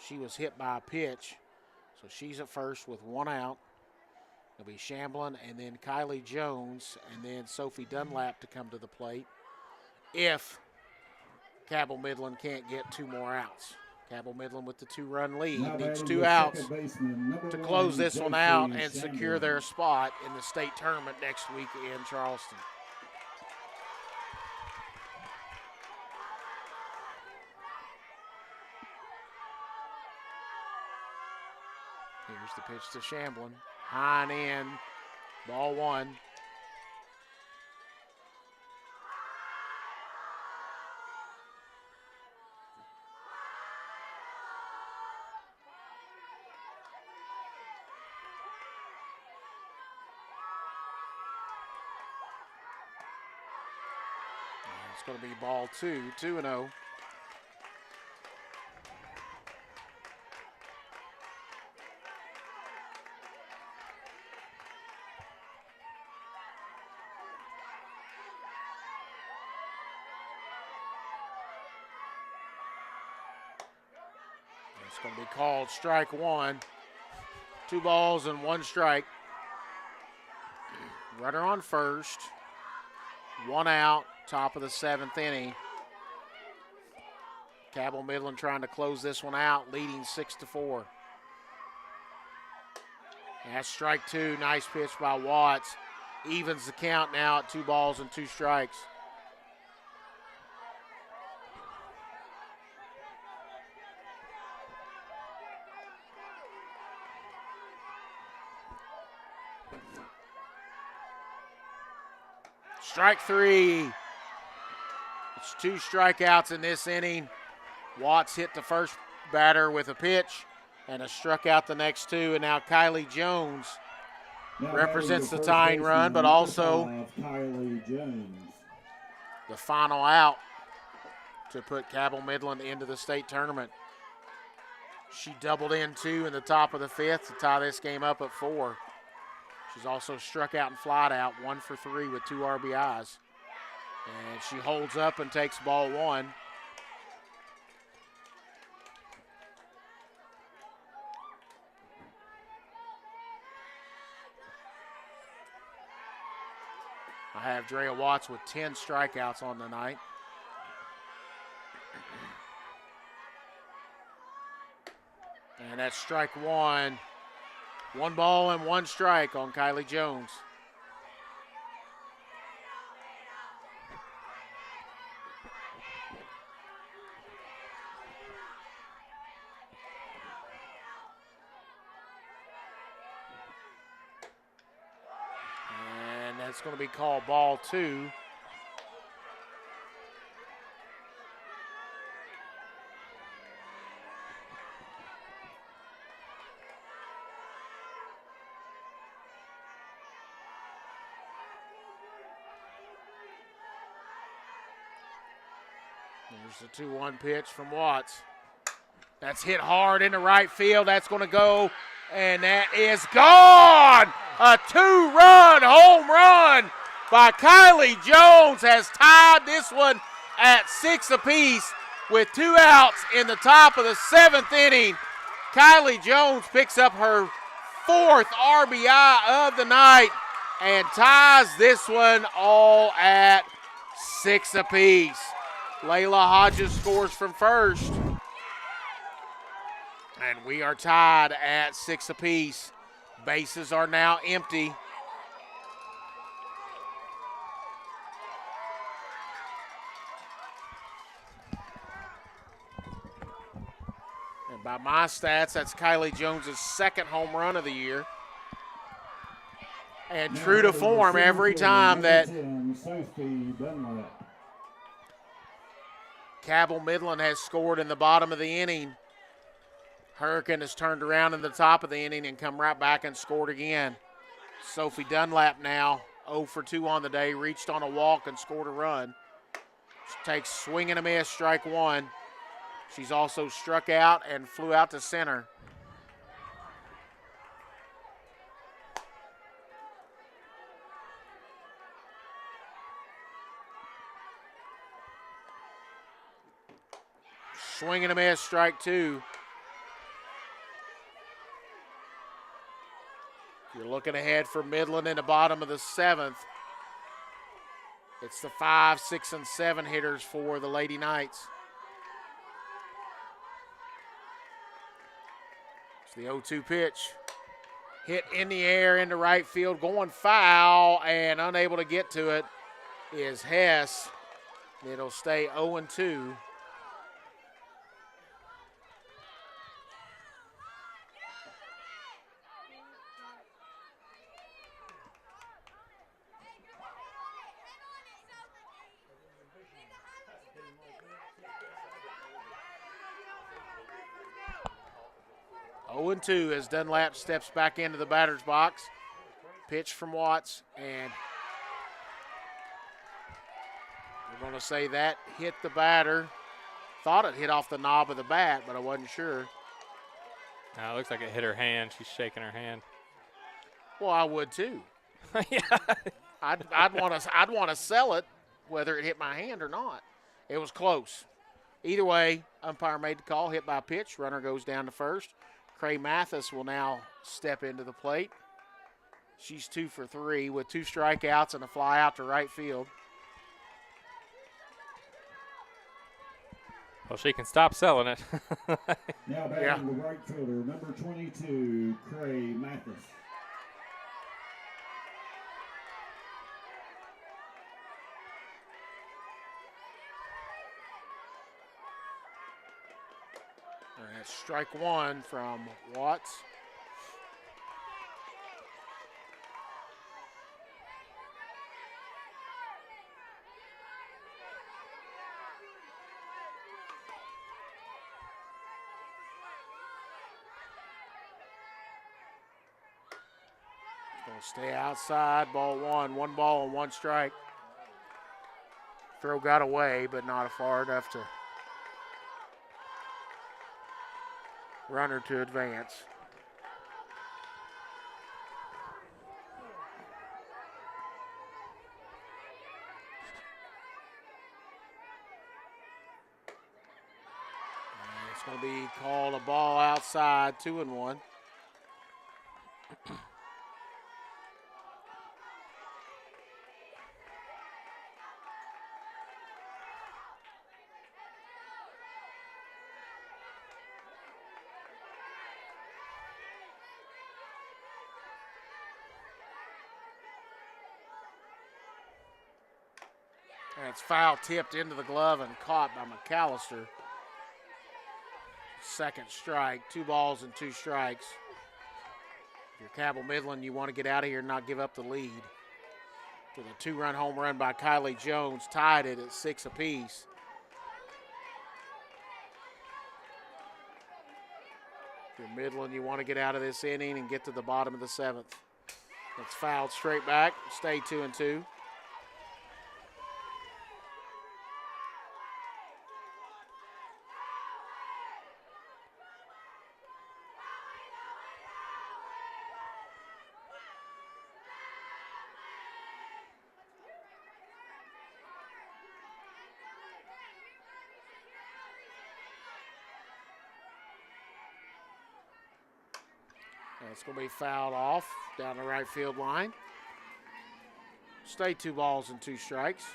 She was hit by a pitch, so she's at first with 1 out. It'll be Shamblin and then Kylie Jones and then Sophie Dunlap to come to the plate if Cabell Midland can't get 2 more outs. Cabell Midland with the 2-run lead needs 2 outs to close this one out and secure their spot in the state tournament next week in Charleston. Here's the pitch to Shamblin. High and in. Ball 1. It's going to be ball 2, 2-0. It's going to be called strike 1. 2 balls and 1 strike. Runner on first. 1 out, top of the 7th inning. Cabell Midland trying to close this one out, leading 6-4. That's strike 2. Nice pitch by Watts. Evens the count now at 2 balls and 2 strikes. Strike 3. It's 2 strikeouts in this inning. Watts hit the first batter with a pitch and has struck out the next 2. And now Kylie Jones represents the tying run, but also the final out to put Cabell Midland into the state tournament. She doubled in 2 in the top of the 5th to tie this game up at 4. She's also struck out and flied out, 1 for 3 with 2 RBIs. And she holds up and takes ball 1. I have Drea Watts with 10 strikeouts on the night. And that's strike 1. 1 ball and 1 strike on Kylie Jones. And that's going to be called ball 2. There's the 2-1 pitch from Watts. That's hit hard into right field. That's going to go, and that is gone! A 2-run home run by Kylie Jones has tied this one at 6 apiece with 2 outs in the top of the 7th inning. Kylie Jones picks up her 4th RBI of the night and ties this one all at 6 apiece. Layla Hodges scores from first. And we are tied at 6 apiece. Bases are now empty. And by my stats, that's Kylie Jones' 2nd home run of the year. And true to form, every time that Cabell Midland has scored in the bottom of the inning, Hurricane has turned around in the top of the inning and come right back and scored again. Sophie Dunlap now 0 for 2 on the day, reached on a walk and scored a run. She takes swing and a miss, strike 1. She's also struck out and flew out to center. Swing and a miss, strike 2. You're looking ahead for Midland in the bottom of the 7th. It's the 5, 6, and 7 hitters for the Lady Knights. It's the 0-2 pitch. Hit in the air into right field, going foul, and unable to get to it is Hess. It'll stay 0-2. Oh and 2 as Dunlap steps back into the batter's box. Pitch from Watts, and we're going to say that hit the batter. Thought it hit off the knob of the bat, but I wasn't sure. No, it looks like it hit her hand. She's shaking her hand. Well, I would too. Yeah. I'd want to sell it, whether it hit my hand or not. It was close. Either way, umpire made the call. Hit by pitch. Runner goes down to first. Cray Mathis will now step into the plate. She's 2 for 3 with 2 strikeouts and a fly out to right field. Well, she can stop selling it. Now batting the right fielder, number 22, Cray Mathis. And that's strike 1 from Watts. Going to stay outside, ball 1. 1 ball and 1 strike. Throw got away, but not far enough to runner to advance. And it's going to be called a ball outside, 2-1. And it's foul tipped into the glove and caught by McAllister. Second strike, 2 balls and 2 strikes. If you're Cabell Midland, you want to get out of here and not give up the lead. With a 2-run home run by Kylie Jones, tied it at 6 apiece. If you're Midland, you want to get out of this inning and get to the bottom of the 7th. It's fouled straight back, stay 2-2. It's going to be fouled off down the right field line. Stay 2 balls and 2 strikes.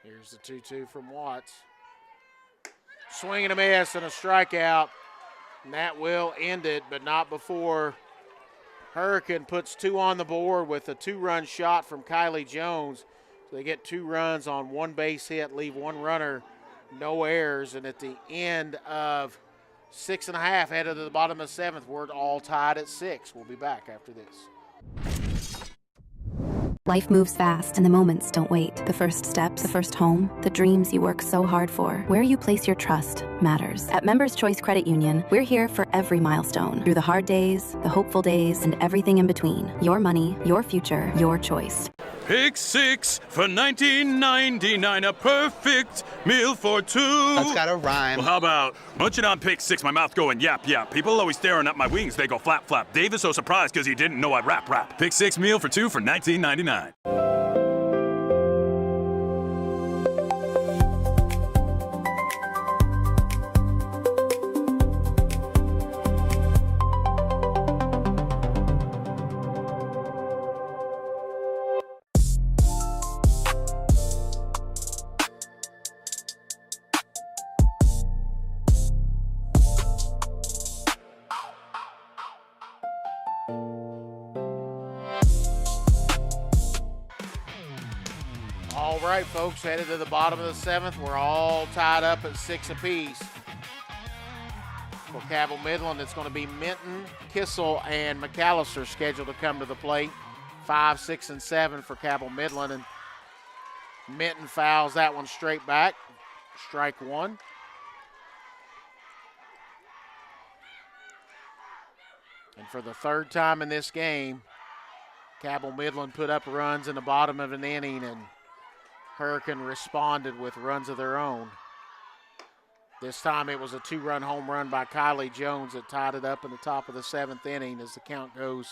Here's the 2-2 from Watts. Swing and a miss and a strikeout. And that will end it, but not before Hurricane puts 2 on the board with a 2-run shot from Kylie Jones. So they get 2 runs on 1 base hit, leave 1 runner, no errors. And at the end of 6.5, headed to the bottom of the 7th, we're all tied at 6. We'll be back after this. Life moves fast and the moments don't wait. The first steps, the first home, the dreams you work so hard for. Where you place your trust matters. At Members Choice Credit Union, we're here for every milestone. Through the hard days, the hopeful days, and everything in between. Your money, your future, your choice. Pick 6 for $19.99, a perfect meal for 2. That's gotta rhyme. Well, how about munching on Pick 6, my mouth going yap, yap. People always staring at my wings, they go flap, flap. Dave is so surprised because he didn't know I'd rap, rap. Pick 6 meal for 2 for $19.99. All right, folks, headed to the bottom of the 7th. We're all tied up at 6 apiece. For Cabell Midland, it's going to be Minton, Kissel, and McAllister scheduled to come to the plate. 5, 6, and 7 for Cabell Midland. And Minton fouls that one straight back. Strike 1. And for the 3rd time in this game, Cabell Midland put up runs in the bottom of an inning, and Hurricane responded with runs of their own. This time it was a 2-run home run by Kylie Jones that tied it up in the top of the 7th inning as the count goes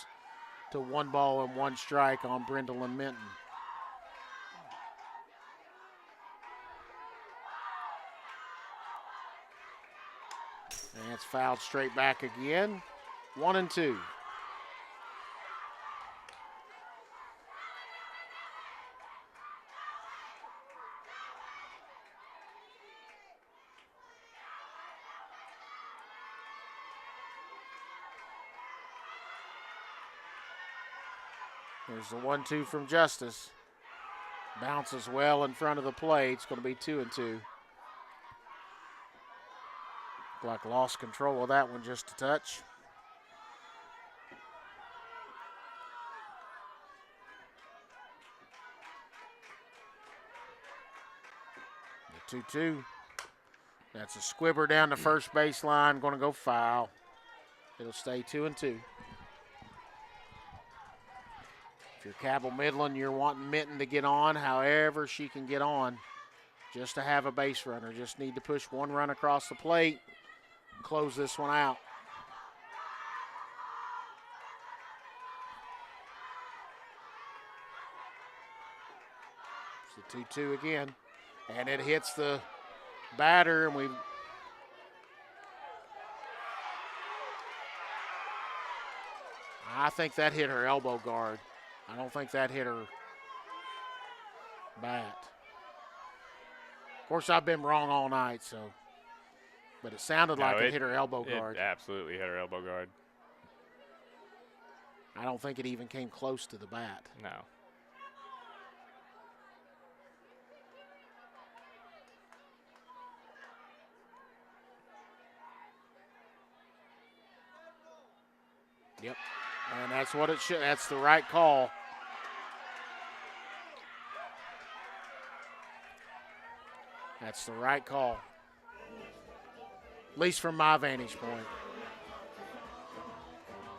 to 1 ball and 1 strike on Brindle and Minton. And it's fouled straight back again. 1-2. There's the 1-2 from Justice. Bounces well in front of the plate. It's going to be 2-2. Like lost control of that one just a touch. The 2-2. That's a squibber down the first baseline. Going to go foul. It'll stay 2-2. If you're Cabell Midland, you're wanting Minton to get on however she can get on just to have a base runner. Just need to push 1 run across the plate and close this one out. It's the 2-2 again. And it hits the batter, and I think that hit her elbow guard. I don't think that hit her bat. Of course, I've been wrong all night, but it sounded like it hit her elbow guard. It absolutely hit her elbow guard. I don't think it even came close to the bat. No. Yep. And that's what it should. That's the right call. That's the right call. At least from my vantage point.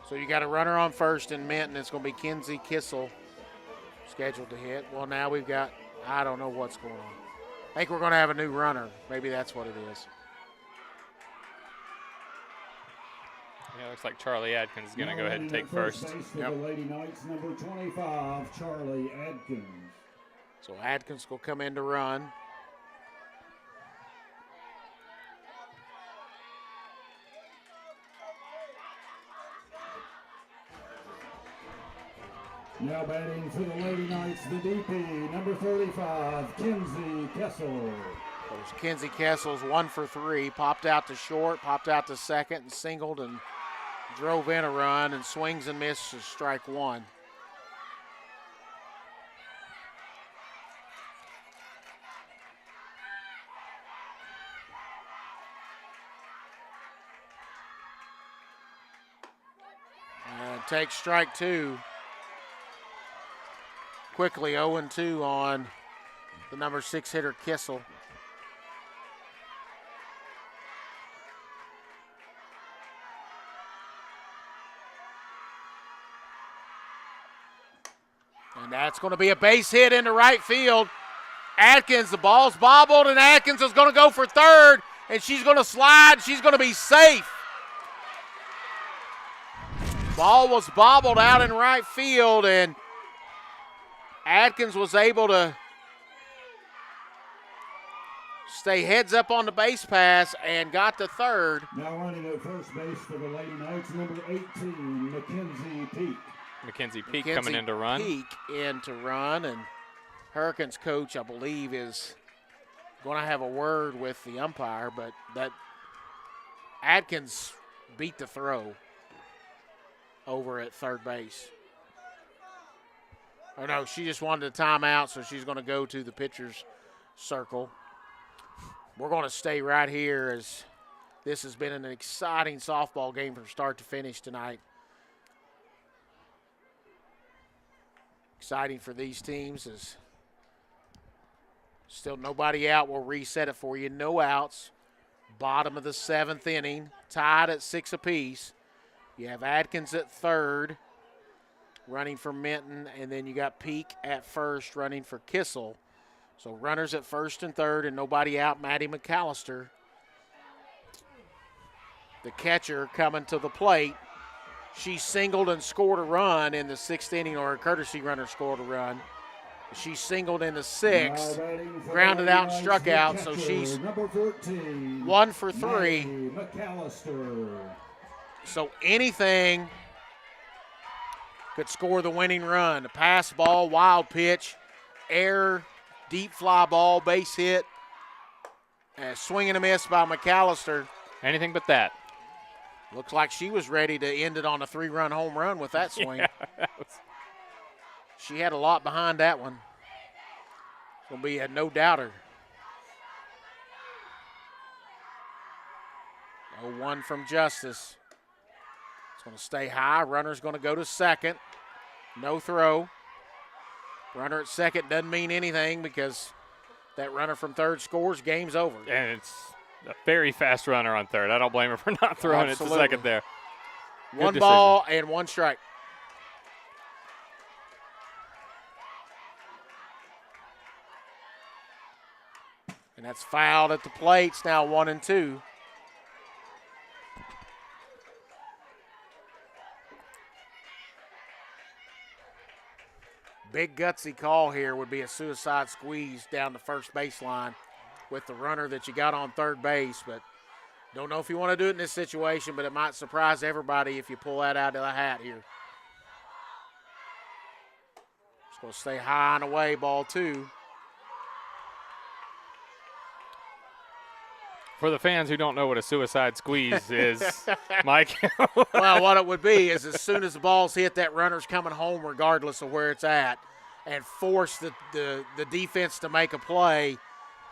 So you got a runner on first in Minton. It's going to be Kenzie Kissel scheduled to hit. Well, now we've got, I don't know what's going on. I think we're going to have a new runner. Maybe that's what it is. Yeah, looks like Charlie Adkins is going to go ahead and take first. The Lady Knights, number 25, Charlie Adkins. So Adkins will come in to run. Now batting for the Lady Knights, the DP, number 35, Kenzie Kessel. There's Kenzie Kessel's 1 for 3. Popped out to short, popped out to second, and singled and drove in a run, and swings and misses strike 1. And takes strike 2. Quickly 0-2 on the number 6 hitter, Kissel. And that's going to be a base hit into right field. Atkins, the ball's bobbled, and Atkins is going to go for third, and she's going to slide. She's going to be safe. Ball was bobbled out in right field, and Atkins was able to stay heads up on the base pass and got to third. Now running at first base for the Lady Knights, number 18, Mackenzie Peak. Mackenzie Peak coming in to run. Peak in to run, and Hurricanes coach, I believe, is going to have a word with the umpire, but that Atkins beat the throw over at third base. Oh, no, she just wanted a timeout, so she's going to go to the pitcher's circle. We're going to stay right here as this has been an exciting softball game from start to finish tonight. Exciting for these teams as still nobody out. We'll reset it for you. No outs. Bottom of the 7th inning. Tied at 6 apiece. You have Adkins at third, running for Minton, and then you got Peak at first, running for Kissel. So runners at first and third and nobody out. Maddie McAllister, the catcher, coming to the plate. She singled and scored a run in the 6th inning, or a courtesy runner scored a run. She singled in the 6th, grounded out and struck out, so she's 1 for 3. So anything could score the winning run. A pass ball, wild pitch, air, deep fly ball, base hit, and swing and a miss by McAllister. Anything but that. Looks like she was ready to end it on a 3-run home run with that swing. Yeah, that was... She had a lot behind that one. It's going to be a no-doubter. 0-1 from Justice. It's going to stay high. Runner's going to go to second. No throw. Runner at second doesn't mean anything because that runner from third scores, game's over. And it's a very fast runner on third. I don't blame her for not throwing it to second there. One ball and one strike. And that's fouled at the plates. Now 1-2. Big gutsy call here would be a suicide squeeze down the first baseline with the runner that you got on third base. But don't know if you want to do it in this situation, but it might surprise everybody if you pull that out of the hat here. It's going to stay high and away, ball 2. For the fans who don't know what a suicide squeeze is, Mike. Well, what it would be is as soon as the ball's hit, that runner's coming home regardless of where it's at, and force the defense to make a play.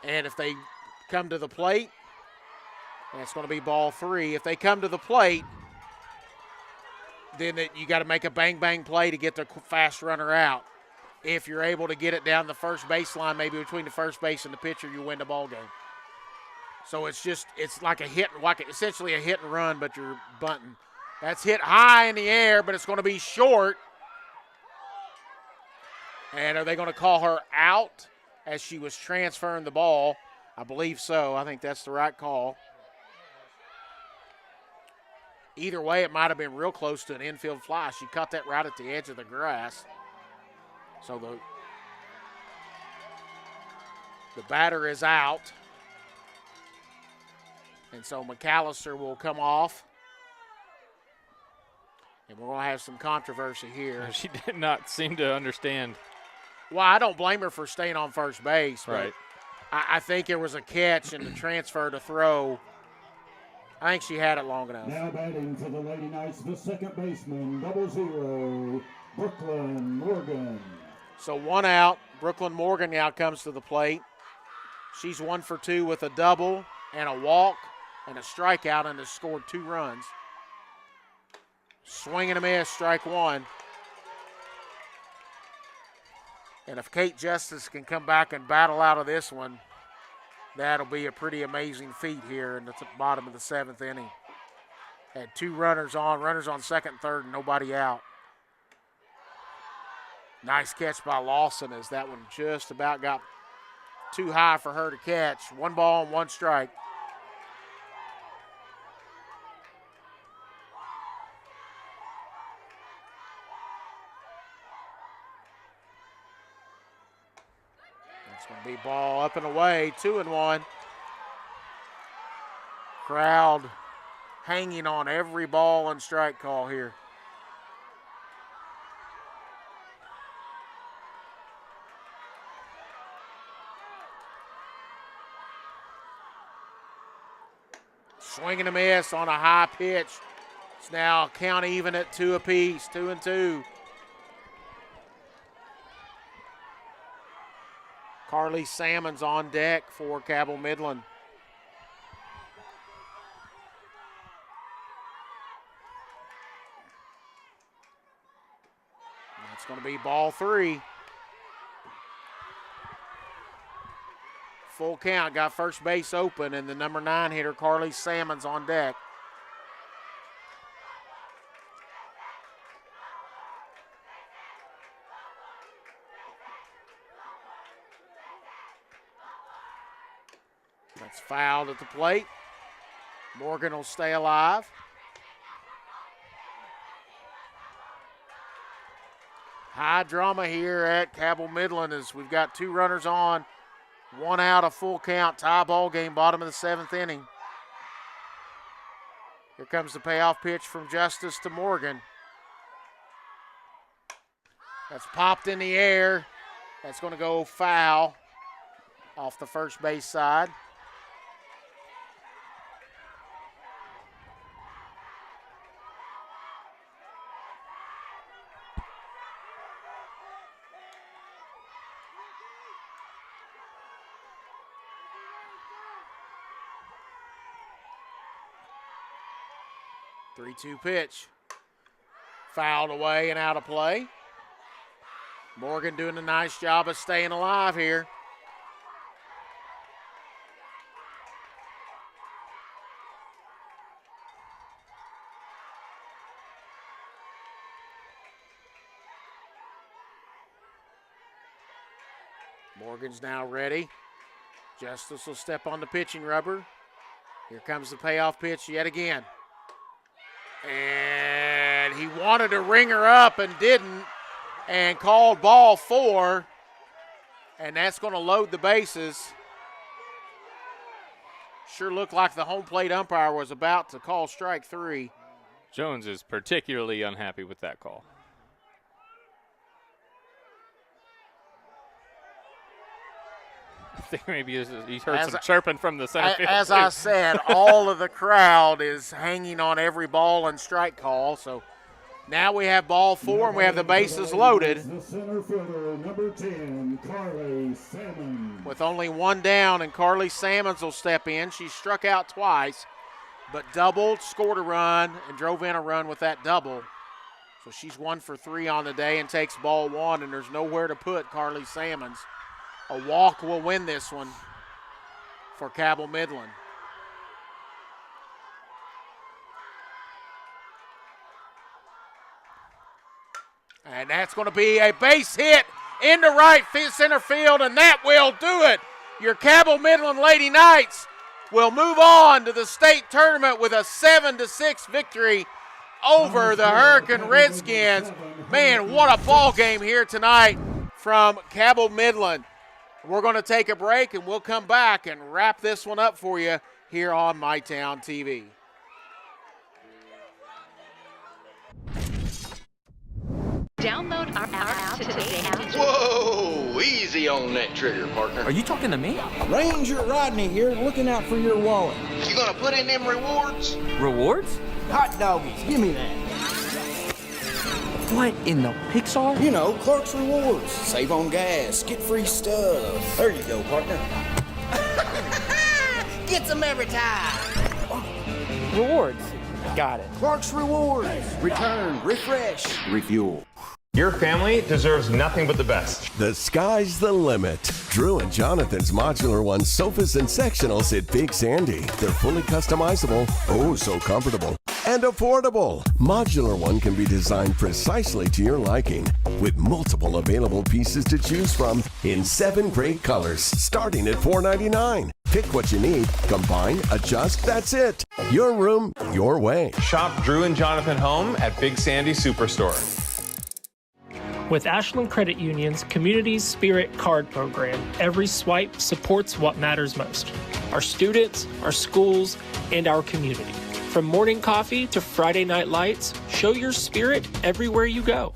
And if they come to the plate, that's going to be ball 3. If they come to the plate, then you got to make a bang-bang play to get the fast runner out. If you're able to get it down the first baseline, maybe between the first base and the pitcher, you win the ball game. So it's like essentially a hit and run, but you're bunting. That's hit high in the air, but it's going to be short. And are they going to call her out as she was transferring the ball? I believe so. I think that's the right call. Either way, it might have been real close to an infield fly. She caught that right at the edge of the grass. So the batter is out. And so McAllister will come off. And we're going to have some controversy here. She did not seem to understand. Well, I don't blame her for staying on first base. But right. I think there was a catch and the transfer to throw. I think she had it long enough. Now batting for the Lady Knights, the second baseman, 00, Brooklyn Morgan. So 1 out. Brooklyn Morgan now comes to the plate. She's 1 for 2 with a double and a walk and a strikeout, and has scored 2 runs. Swing and a miss, strike 1. And if Kate Justice can come back and battle out of this one, that'll be a pretty amazing feat here in the bottom of the 7th inning. Had 2 runners on second, third, and nobody out. Nice catch by Lawson as that one just about got too high for her to catch. 1 ball and 1 strike. That's going to be ball up and away, 2-1. Crowd hanging on every ball and strike call here. Swing and a miss on a high pitch. It's now count even at 2 apiece, 2-2. Carly Salmon's on deck for Cabell Midland. That's going to be ball 3. Full count, got first base open, and the number 9 hitter, Carly Salmon's on deck. That's fouled at the plate. Morgan will stay alive. High drama here at Cabell Midland as we've got 2 runners on, 1 out, a full count, tie ball game, bottom of the 7th inning. Here comes the payoff pitch from Justice to Morgan. That's popped in the air. That's going to go foul off the first base side. Three-two pitch. Fouled away and out of play. Morgan doing a nice job of staying alive here. Morgan's now ready. Justice will step on the pitching rubber. Here comes the payoff pitch yet again. And he wanted to ring her up and didn't, and called ball 4, and that's going to load the bases. Sure looked like the home plate umpire was about to call strike 3. Jones is particularly unhappy with that call. I think maybe he's heard some chirping from the center field. As I said, all of the crowd is hanging on every ball and strike call. So now we have ball 4 and we have the bases loaded. The center fielder, number 10, Carly Salmon. With only 1 down, and Carly Salmons will step in. She struck out twice, but doubled, scored a run, and drove in a run with that double. So she's 1 for 3 on the day and takes ball 1, and there's nowhere to put Carly Salmons. A walk will win this one for Cabell Midland. And that's going to be a base hit into right center field, and that will do it. Your Cabell Midland Lady Knights will move on to the state tournament with a 7-6 victory over the Hurricane Redskins. Man, what a ball game here tonight from Cabell Midland. We're going to take a break, and we'll come back and wrap this one up for you here on MyTown TV. Download our app today. Whoa, easy on that trigger, partner. Are you talking to me? Ranger Rodney here, looking out for your wallet. You gonna put in them rewards? Rewards? Hot doggies, give me that. What in the Pixar? You know, Clark's Rewards. Save on gas, get free stuff. There you go, partner. Gets them every time. Rewards. Got it. Clark's Rewards. Return, refresh, refuel. Your family deserves nothing but the best. The sky's the limit. Drew and Jonathan's Modular One sofas and sectionals at Big Sandy. They're fully customizable, oh so comfortable, and affordable. Modular One can be designed precisely to your liking with multiple available pieces to choose from in 7 great colors starting at $4.99. Pick what you need, combine, adjust, that's it. Your room, your way. Shop Drew and Jonathan Home at Big Sandy Superstore. With Ashland Credit Union's Community Spirit Card Program, every swipe supports what matters most: our students, our schools, and our community. From morning coffee to Friday night lights, show your spirit everywhere you go.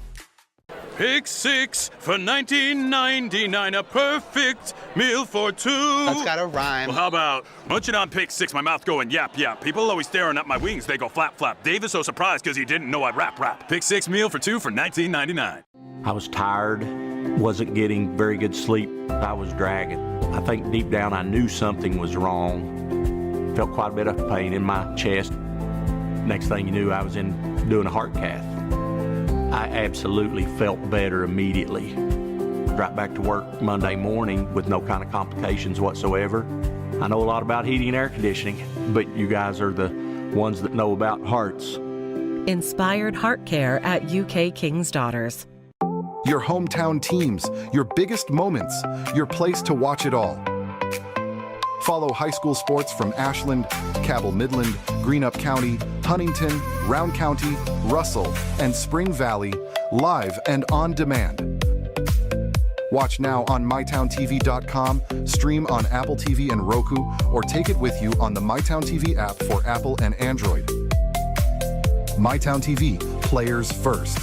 Pick 6 for $19.99, a perfect meal for 2. That's gotta rhyme. Well, how about munching on Pick 6, my mouth going yap, yap. People always staring at my wings, they go flap, flap. Dave is so surprised because he didn't know I'd rap, rap. Pick 6 meal for 2 for $19.99. I was tired, wasn't getting very good sleep. I was dragging. I think deep down I knew something was wrong. Felt quite a bit of pain in my chest. Next thing you knew, I was doing a heart cath. I absolutely felt better immediately. Right back to work Monday morning with no kind of complications whatsoever. I know a lot about heating and air conditioning, but you guys are the ones that know about hearts. Inspired Heart Care at UK King's Daughters. Your hometown teams, your biggest moments, your place to watch it all. Follow high school sports from Ashland, Cabell Midland, Greenup County, Huntington, Round County, Russell, and Spring Valley live and on demand. Watch now on mytowntv.com, stream on Apple TV and Roku, or take it with you on the MyTown TV app for Apple and Android. MyTown TV, players first.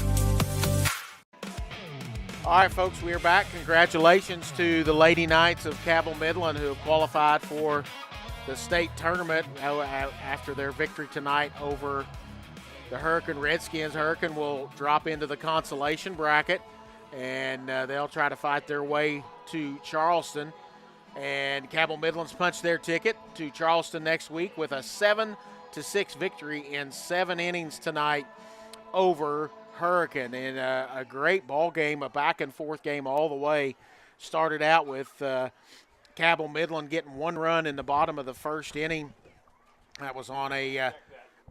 All right, folks, we are back. Congratulations to the Lady Knights of Cabell Midland who have qualified for the state tournament after their victory tonight over the Hurricane Redskins. Hurricane will drop into the consolation bracket, and they'll try to fight their way to Charleston. And Cabell Midland's punched their ticket to Charleston next week with a 7-6 victory in 7 innings tonight over Hurricane in a great ball game, a back-and-forth game all the way. Started out with Cabell Midland getting 1 run in the bottom of the first inning. That was on a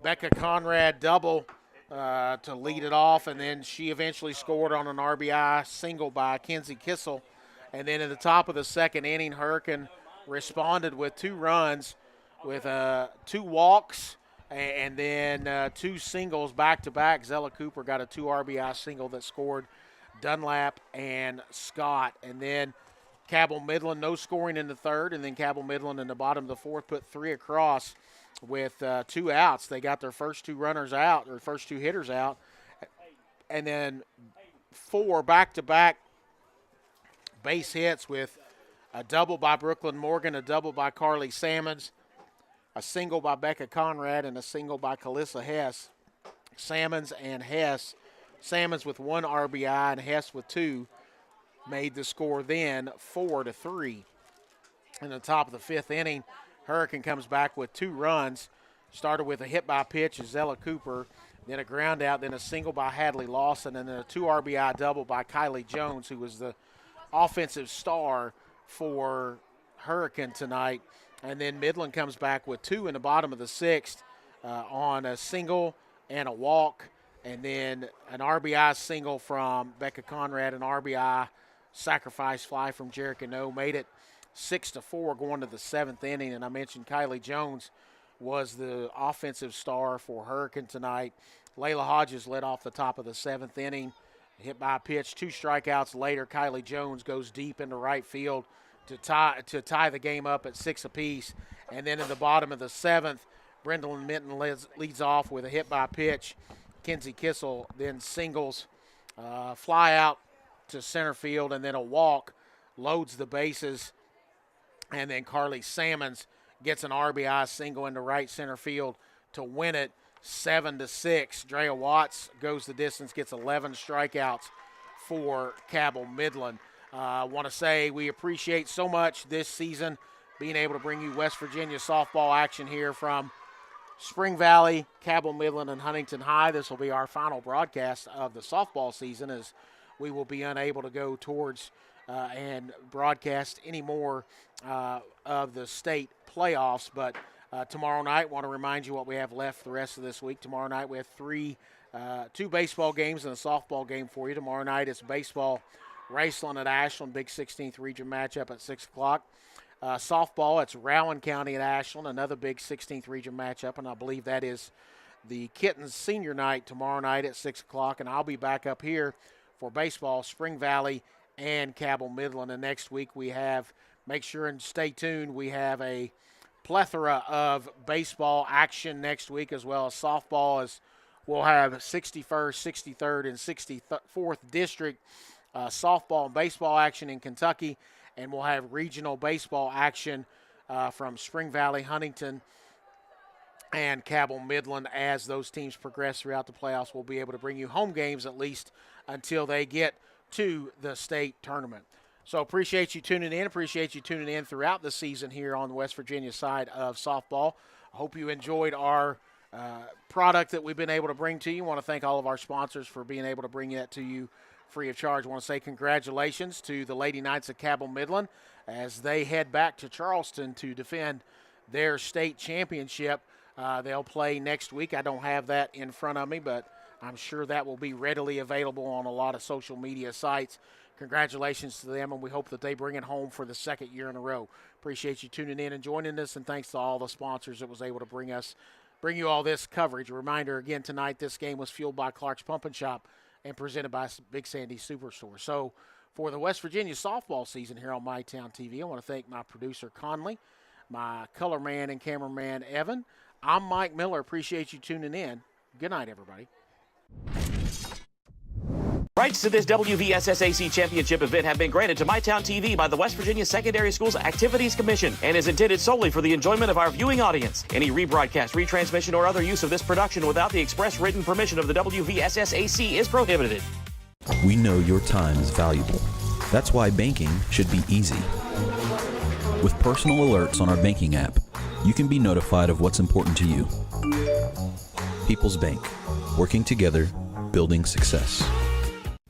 Becca Conrad double to lead it off, and then she eventually scored on an RBI single by Kenzie Kissel. And then at the top of the second inning, Hurricane responded with 2 runs with 2 walks, and then 2 singles back-to-back. Zella Cooper got a 2 RBI single that scored Dunlap and Scott. And then Cabell Midland, no scoring in the third, and then Cabell Midland in the bottom of the fourth put 3 across with 2 outs. They got their first 2 runners out, or first 2 hitters out, and then 4 back-to-back base hits with a double by Brooklyn Morgan, a double by Carly Sammons, a single by Becca Conrad, and a single by Calissa Hess. Sammons and Hess, Sammons with 1 RBI and Hess with 2, made the score then 4-3. In the top of the 5th inning, Hurricane comes back with 2 runs. Started with a hit by pitch of Zella Cooper, then a ground out, then a single by Hadley Lawson, and then a 2 RBI double by Kylie Jones, who was the offensive star for Hurricane tonight. And then Midland comes back with 2 in the bottom of the 6th on a single and a walk, and then an RBI single from Becca Conrad, an RBI sacrifice fly from Jarek Cano, made it 6-4 going to the 7th inning. And I mentioned Kylie Jones was the offensive star for Hurricane tonight. Layla Hodges led off the top of the 7th inning, hit by a pitch. 2 strikeouts later, Kylie Jones goes deep into right field to tie the game up at 6 apiece. And then in the bottom of the 7th, Brendan Minton leads off with a hit by pitch. Kenzie Kissel then singles, fly out to center field, and then a walk, loads the bases. And then Carly Sammons gets an RBI single into right center field to win it 7-6. Drea Watts goes the distance, gets 11 strikeouts for Cabell Midland. I want to say we appreciate so much this season being able to bring you West Virginia softball action here from Spring Valley, Cabell Midland, and Huntington High. This will be our final broadcast of the softball season, as we will be unable to go towards and broadcast any more of the state playoffs. But tomorrow night, want to remind you what we have left the rest of this week. Tomorrow night we have 2 baseball games and a softball game for you. Tomorrow night it's baseball, Raceland at Ashland, big 16th region matchup at 6 o'clock. Softball, it's Rowan County at Ashland, another big 16th region matchup, and I believe that is the Kittens senior night tomorrow night at 6 o'clock. And I'll be back up here for baseball, Spring Valley and Cabell Midland. And next week we have, make sure and stay tuned, we have a plethora of baseball action next week, as well as softball, as we'll have 61st, 63rd, and 64th district softball and baseball action in Kentucky, and we'll have regional baseball action from Spring Valley, Huntington, and Cabell Midland. As those teams progress throughout the playoffs, we'll be able to bring you home games at least until they get to the state tournament. So appreciate you tuning in throughout the season here on the West Virginia side of softball. I hope you enjoyed our product that we've been able to bring to you. I want to thank all of our sponsors for being able to bring that to you free of charge. I want to say congratulations to the Lady Knights of Cabell Midland as they head back to Charleston to defend their state championship. They'll play next week. I don't have that in front of me, but I'm sure that will be readily available on a lot of social media sites. congratulations to them, and we hope that they bring it home for the second year in a row. Appreciate you tuning in and joining us, and thanks to all the sponsors that was able to bring you all this coverage. A reminder again tonight, this game was fueled by Clark's Pump and Shop and presented by Big Sandy Superstore. So for the West Virginia softball season here on MyTown TV, I want to thank my producer Conley, my color man and cameraman Evan. I'm Mike Miller. Appreciate you tuning in. Good night, everybody. Rights to this WVSSAC championship event have been granted to MyTown TV by the West Virginia Secondary Schools Activities Commission and is intended solely for the enjoyment of our viewing audience. Any rebroadcast, retransmission, or other use of this production without the express written permission of the WVSSAC is prohibited. We know your time is valuable. That's why banking should be easy. With personal alerts on our banking app, you can be notified of what's important to you. People's Bank, working together, building success.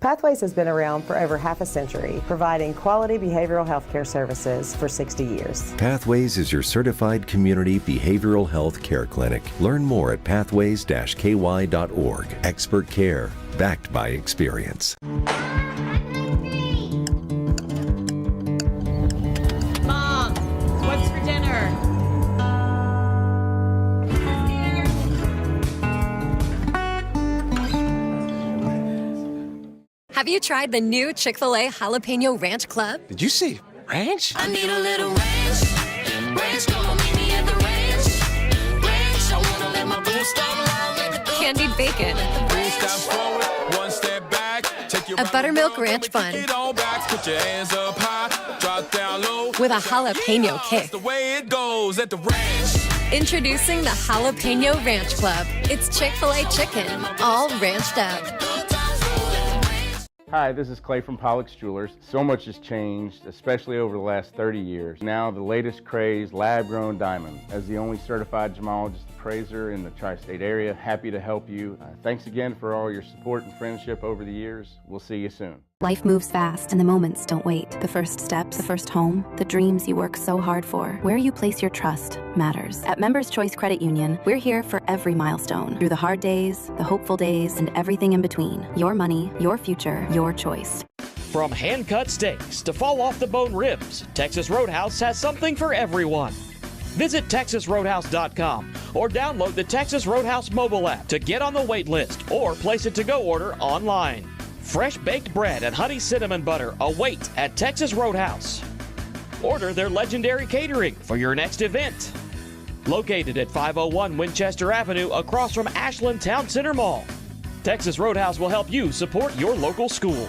Pathways has been around for over half a century, providing quality behavioral health care services for 60 years. Pathways is your certified community behavioral health care clinic. Learn more at pathways-ky.org. Expert care, backed by experience. Mom, what's for dinner? Have you tried the new Chick-fil-A Jalapeno Ranch Club? Did you say ranch? I need a little ranch. Ranch, come on, meet me at the ranch. Ranch, I wanna let my boo stop long. Candied bacon. Step forward, one step back. Take your A buttermilk ranch bun. Get on back, put your hands up high, drop down low. With a jalapeno kick. That's the way it goes at the ranch. Introducing the Jalapeno Ranch Club. It's Chick-fil-A chicken, all ranched up. Hi, this is Clay from Pollock's Jewelers. So much has changed, especially over the last 30 years. Now the latest craze, lab-grown diamond. As the only certified gemologist appraiser in the tri-state area, happy to help you. Thanks again for all your support and friendship over the years. We'll see you soon. Life moves fast and the moments don't wait. The first steps, the first home, the dreams you work so hard for. Where you place your trust matters. At Members Choice Credit Union, we're here for every milestone. Through the hard days, the hopeful days, and everything in between. Your money, your future, your choice. From hand-cut steaks to fall-off-the-bone ribs, Texas Roadhouse has something for everyone. Visit TexasRoadhouse.com or download the Texas Roadhouse mobile app to get on the wait list or place a to-go order online. Fresh baked bread and honey cinnamon butter await at Texas Roadhouse. Order their legendary catering for your next event. Located at 501 Winchester Avenue across from Ashland Town Center Mall. Texas Roadhouse will help you support your local school.